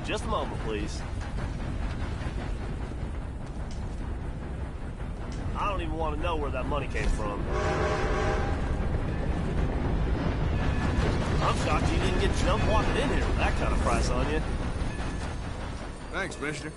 Just a moment, please. I don't even want to know where that money came from. I'm shocked you didn't get jumped walking in here with that kind of price on you. Thanks, mister.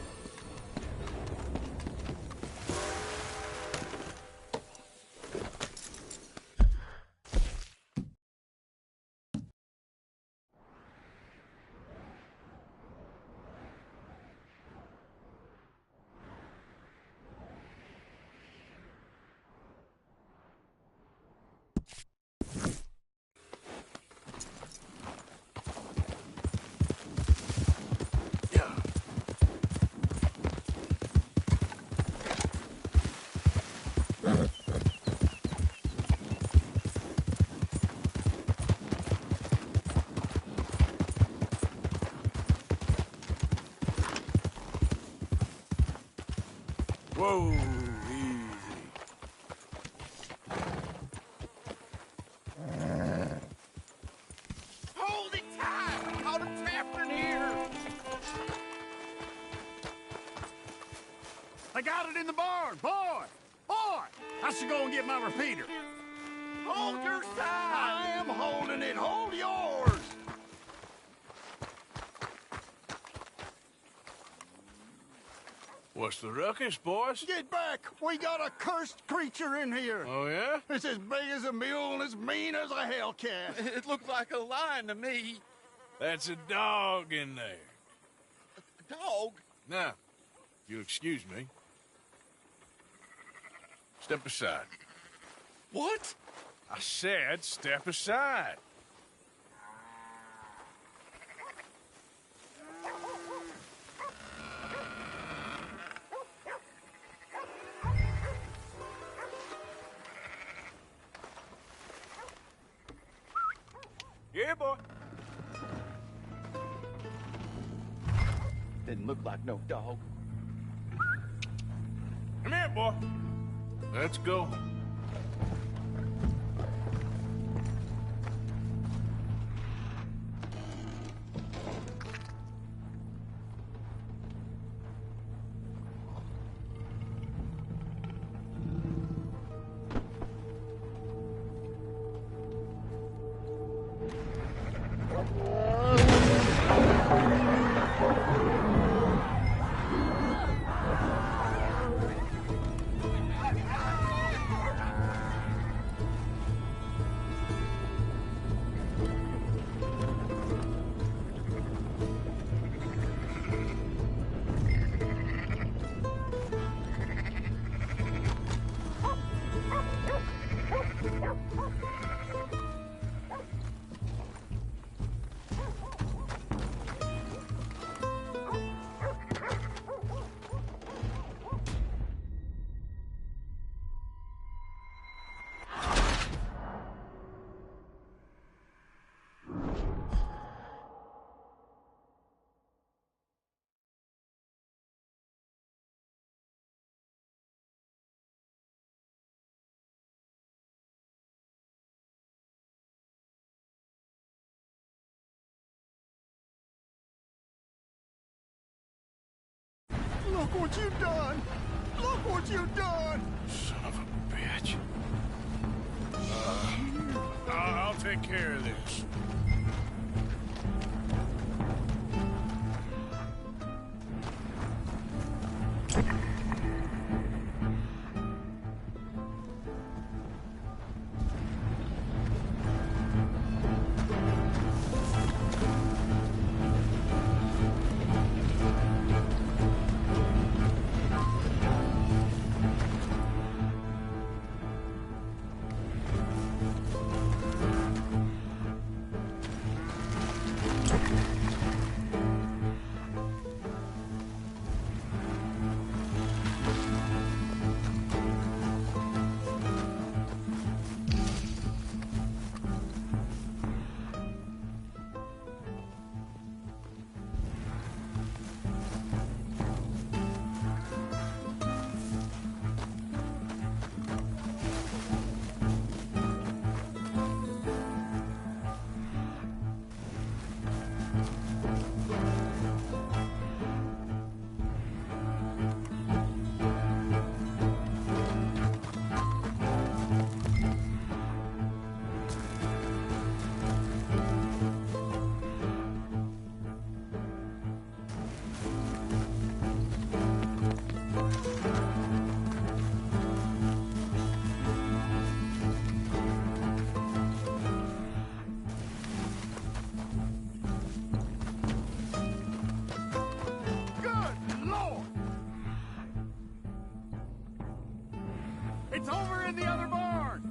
Whoa, easy. got it in the barn, boy! Boy! I should go and get my repeater. Hold your side! I am holding it. Hold yours! What's the ruckus, boys? Get back! We got a cursed creature in here. Oh, yeah? It's as big as a mule and as mean as a hellcat. It looked like a lion to me. That's a dog in there. A dog? Now, you'll excuse me. Step aside. What? I said step aside. Yeah, boy. Didn't look like no dog. Come here, boy. Let's go. Look what you've done! Look what you've done! Son of a bitch. I'll take care of this. It's over in the other barn!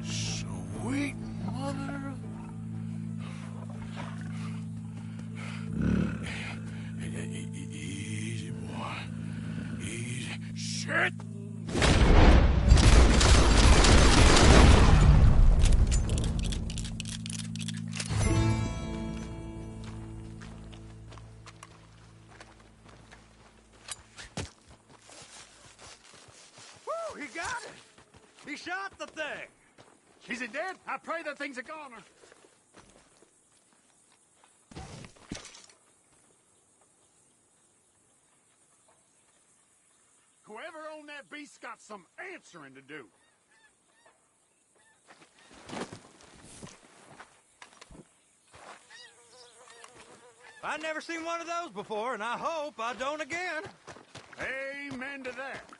Sweet mother of... Easy, boy. Easy. Shit! He shot the thing! Is it dead? I pray that thing's a goner. Whoever owned that beast's got some answering to do. I've never seen one of those before, and I hope I don't again. Amen to that.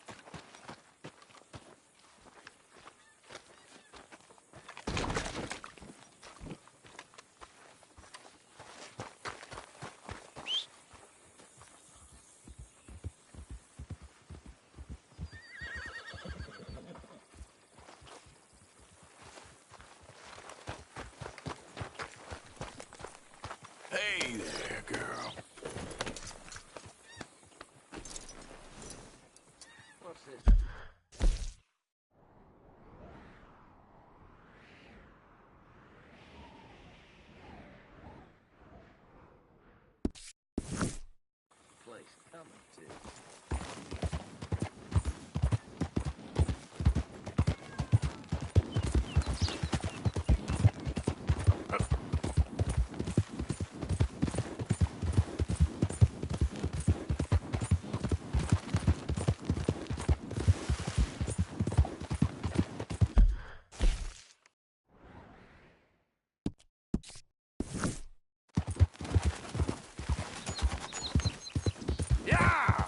Hey there, girl. What's this? Place coming to. Yeah!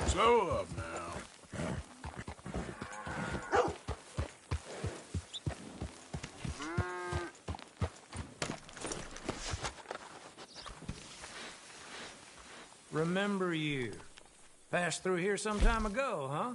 Slow up now. Remember you. Passed through here some time ago, huh?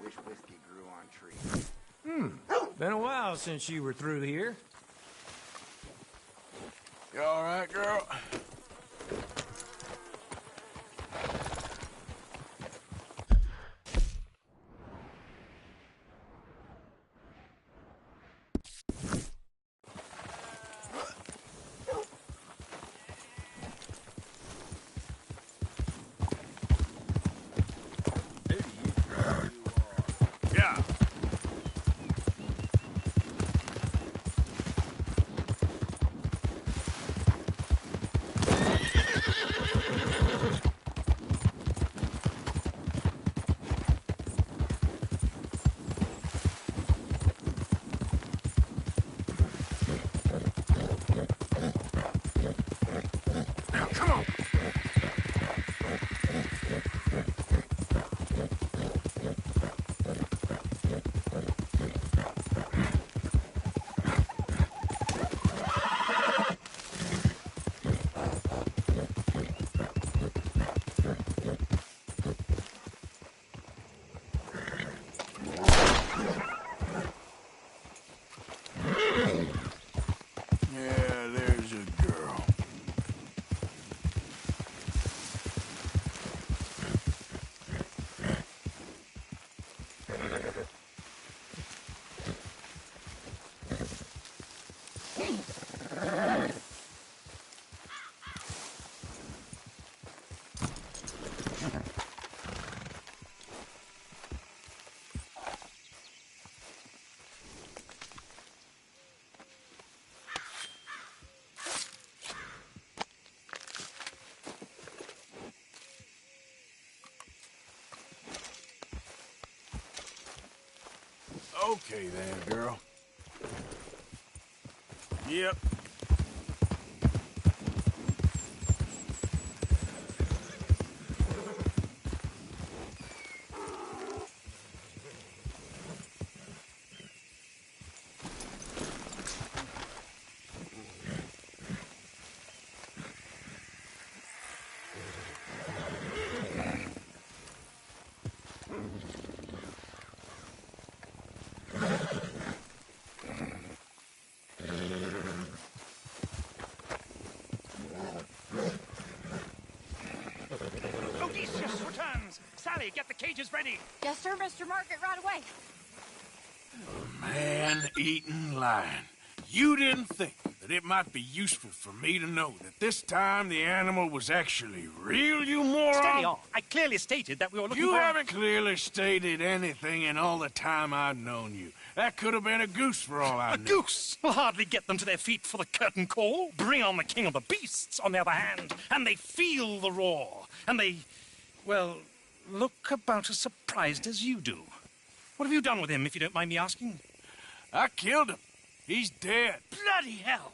Wish whiskey grew on trees. Been a while since you were through here. You all right, girl? Yeah. Now, come on. Yeah, there's a girl. Okay then, girl. Yep. stage is ready. Yes, sir, Mr. Margaret, right away. Man-eating lion. You didn't think that it might be useful for me to know that this time the animal was actually real, you moron? Steady on. I clearly stated that we were looking for... You haven't clearly stated anything in all the time I've known you. That could have been a goose for all I know. A goose will hardly get them to their feet for the curtain call. Bring on the king of the beasts, on the other hand, and they feel the roar. And they, well, look about as surprised as you do. What have you done with him, if you don't mind me asking? I killed him. He's dead. Bloody hell!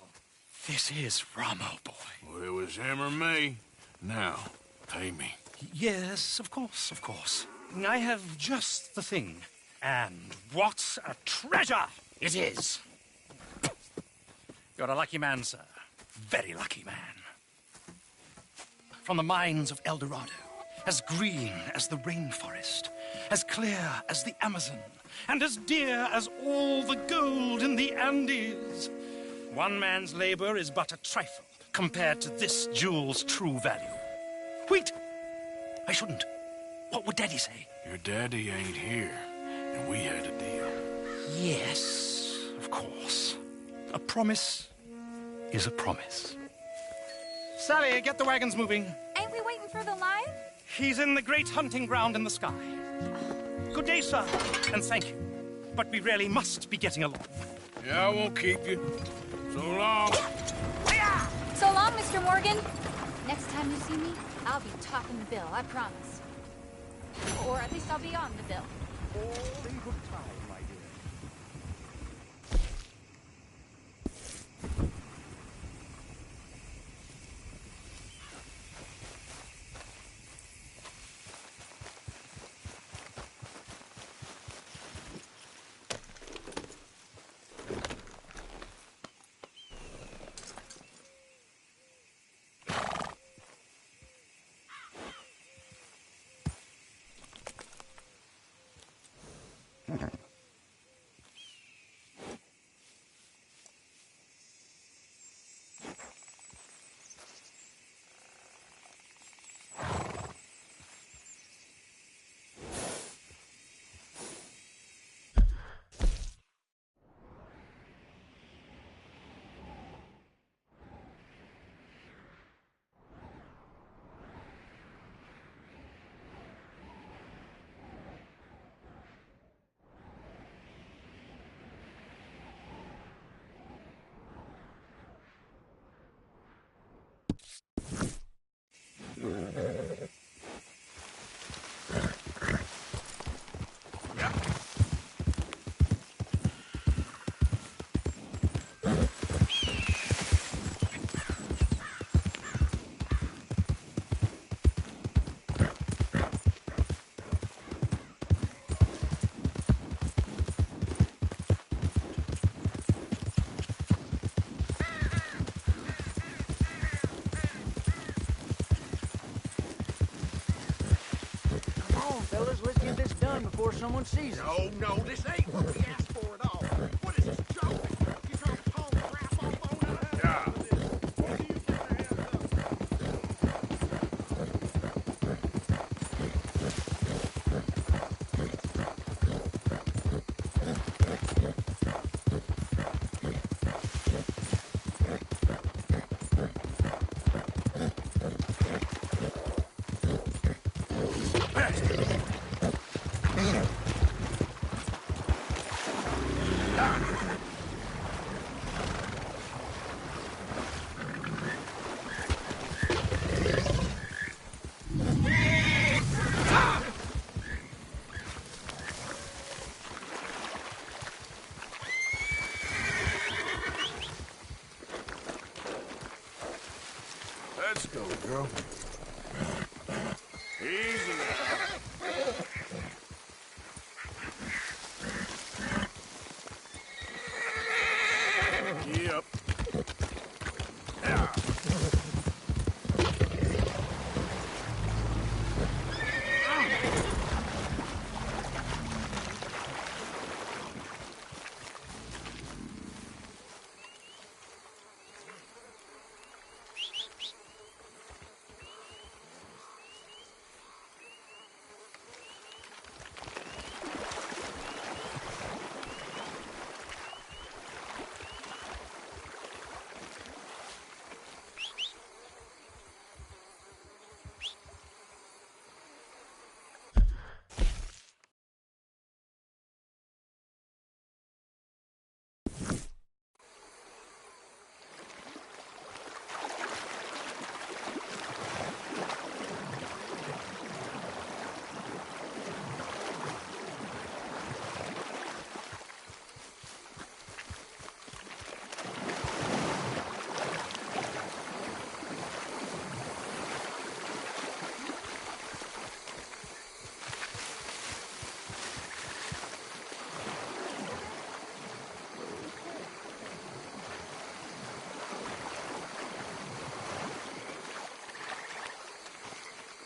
This is Ramo, boy. Well, it was him or me. Now, pay me. Yes, of course, of course. I have just the thing. And what a treasure it is! You're a lucky man, sir. Very lucky man. From the mines of El Dorado, as green as the rainforest, as clear as the Amazon, and as dear as all the gold in the Andes. One man's labor is but a trifle compared to this jewel's true value. Wait! I shouldn't. What would Daddy say? Your daddy ain't here, and we had a deal. Yes, of course. A promise is a promise. Sally, get the wagons moving. Ain't we waiting for the lion? He's in the great hunting ground in the sky. Good day, sir, and thank you. But we really must be getting along. Yeah, I won't keep you. So long. So long, Mr. Morgan. Next time you see me, I'll be topping the bill, I promise. Or at least I'll be on the bill. All in good time, my dear. Fellas, let's get this done before someone sees us. No, this ain't what we asked for at all. What is this joke? You trying to pull crap off on us? Yeah. Let's go, girl. Easy now. Yep. Yeah.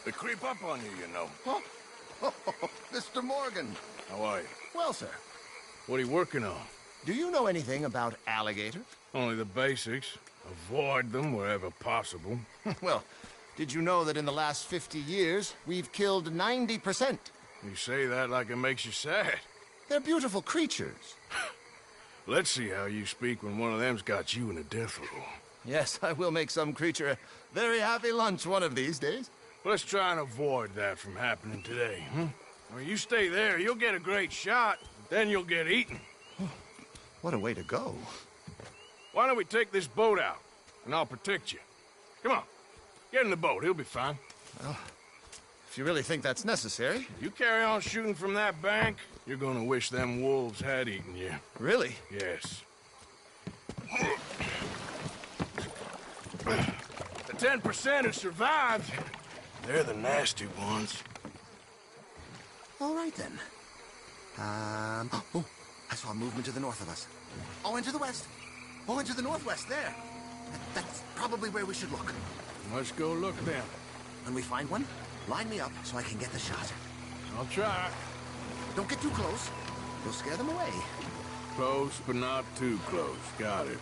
They creep up on you, you know. Oh, Mr. Morgan. How are you? Well, sir, What are you working on? do you know anything about alligators? Only the basics. Avoid them wherever possible. Well, did you know that in the last 50 years, we've killed 90%? You say that like it makes you sad. They're beautiful creatures. Let's see how you speak when one of them's got you in a death row. Yes, I will make some creature a very happy lunch one of these days. Let's try and avoid that from happening today, huh? Well, you stay there, you'll get a great shot, then you'll get eaten. What a way to go. Why don't we take this boat out, and I'll protect you. Come on, get in the boat, he'll be fine. Well, if you really think that's necessary. You carry on shooting from that bank, you're gonna wish them wolves had eaten you. Really? Yes. The 10% who survived, they're the nasty ones. All right, then. Oh, I saw a movement to the north of us. Oh, and to the west. Oh, and to the northwest, there. That's probably where we should look. Let's go look then. When we find one, line me up so I can get the shot. I'll try. Don't get too close. You'll scare them away. Close, but not too close. Got it.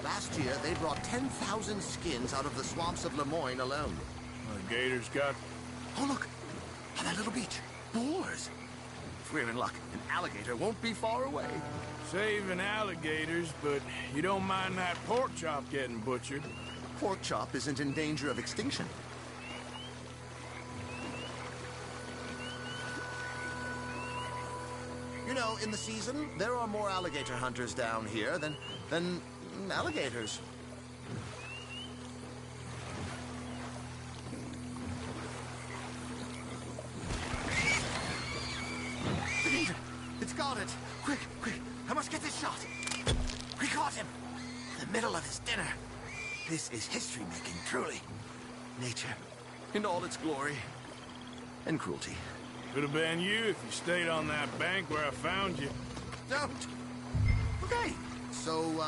Last year, they brought 10,000 skins out of the swamps of Lemoyne alone. The gators got... Oh, look! On that little beach. Boars! If we're in luck, an alligator won't be far away. Saving alligators, but you don't mind that pork chop getting butchered. Pork chop isn't in danger of extinction. You know, in the season, there are more alligator hunters down here than alligators. The gator! It's got it! Quick, quick! I must get this shot! We caught him! In the middle of his dinner. This is history-making, truly. Nature, in all its glory and cruelty. Could have been you if you stayed on that bank where I found you. Don't! Okay, so,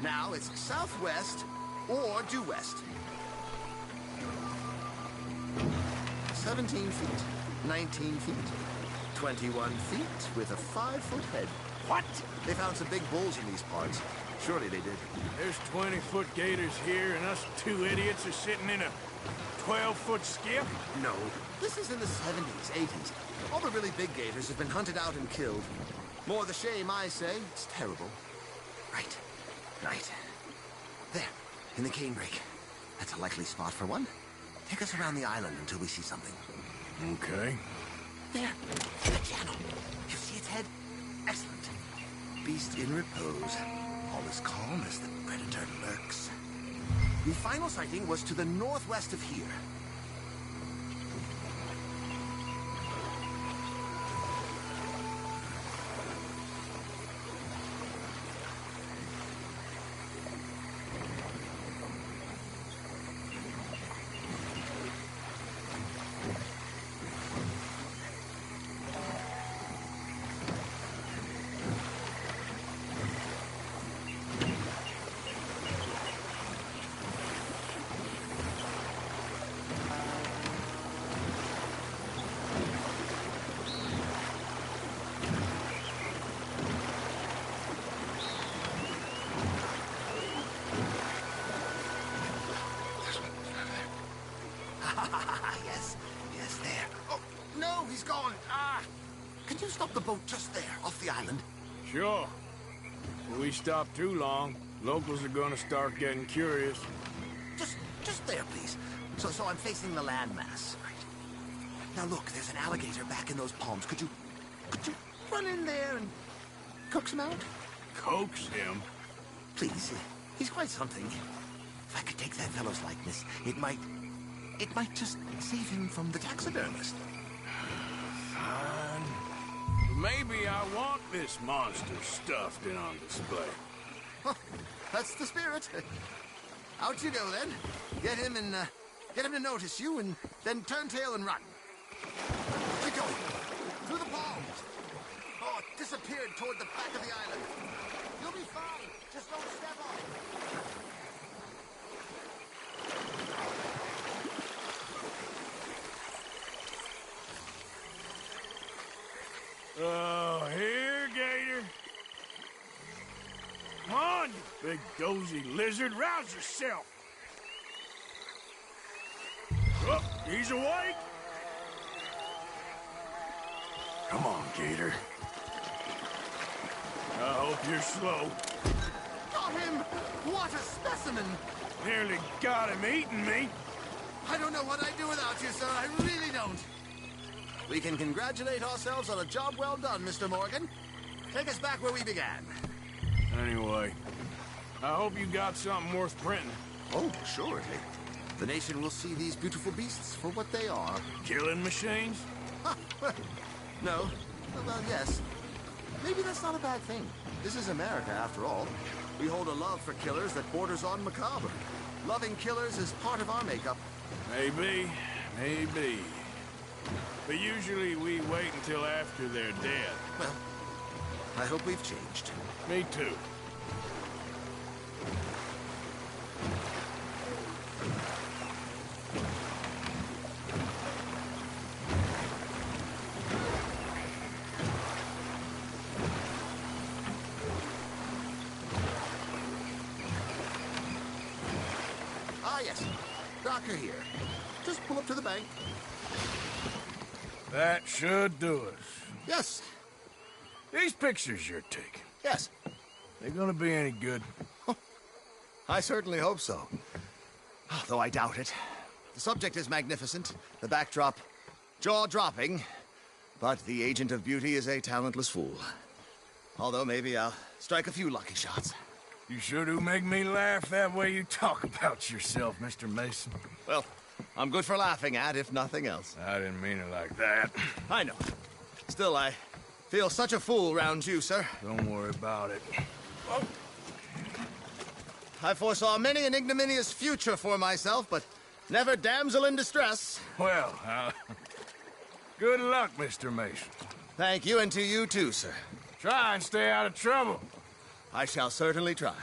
now it's southwest or due west. 17 feet, 19 feet, 21 feet with a 5-foot head. What? They found some big bulls in these parts. Surely they did. There's 20-foot gators here, and us two idiots are sitting in a 12-foot skiff? No. This is in the 70s, 80s. All the really big gators have been hunted out and killed. More the shame, I say. It's terrible. Right. There, in the canebrake. That's a likely spot for one. Take us around the island until we see something. Okay. There, in the channel. You see its head? Excellent. Beast in repose. All as calm as the predator lurks. The final sighting was to the northwest of here. Yes, there. Oh, no, he's gone. Can you stop the boat just there, off the island? Sure. If we stop too long, locals are gonna start getting curious. Just there, please. So I'm facing the landmass. Right. Now look, there's an alligator back in those palms. Could you run in there and coax him out? Coax him? Please. He's quite something. If I could take that fellow's likeness, it might just save him from the taxidermist. Fine. Maybe I want this monster stuffed and on display. Huh, that's the spirit. Out you go, then. Get him to notice you, and then turn tail and run. Keep going. Through the palms. Oh, disappeared toward the back of the island. You'll be fine. Just don't step on it. Oh, here, Gator. Come on, you big dozy lizard. Rouse yourself. Oh, he's awake. Come on, Gator. I hope you're slow. Got him! What a specimen! Nearly got him eating me. I don't know what I'd do without you, sir. I really don't. We can congratulate ourselves on a job well done, Mr. Morgan. Take us back where we began. Anyway, I hope you got something worth printing. Oh, assuredly. The nation will see these beautiful beasts for what they are. Killing machines? No. Well, yes. Maybe that's not a bad thing. This is America, after all. We hold a love for killers that borders on macabre. Loving killers is part of our makeup. Maybe. But usually we wait until after they're dead. Well, I hope we've changed. Me too. Yes. Docker here. Just pull up to the bank. That should do us. Yes. These pictures you're taking. Yes. They gonna be any good? I certainly hope so. Though I doubt it. The subject is magnificent. The backdrop, jaw-dropping. But the agent of beauty is a talentless fool. Although maybe I'll strike a few lucky shots. You sure do make me laugh that way you talk about yourself, Mr. Mason. Well, I'm good for laughing at, if nothing else. I didn't mean it like that. I know. Still, I feel such a fool round you, sir. Don't worry about it. Oh. I foresaw many an ignominious future for myself, but never damsel in distress. Well, good luck, Mr. Mason. Thank you, and to you too, sir. Try and stay out of trouble. I shall certainly try.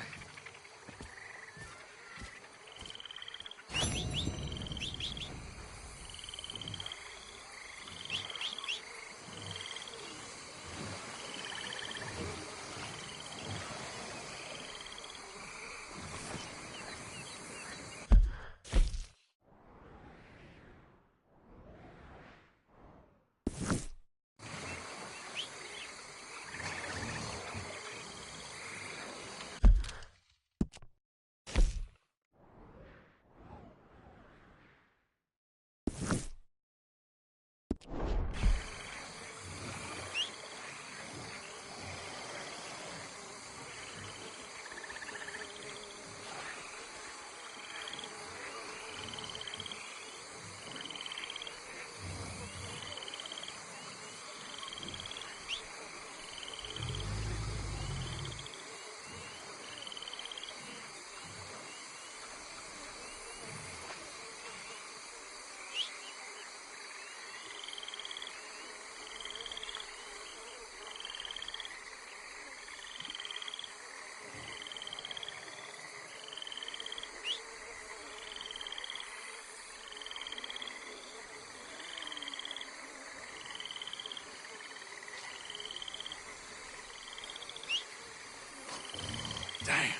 Damn.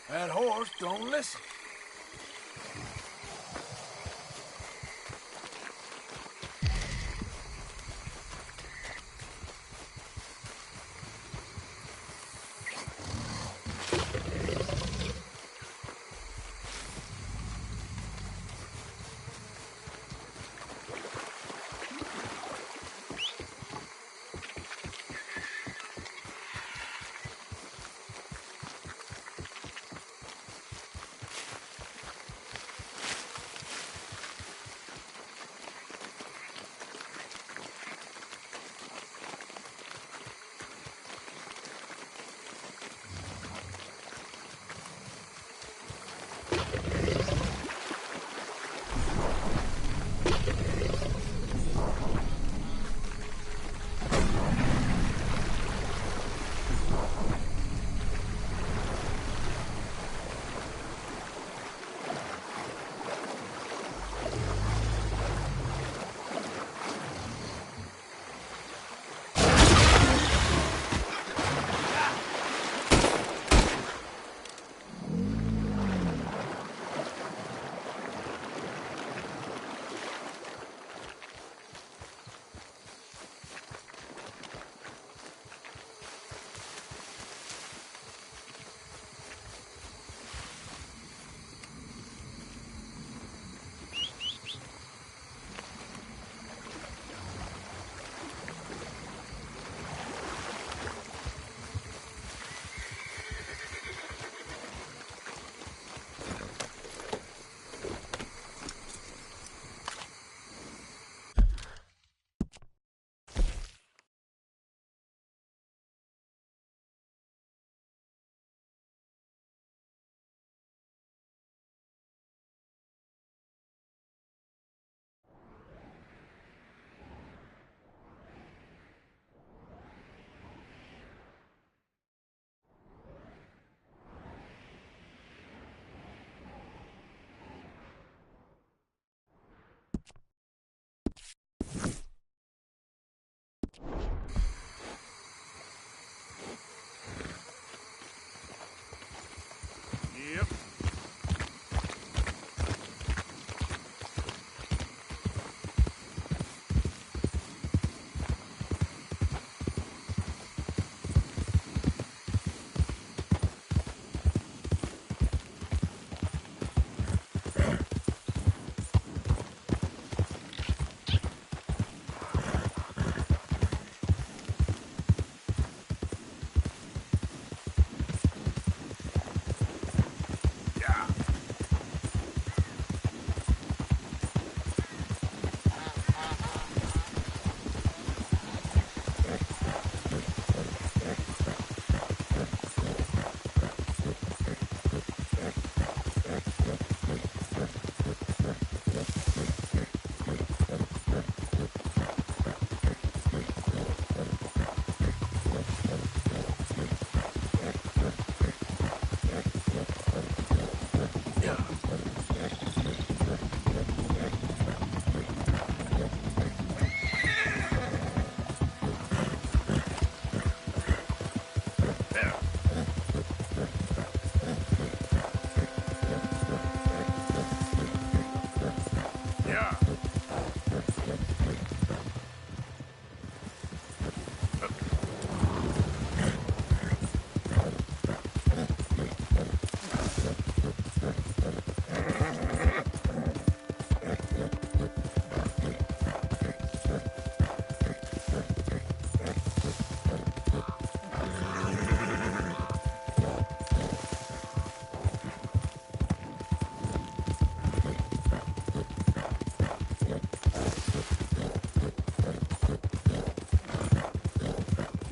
That horse don't listen.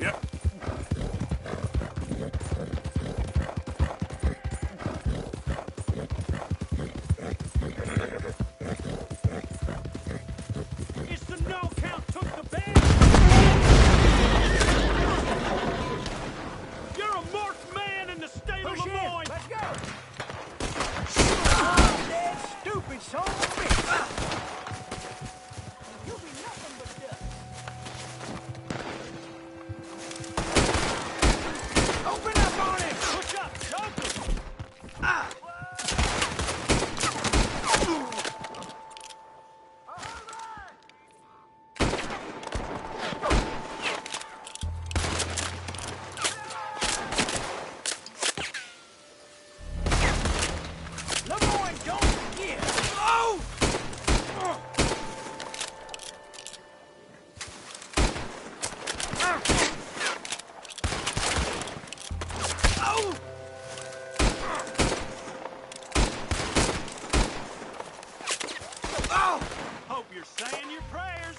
Yep. It's the no count took the bed. You're a marked man in the state of Lemoyne. Let's go. Oh, dead stupid son of a bitch. You'll be nothing but dust. Open up on him. Push up. Choke him. Ah. Lemoyne, don't forget. Oh! Oh! Oh! Hope you're saying your prayers.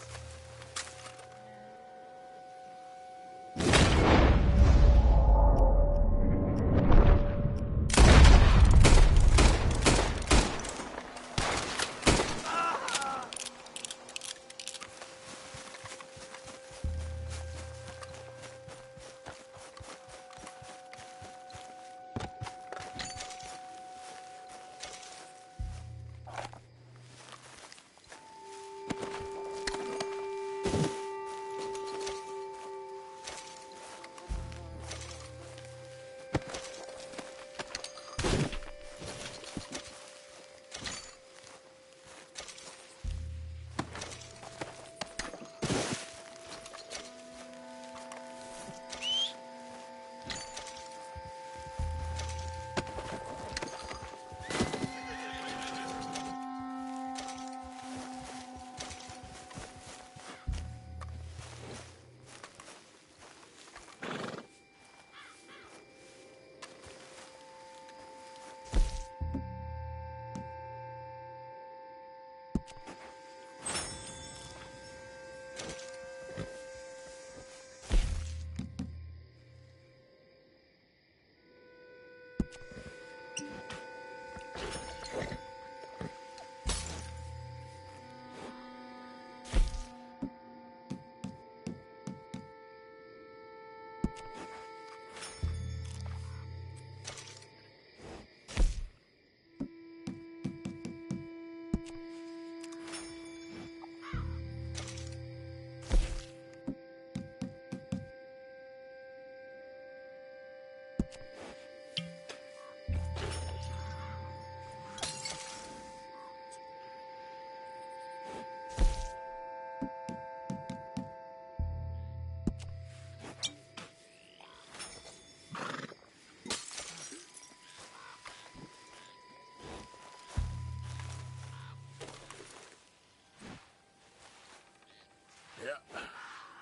Yeah.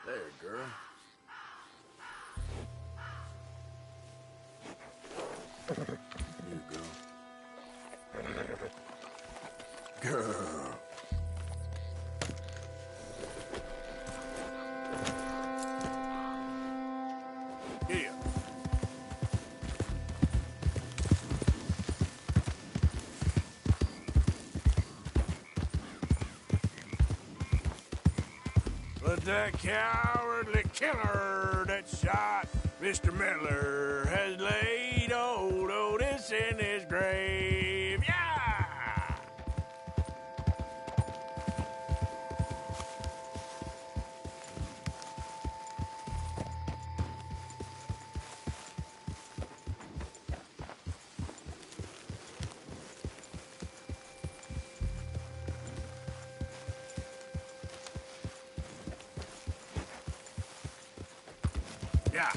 There, girl. You go. Girl. Here. But that cowardly killer that shot Mr. Miller has laid old Otis in his grave. Yeah! Yeah.